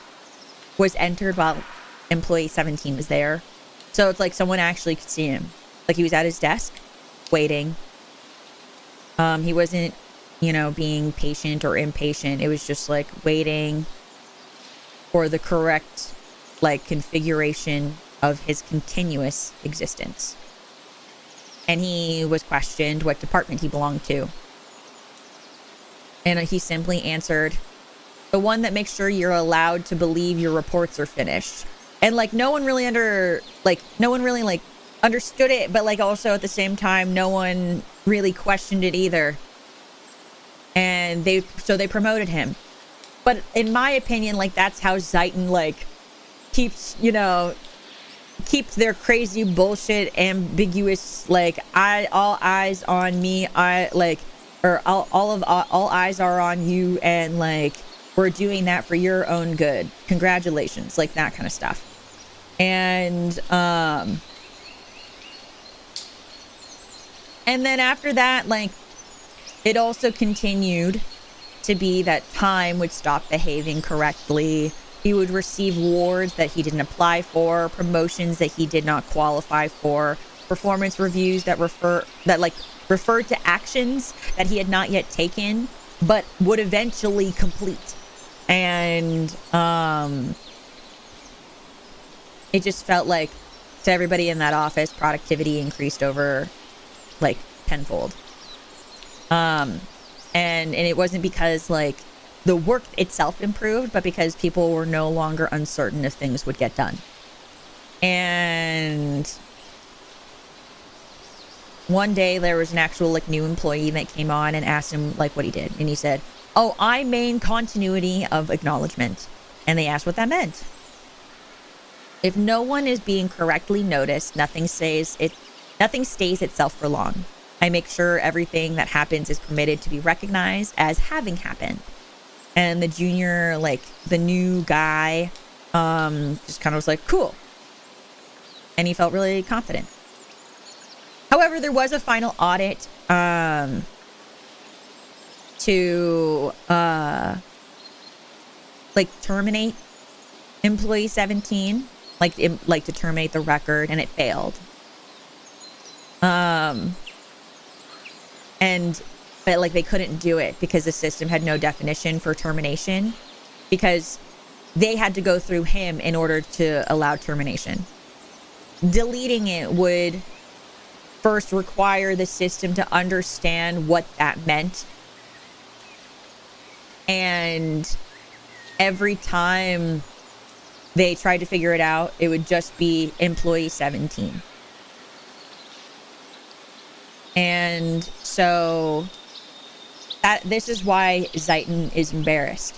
was entered while employee 17 was there. So it's like someone actually could see him. Like he was at his desk waiting. He wasn't, being patient or impatient. It was just like waiting for the correct like configuration of his continuous existence. And he was questioned what department he belonged to. And he simply answered, the one that makes sure you're allowed to believe your reports are finished. And like no one really understood it, but like also at the same time, no one really questioned it either. And they promoted him. But in my opinion, like that's how Zeiton like keeps their crazy bullshit ambiguous, like all eyes on me, all eyes are on you, and like we're doing that for your own good. Congratulations, like that kind of stuff. And then after that, like it also continued to be that time would stop behaving correctly. He would receive awards that he didn't apply for, promotions that he did not qualify for, performance reviews that referred to actions that he had not yet taken, but would eventually complete. And it just felt like to everybody in that office, productivity increased over like tenfold. And it wasn't because like the work itself improved, but because people were no longer uncertain if things would get done. And one day there was an actual like new employee that came on and asked him like what he did. And he said, "Oh, I main continuity of acknowledgement." And they asked what that meant. If no one is being correctly noticed, nothing stays itself for long. I make sure everything that happens is permitted to be recognized as having happened. And the junior, like the new guy, just kind of was like, cool. And he felt really confident. However, there was a final audit to terminate employee 17, to terminate the record, and it failed. But they couldn't do it because the system had no definition for termination, because they had to go through him in order to allow termination. Deleting it would first require the system to understand what that meant. And every time they tried to figure it out, it would just be employee 17. And so this is why Zeiton is embarrassed,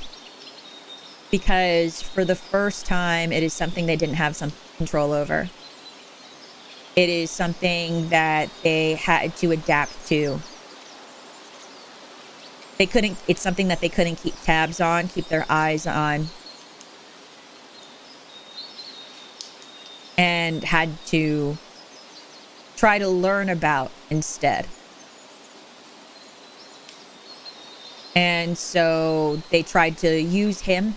because for the first time, it is something they didn't have some control over. It is something that they had to adapt to. It's something that they couldn't keep tabs on, keep their eyes on, and had to try to learn about instead. And so they tried to use him.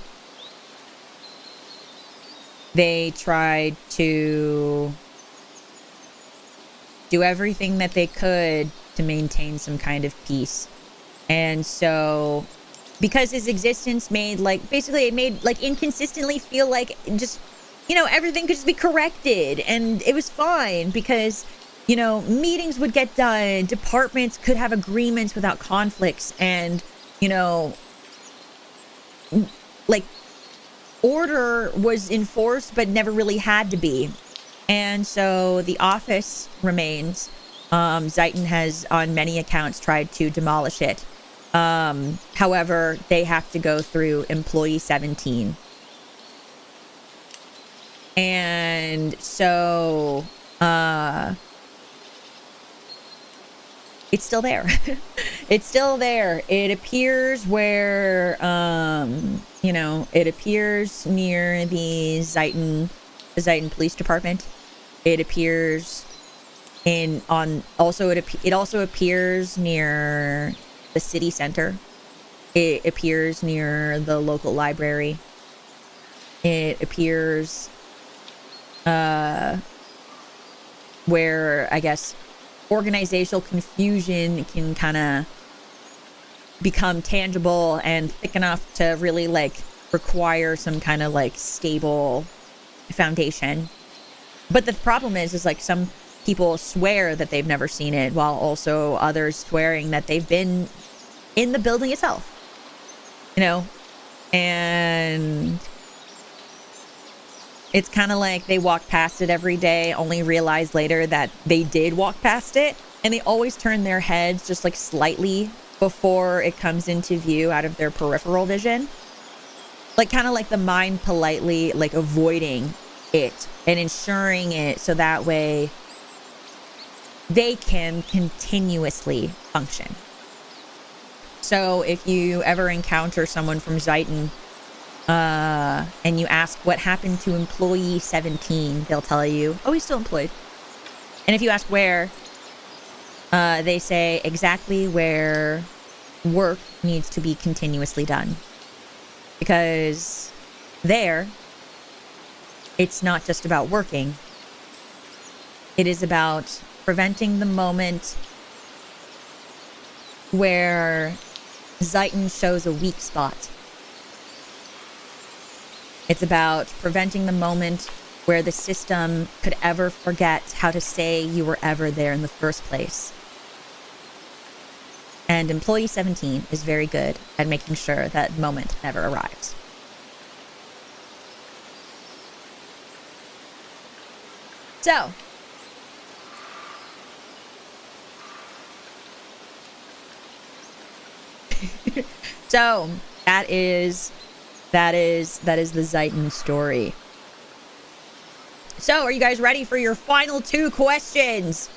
They tried to do everything that they could to maintain some kind of peace. And so because his existence made like, basically it made like inconsistently feel like just, you know, everything could just be corrected and it was fine because, you know, meetings would get done, departments could have agreements without conflicts, and, you know, like order was enforced but never really had to be. And so the office remains. Zeiton has on many accounts tried to demolish it. However, they have to go through employee 17. And so, it's still there. It's still there. It appears where, you know, it appears near the Zeiton Police Department. It appears it also appears near the city center. It appears near the local library. It appears where I guess organizational confusion can kind of become tangible and thick enough to really like require some kind of like stable foundation. But the problem is like some people swear that they've never seen it, while also others swearing that they've been in the building itself, you know. And it's kind of like they walk past it every day, only realize later that they did walk past it, and they always turn their heads just like slightly before it comes into view out of their peripheral vision, like kind of like the mind politely like avoiding it and ensuring it so that way they can continuously function. So if you ever encounter someone from Zeiton and you ask what happened to employee 17, they'll tell you, oh, he's still employed. And if you ask where, they say exactly where work needs to be continuously done. Because there, it's not just about working. It is about preventing the moment where Zeiton shows a weak spot. It's about preventing the moment where the system could ever forget how to say you were ever there in the first place. And employee 17 is very good at making sure that moment never arrives. So, so that is the Zeiton story. So, are you guys ready for your final two questions?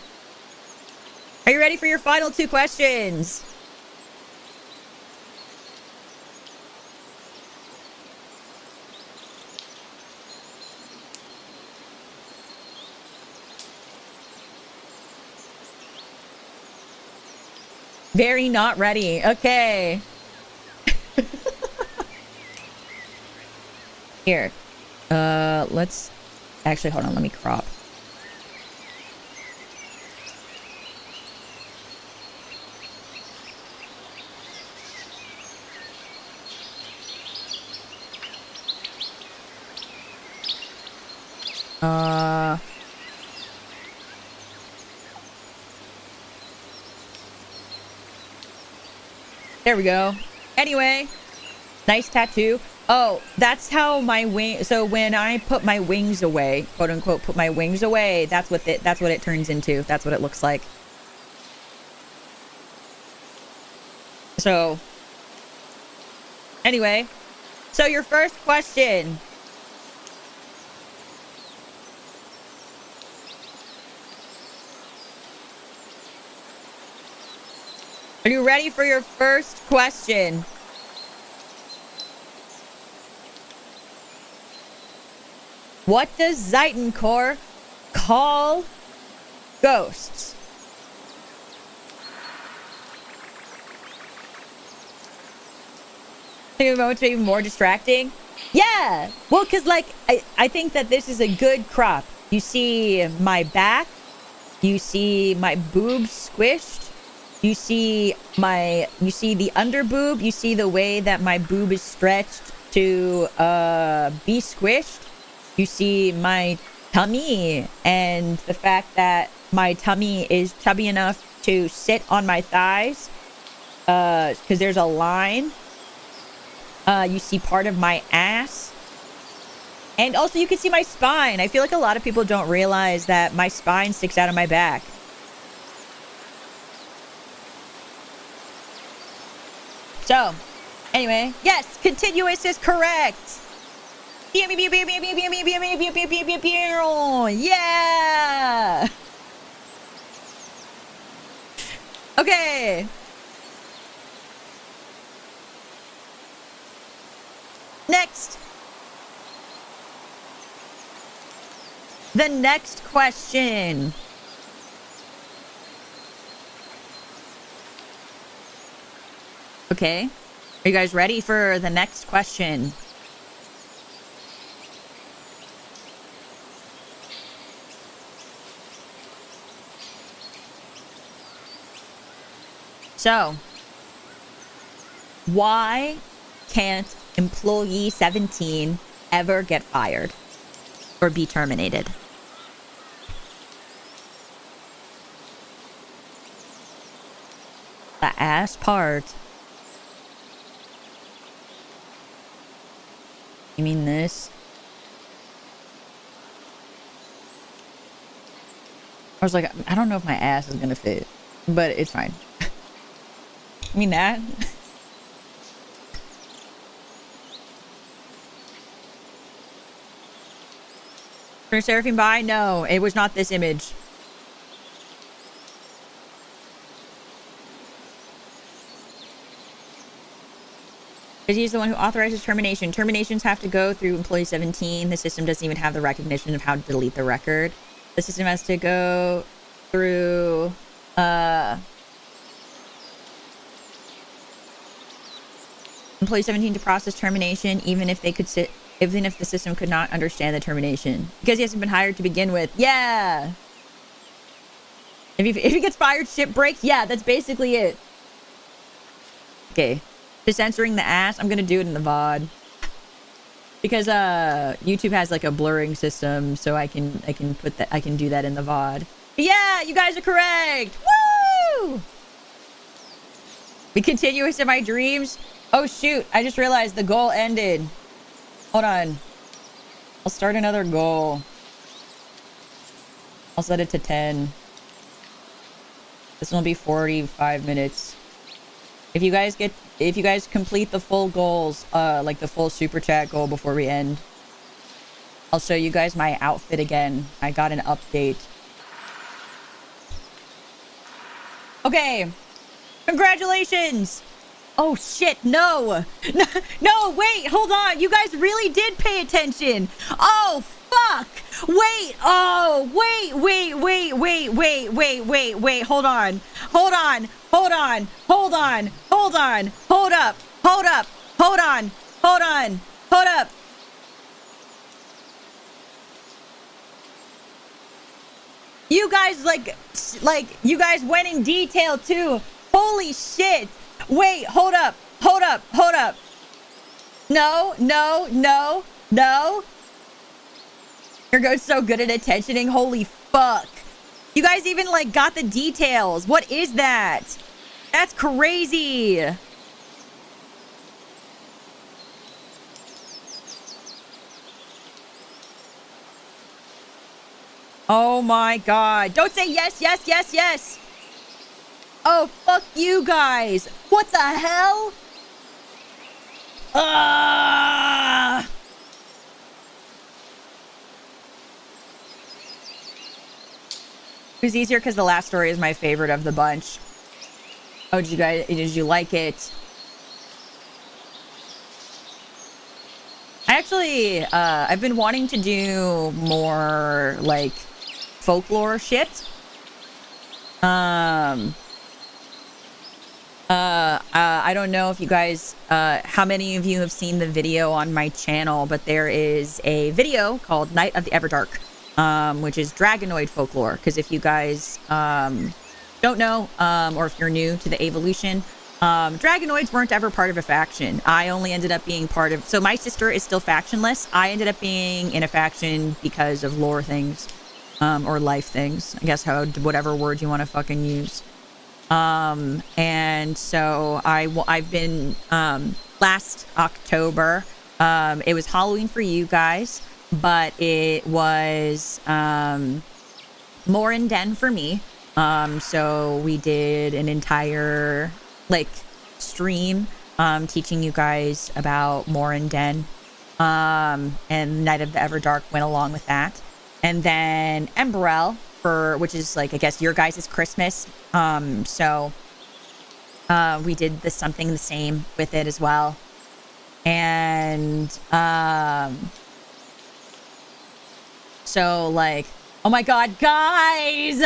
Are you ready for your final two questions? Very not ready. Okay. Here. Let's actually hold on, let me crop. There we go. Anyway, nice tattoo. Oh, that's how my wing. So when I put my wings away, quote unquote, put my wings away, that's what it turns into. That's what it looks like. So anyway, so your first question. Are you ready for your first question? What does Zeiton Corps call ghosts? Think the moment's even more distracting? Yeah! Well, because, like, I think that this is a good crop. You see my back. You see my boobs squished. You see the under boob. You see the way that my boob is stretched to be squished. You see my tummy and the fact that my tummy is chubby enough to sit on my thighs because there's a line. You see part of my ass. And also you can see my spine. I feel like a lot of people don't realize that my spine sticks out of my back. So, anyway, yes, continuous is correct. Yeah. Okay. Next. The next question. Okay. Are you guys ready for the next question? So, why can't employee 17 ever get fired or be terminated? The ass part. You mean this? I was like, I don't know if my ass is gonna fit, but it's fine. I mean that? For Seraphim by? No, it was not this image. Because he's the one who authorizes termination. Terminations have to go through employee 17. The system doesn't even have the recognition of how to delete the record. The system has to go through employee 17 to process termination, even if the system could not understand the termination. Because he hasn't been hired to begin with. Yeah. If he gets fired, ship breaks. Yeah, that's basically it. Okay. To censoring the ass, I'm gonna do it in the VOD. Because YouTube has like a blurring system, so I can do that in the VOD. But yeah, you guys are correct. Woo! Be continuous in my dreams. Oh shoot, I just realized the goal ended. Hold on. I'll start another goal. I'll set it to 10. This will be 45 minutes. If you guys complete the full goals, like the full super chat goal before we end, I'll show you guys my outfit again. I got an update. Okay. Congratulations. Oh shit, no. No, wait, hold on. You guys really did pay attention. Oh, fuck. Wait, oh, wait. Hold on. Hold up. You guys like you guys went in detail too. Holy shit. Wait, hold up. No. Your goat's so good at attentioning. Holy fuck. You guys even like got the details. What is that? That's crazy. Oh my god. Don't say yes. Oh, fuck you guys. What the hell? It was easier because the last story is my favorite of the bunch. Oh, did you like it? I actually, I've been wanting to do more, like, folklore shit. I don't know if you guys, how many of you have seen the video on my channel, but there is a video called Night of the Everdark, which is Dragonoid folklore. Because if you guys, don't know, or if you're new to the Avalution, Dragonoids weren't ever part of a faction. I only ended up being part of... So my sister is still factionless. I ended up being in a faction because of lore things, or life things. I guess whatever word you want to fucking use. And so I've been, last October, it was Halloween for you guys, but it was, more in den for me. So we did an entire, like, stream, teaching you guys about Morin Den. And Night of the Everdark went along with that. And then Emberell, which is, like, I guess your guys' Christmas. So we did something the same with it as well. And so, like, oh my god, guys,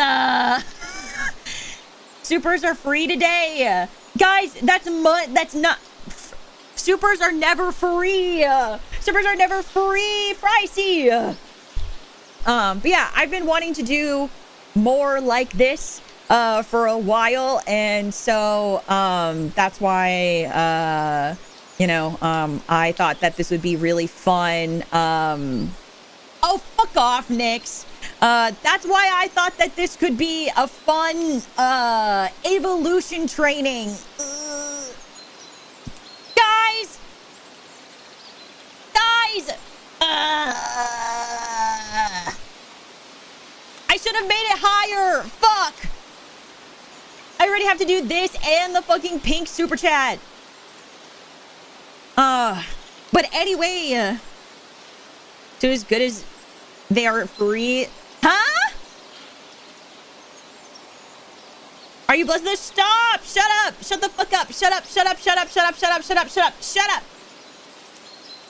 supers are free today. Guys, that's not... Supers are never free. Supers are never free, Pricey. But yeah, I've been wanting to do more like this for a while, and so that's why I thought that this would be really fun. Oh, fuck off, Nix. That's why I thought that this could be a fun evolution training. Guys! I should have made it higher. Fuck. I already have to do this and the fucking pink super chat. But anyway, so as good as they are free. Huh? Are you blessed? Stop! Shut up! Shut the fuck up! Shut up! Shut up! Shut up! Shut up! Shut up! Shut up! Shut up! Shut up!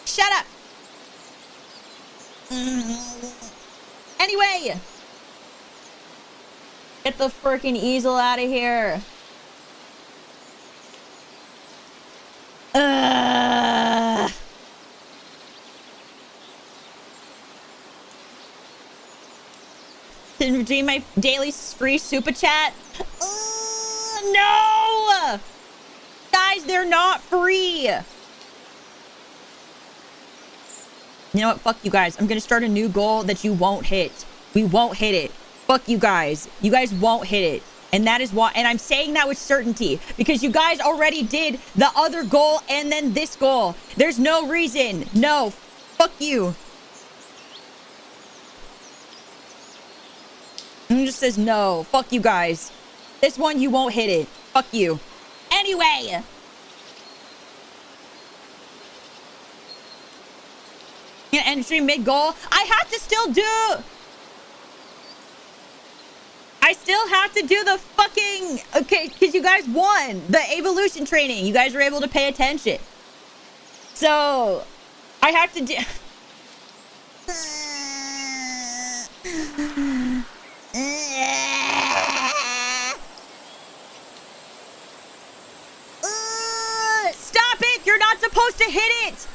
Shut up! Anyway, get the freaking easel out of here. To redeem my daily free super chat. No! Guys, they're not free. You know what? Fuck you guys. I'm gonna start a new goal that you won't hit. We won't hit it. Fuck you guys. You guys won't hit it. And that is why, and I'm saying that with certainty, because you guys already did the other goal and then this goal. There's no reason. No. Fuck you. It just says no. Fuck you guys. This one, you won't hit it. Fuck you. Anyway. End stream mid-goal. I have to still do... I still have to do the fucking... Okay, because you guys won the evolution training. You guys were able to pay attention. So, I have to do... Stop it! You're not supposed to hit it!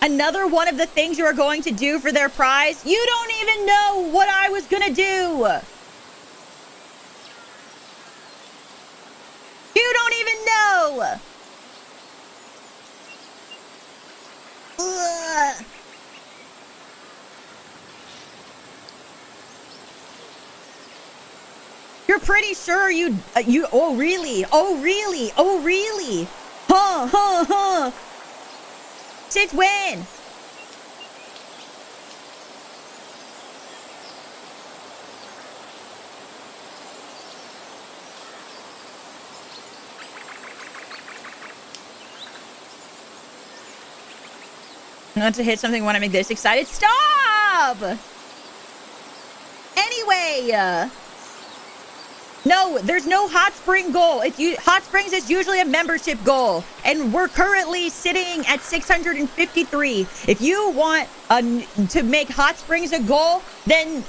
Another one of the things you are going to do for their prize? You don't even know what I was gonna do! You don't even know! Ugh. You're pretty sure you, oh really? Oh really? Oh really? Huh. Since when? Not to hit something when I make this excited. Stop! Anyway, no, there's no hot spring goal. Hot springs is usually a membership goal, and we're currently sitting at 653. If you want to make hot springs a goal, then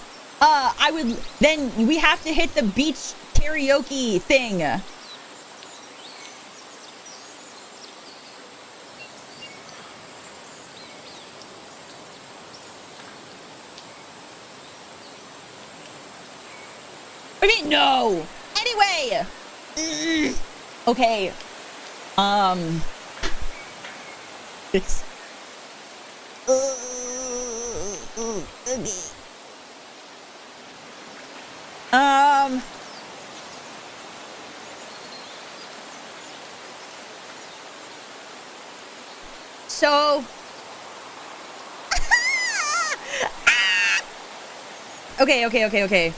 then we have to hit the beach karaoke thing. I mean, no. Anyway. Okay. It's. Okay. So. Okay. Okay.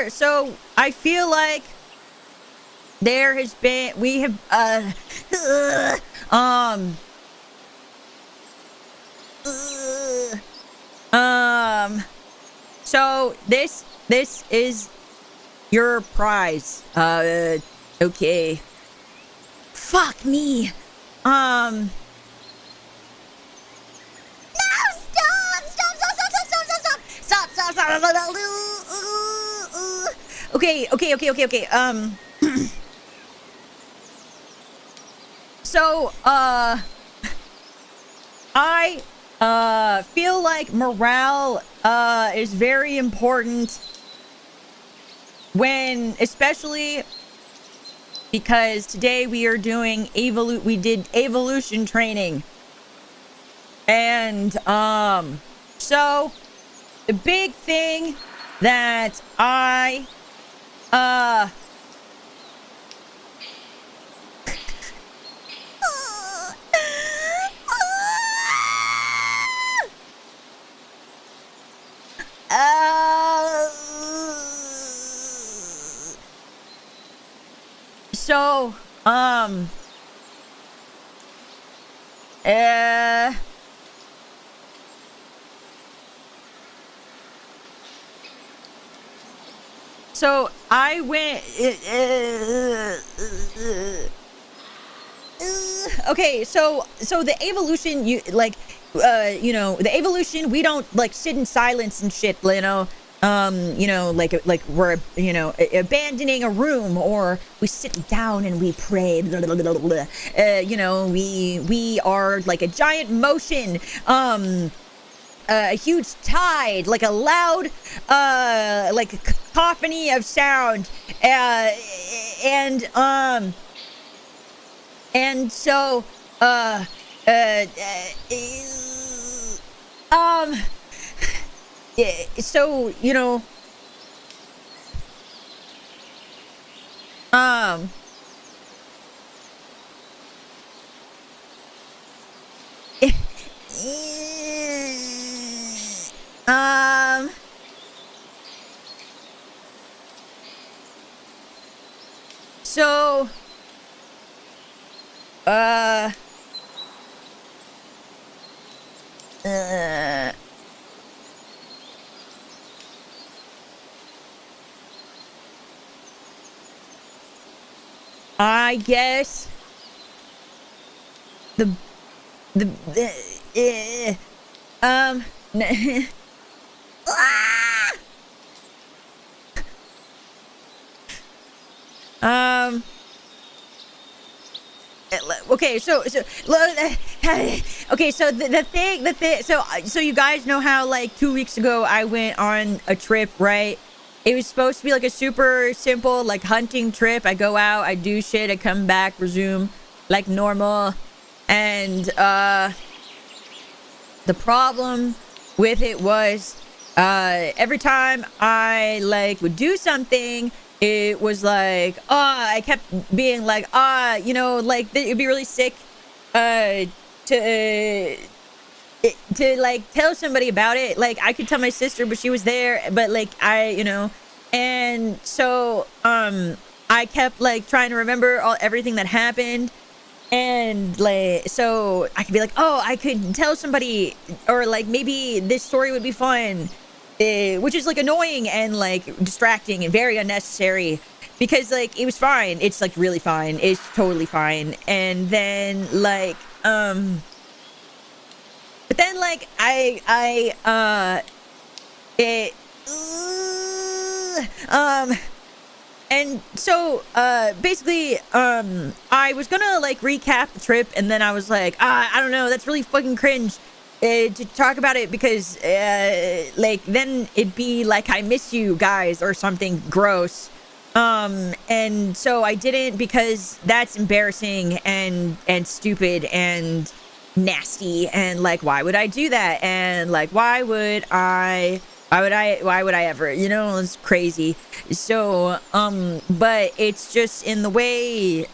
So, I feel like there has been, we have, so this is your prize. Okay. Fuck me. No, stop. Okay. So, I feel like morale is very important when, especially because today we are doing we did Avalution training. And so the big thing that I so so I went okay, so the Avalution, you like you know, the Avalution, we don't like sit in silence and shit, you know. You know, like we're, you know, abandoning a room, or we sit down and we pray. You know, we are like a giant motion, a huge tide, like a loud, like a cacophony of sound, and so, yeah, so, you know, so, I guess okay, so okay, so the thing, so you guys know how like 2 weeks ago I went on a trip, right? It was supposed to be like a super simple like hunting trip. I go out, I do shit, I come back, resume like normal. And the problem with it was every time I like would do something, it was like, I kept being like, you know, like it'd be really sick to like tell somebody about it. Like I could tell my sister, but she was there, but like you know, and so I kept like trying to remember everything that happened, And like, so I could be like, oh, I could tell somebody, or like maybe this story would be fun, which is like annoying and like distracting and very unnecessary, because like it was fine. It's like really fine. It's totally fine. And then like, but then like and so, basically, I was gonna, like, recap the trip, and then I was like, I don't know, that's really fucking cringe, to talk about it, because, like, then it'd be like, I miss you guys, or something gross, and so I didn't, because that's embarrassing, and stupid, and nasty, and, like, why would I do that, and, like, why would I ever, you know? It's crazy. So, but it's just in the way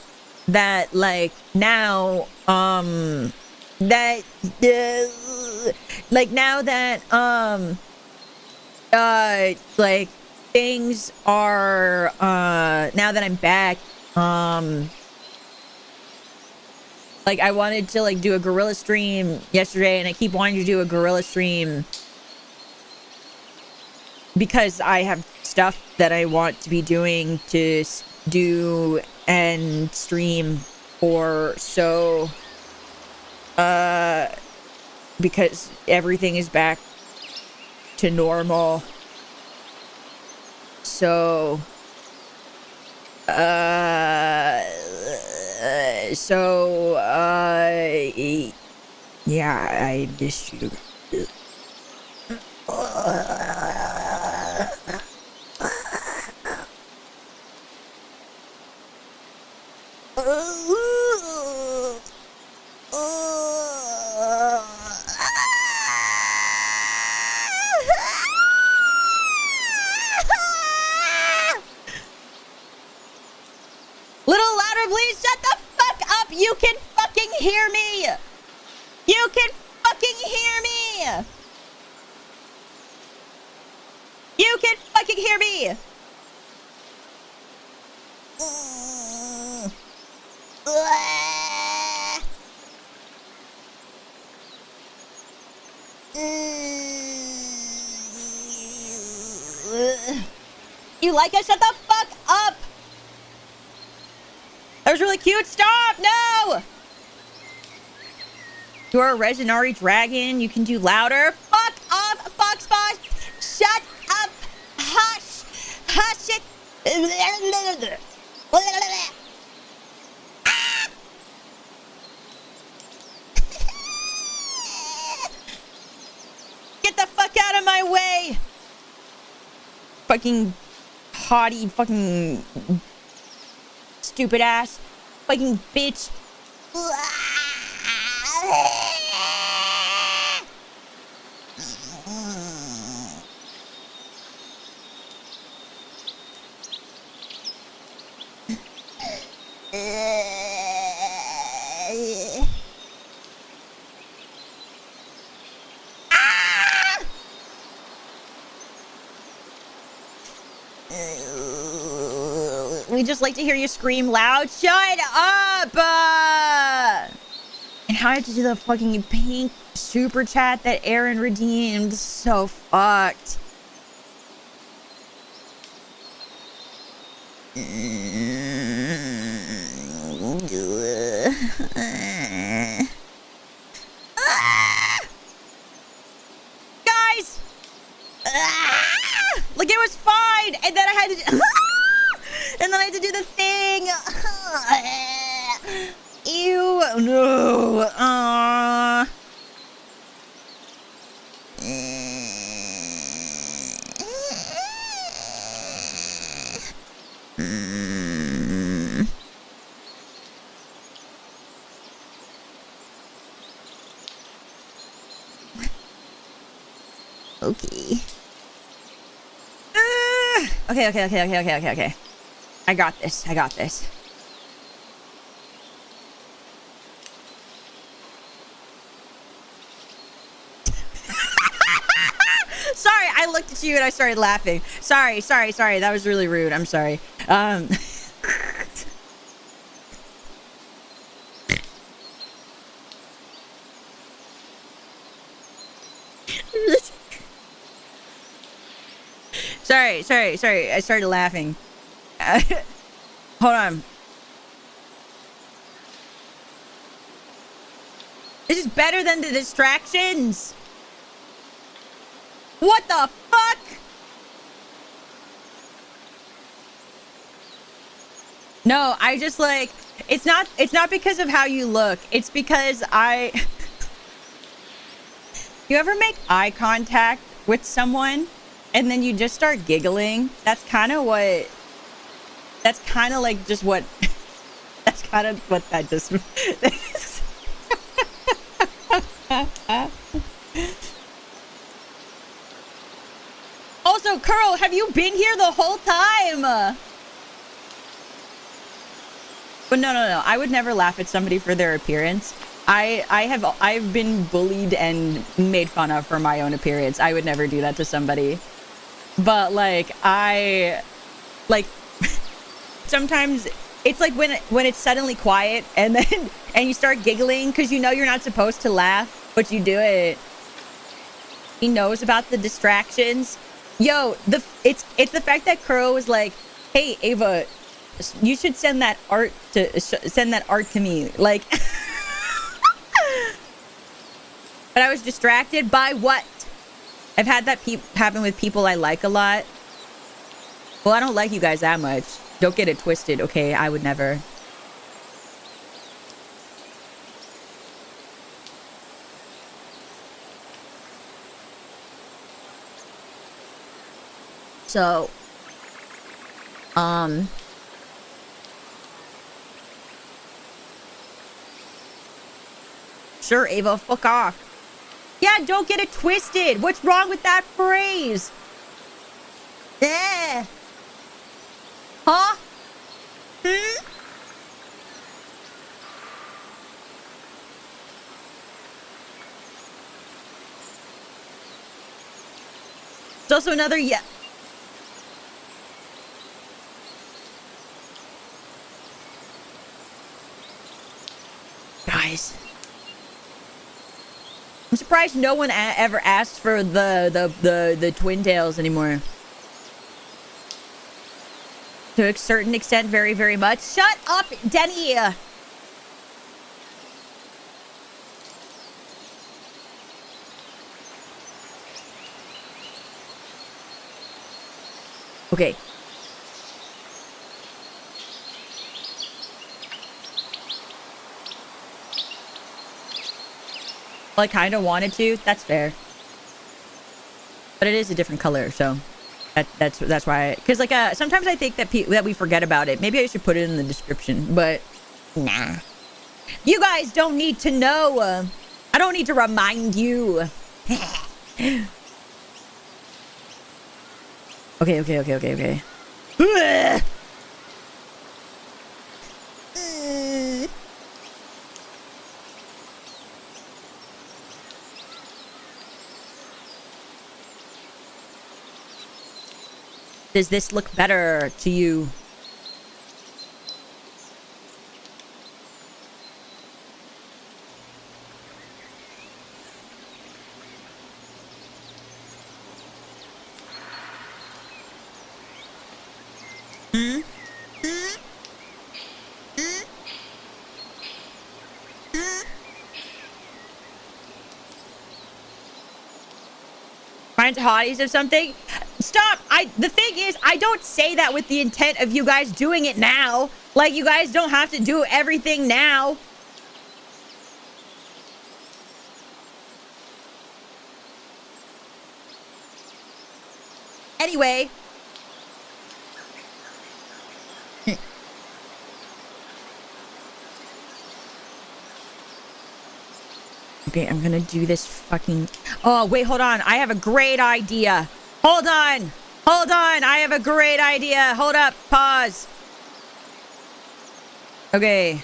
that, like, now, that, like, now that, like, things are, now that I'm back, like, I wanted to, like, do a gorilla stream yesterday, and I keep wanting to do a gorilla stream because I have stuff that I want to be doing to do and stream for, so, because everything is back to normal, so, yeah, I miss you. Little louder, please. Shut the fuck up. You can fucking hear me. You can fucking hear me. You can fucking hear me. You like it? Shut the fuck up. That was really cute. Stop. No. You're a Reginari dragon. You can do louder. Fuck off, Fox Boss. Shut up. Hush. Hush it. Get the fuck out of my way. Fucking haughty, fucking stupid ass, fucking bitch. We just like to hear you scream loud. Shut up! And how I have to do the fucking pink super chat that Aaron redeemed. So fucked. Guys! Like it was fine! And then I had to... And then I had to do the thing. Ew. No. Okay. Okay. I got this. Sorry, I looked at you and I started laughing. Sorry. That was really rude. I'm sorry. Sorry. I started laughing. Hold on. This is better than the distractions. What the fuck? No, I just like, it's not because of how you look. It's because you ever make eye contact with someone and then you just start giggling? That's kind of like just what, that's kind of what that just, Also, Curl, have you been here the whole time? But no. I would never laugh at somebody for their appearance. I've been bullied and made fun of for my own appearance. I would never do that to somebody. But like sometimes it's like when it's suddenly quiet and then you start giggling because you know you're not supposed to laugh, but you do it. He knows about the distractions. Yo, it's the fact that Crow was like, "Hey, Ava, you should send that art to me." Like, but I was distracted by what? I've had that happen with people I like a lot. Well, I don't like you guys that much. Don't get it twisted, okay? I would never. So, sure, Ava, fuck off. Yeah, don't get it twisted. What's wrong with that phrase? Eh. Huh? Hmm? It's also another yeah. Guys, I'm surprised no one ever asked for the twin tails anymore. To a certain extent, very, very much. Shut up, Denny! Okay. Well, I kind of wanted to. That's fair. But it is a different color, so that's why. Because like sometimes I think that we forget about it. Maybe I should put it in the description, but nah. You guys don't need to know. I don't need to remind you. Okay. Does this look better to you? Find hotties or something? Stop! The thing is, I don't say that with the intent of you guys doing it now. Like, you guys don't have to do everything now. Anyway. Okay, I'm gonna do this fucking... Oh, wait, hold on. I have a great idea. Hold on. I have a great idea. Hold up. Pause. Okay.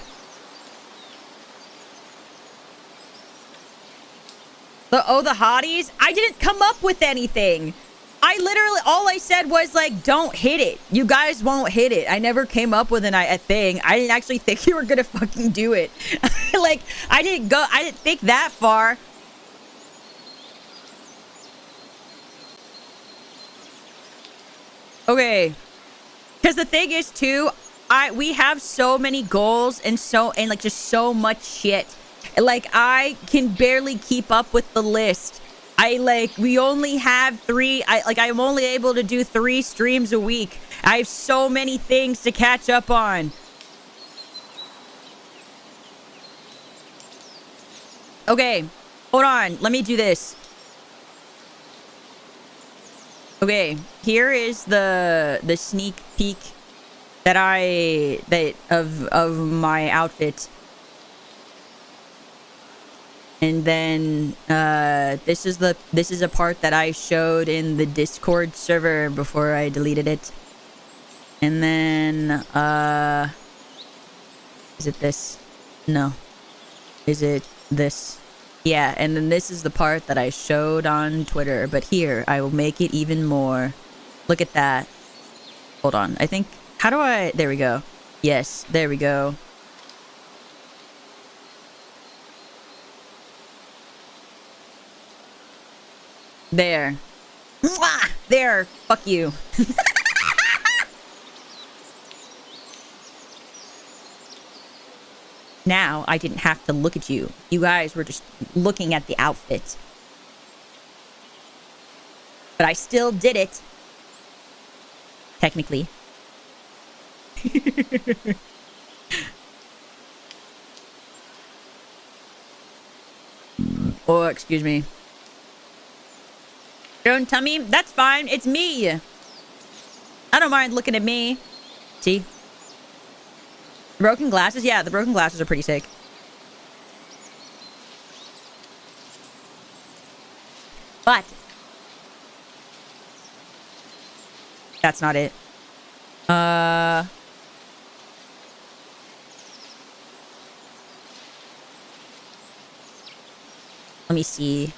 The hotties? I didn't come up with anything. I literally, all I said was like, don't hit it. You guys won't hit it. I never came up with a thing. I didn't actually think you were gonna fucking do it. Like, I didn't think that far. Okay. Because the thing is, too, we have so many goals and like just so much shit. Like, I can barely keep up with the list. We only have 3. I'm only able to do 3 streams a week. I have so many things to catch up on. Okay, hold on. Let me do this. Okay, here is the sneak peek of my outfit. And then this is a part that I showed in the Discord server before I deleted it. And then is it this? No. Is it this? Yeah, and then this is the part that I showed on Twitter, but here I will make it even more. Look at that. Hold on. I think, how do I, there we go. Yes, there we go. There. Mwah! There. Fuck you. Now I didn't have to look at you. You guys were just looking at the outfit. But I still did it. Technically. Oh, excuse me. Your own tummy? That's fine. It's me. I don't mind looking at me. See? Broken glasses? Yeah, the broken glasses are pretty sick. But that's not it. Let me see.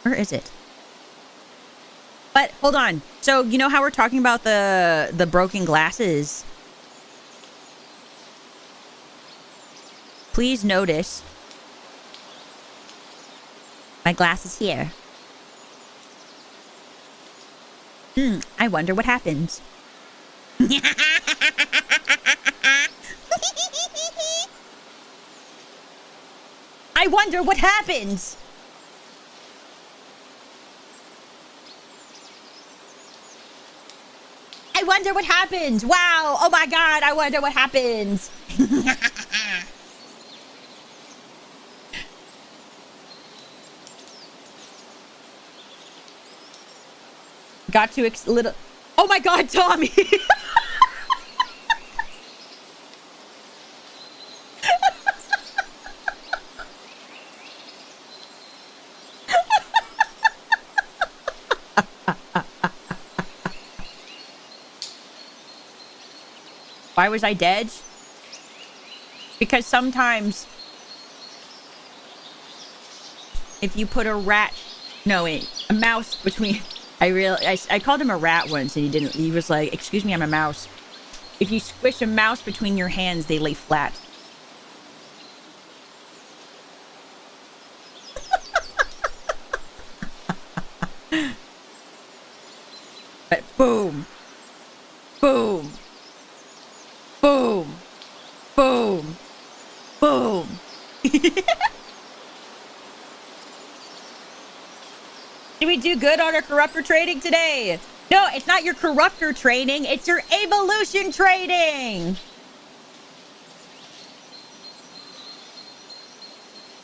Where is it? But hold on. So you know how we're talking about the broken glasses? Please notice my glasses here. I wonder what happens. I wonder what happens. I wonder what happens. Wow. Oh my God. I wonder what happens. Got to little. Oh my God, Tommy. Why was I dead? Because sometimes if you put a mouse between, I called him a rat once and he was like, excuse me, I'm a mouse. If you squish a mouse between your hands, they lay flat. But boom, boom, boom, boom, boom. Did we do good on our corruptor training today? No, it's not your corruptor training. It's your evolution training.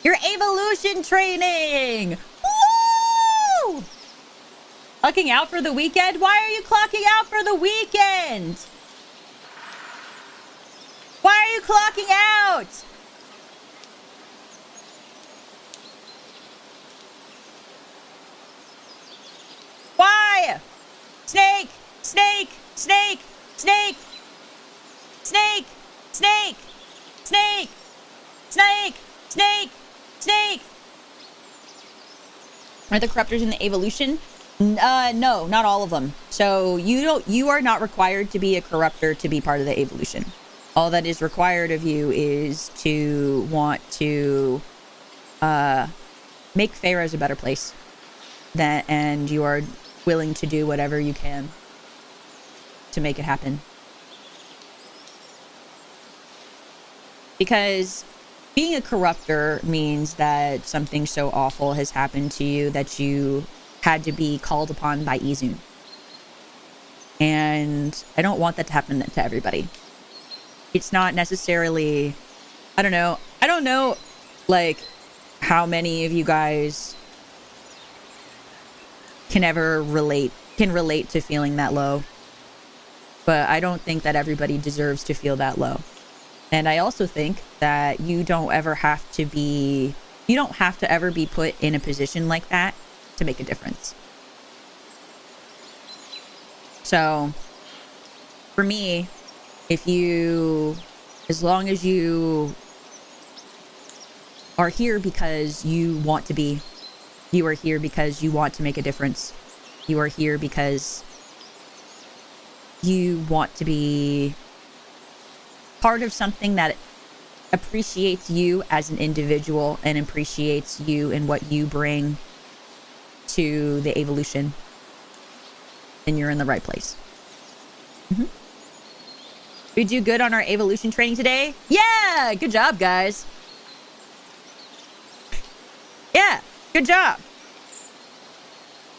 Your evolution training. Woo! Clocking out for the weekend? Why are you clocking out for the weekend? Why are you clocking out? Why? Snake! Snake! Snake! Snake! Snake! Snake! Snake! Snake! Snake! Snake! Are the corruptors in the evolution? No, not all of them. So you are not required to be a corruptor to be part of the evolution. All that is required of you is to want to make Pharaoh's a better place. And you are willing to do whatever you can to make it happen. Because being a corruptor means that something so awful has happened to you that you had to be called upon by Izun. And I don't want that to happen to everybody. It's not necessarily, I don't know, like, how many of you guys can relate to feeling that low. But I don't think that everybody deserves to feel that low. And I also think that you don't have to ever be put in a position like that to make a difference. So, for me, as long as you are here because you want to be, you are here because you want to make a difference. You are here because you want to be part of something that appreciates you as an individual and appreciates you and what you bring to the Avalution. And you're in the right place. Mm-hmm. We do good on our Avalution training today? Yeah! Good job, guys. Yeah, good job.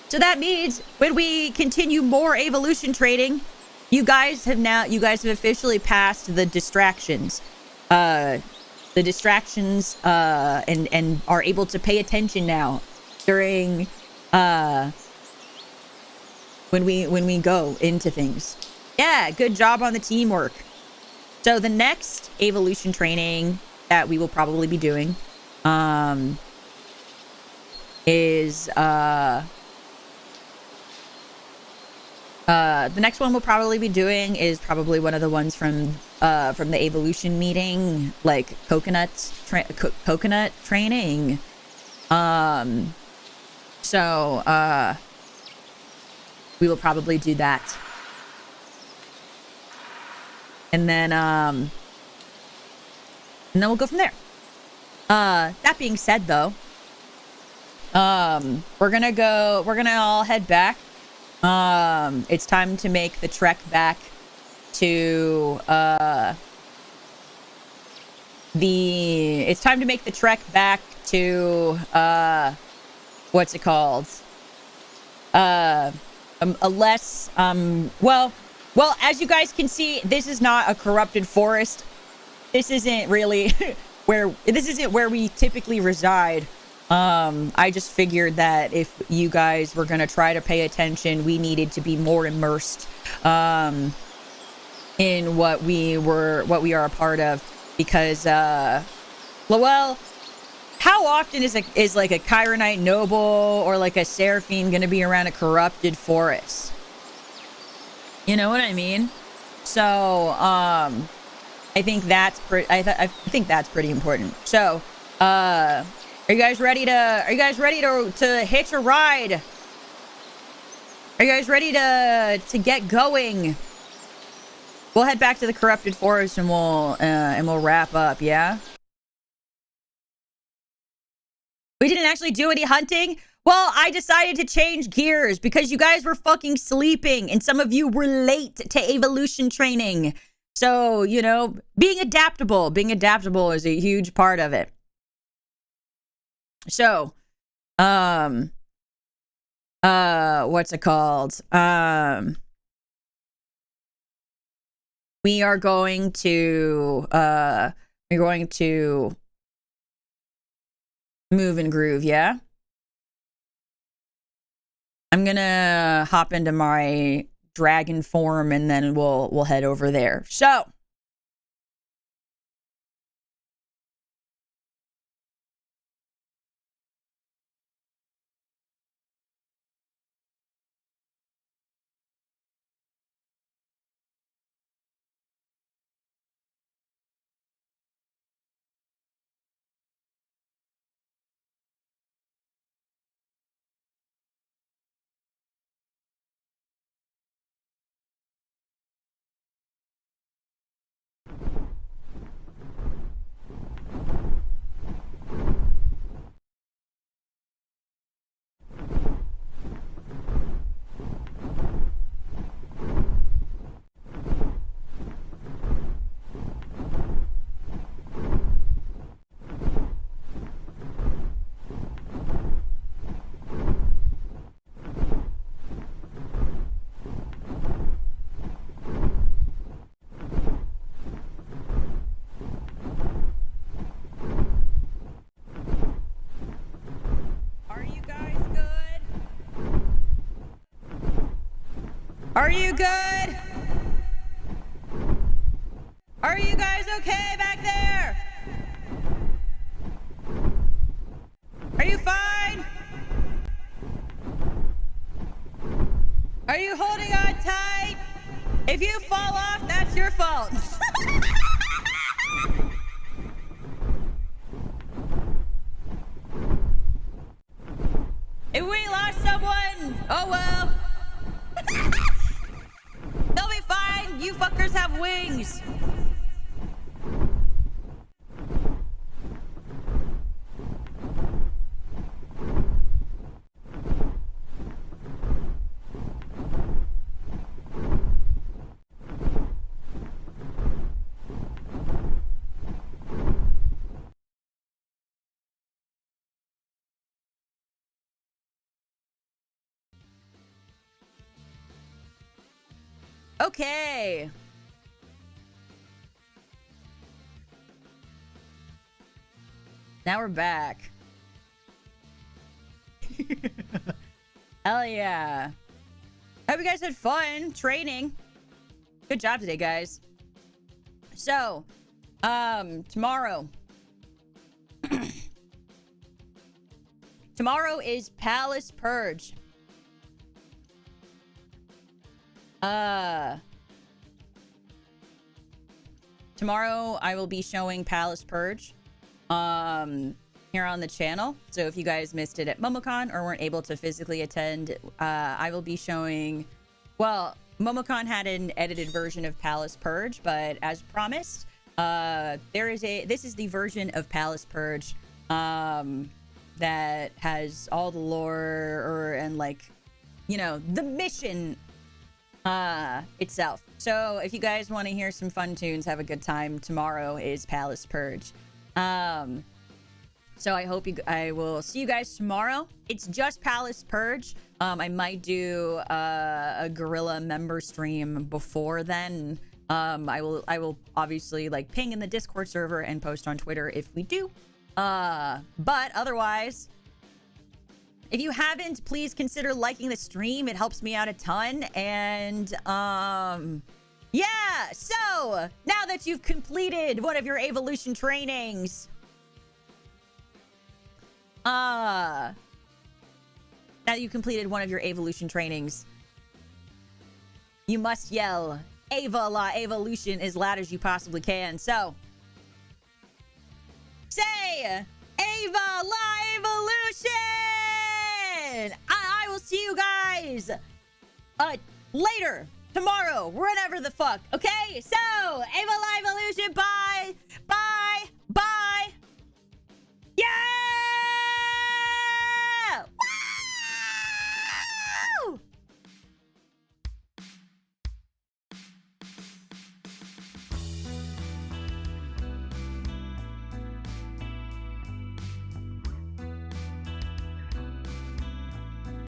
So that means when we continue more Avalution training, you guys have officially passed the distractions. And are able to pay attention now during when we go into things. Yeah, good job on the teamwork. So the next Avalution training that we will probably be doing is the next one we'll probably be doing is probably one of the ones from the Avalution meeting, like coconut training. So we will probably do that. And then we'll go from there. That being said, though, we're gonna all head back. It's time to make the trek back to what's it called? A less well, as you guys can see, this is not a corrupted forest. This isn't really where we typically reside. I just figured that if you guys were going to try to pay attention, we needed to be more immersed in what we are a part of, because well, how often is like a Chironite noble or like a Seraphine going to be around a corrupted forest? You know what I mean? So I think that's pretty important. So are you guys ready to hitch a ride? Are you guys ready to get going? We'll head back to the corrupted forest and we'll wrap up, yeah? We didn't actually do any hunting? Well, I decided to change gears because you guys were fucking sleeping and some of you were late to Avalution training. So, you know, being adaptable is a huge part of it. So, what's it called? We are going to move and groove, yeah? I'm gonna hop into my dragon form and then we'll head over there. So Are you good? Are you guys okay back there? Are you fine? Are you holding on tight? If you fall off, that's your fault. If we lost someone, oh well. They'll be fine. You fuckers have wings. Okay. Now we're back. Hell yeah. Hope you guys had fun training. Good job today, guys. So, tomorrow. Tomorrow is Palace Purge. Tomorrow I will be showing Palace Purge here on the channel. So if you guys missed it at MomoCon or weren't able to physically attend, I will be showing, well, MomoCon had an edited version of Palace Purge, but as promised, this is the version of Palace Purge that has all the lore and like, you know, the mission itself. So if you guys want to hear some fun tunes, have a good time, tomorrow is Palace Purge. So I will see you guys tomorrow. It's just Palace Purge. I might do a Gorilla member stream before then. I will obviously like ping in the Discord server and post on Twitter if we do. But otherwise, if you haven't, please consider liking the stream. It helps me out a ton. And, yeah. So, now that you've completed one of your Avalution trainings, now that you completed one of your Avalution trainings, you must yell, Ava La Avalution, as loud as you possibly can. So, say, Ava La Avalution! I will see you guys later, tomorrow, whenever the fuck, okay? So, Ava La Avalution, bye, bye, bye.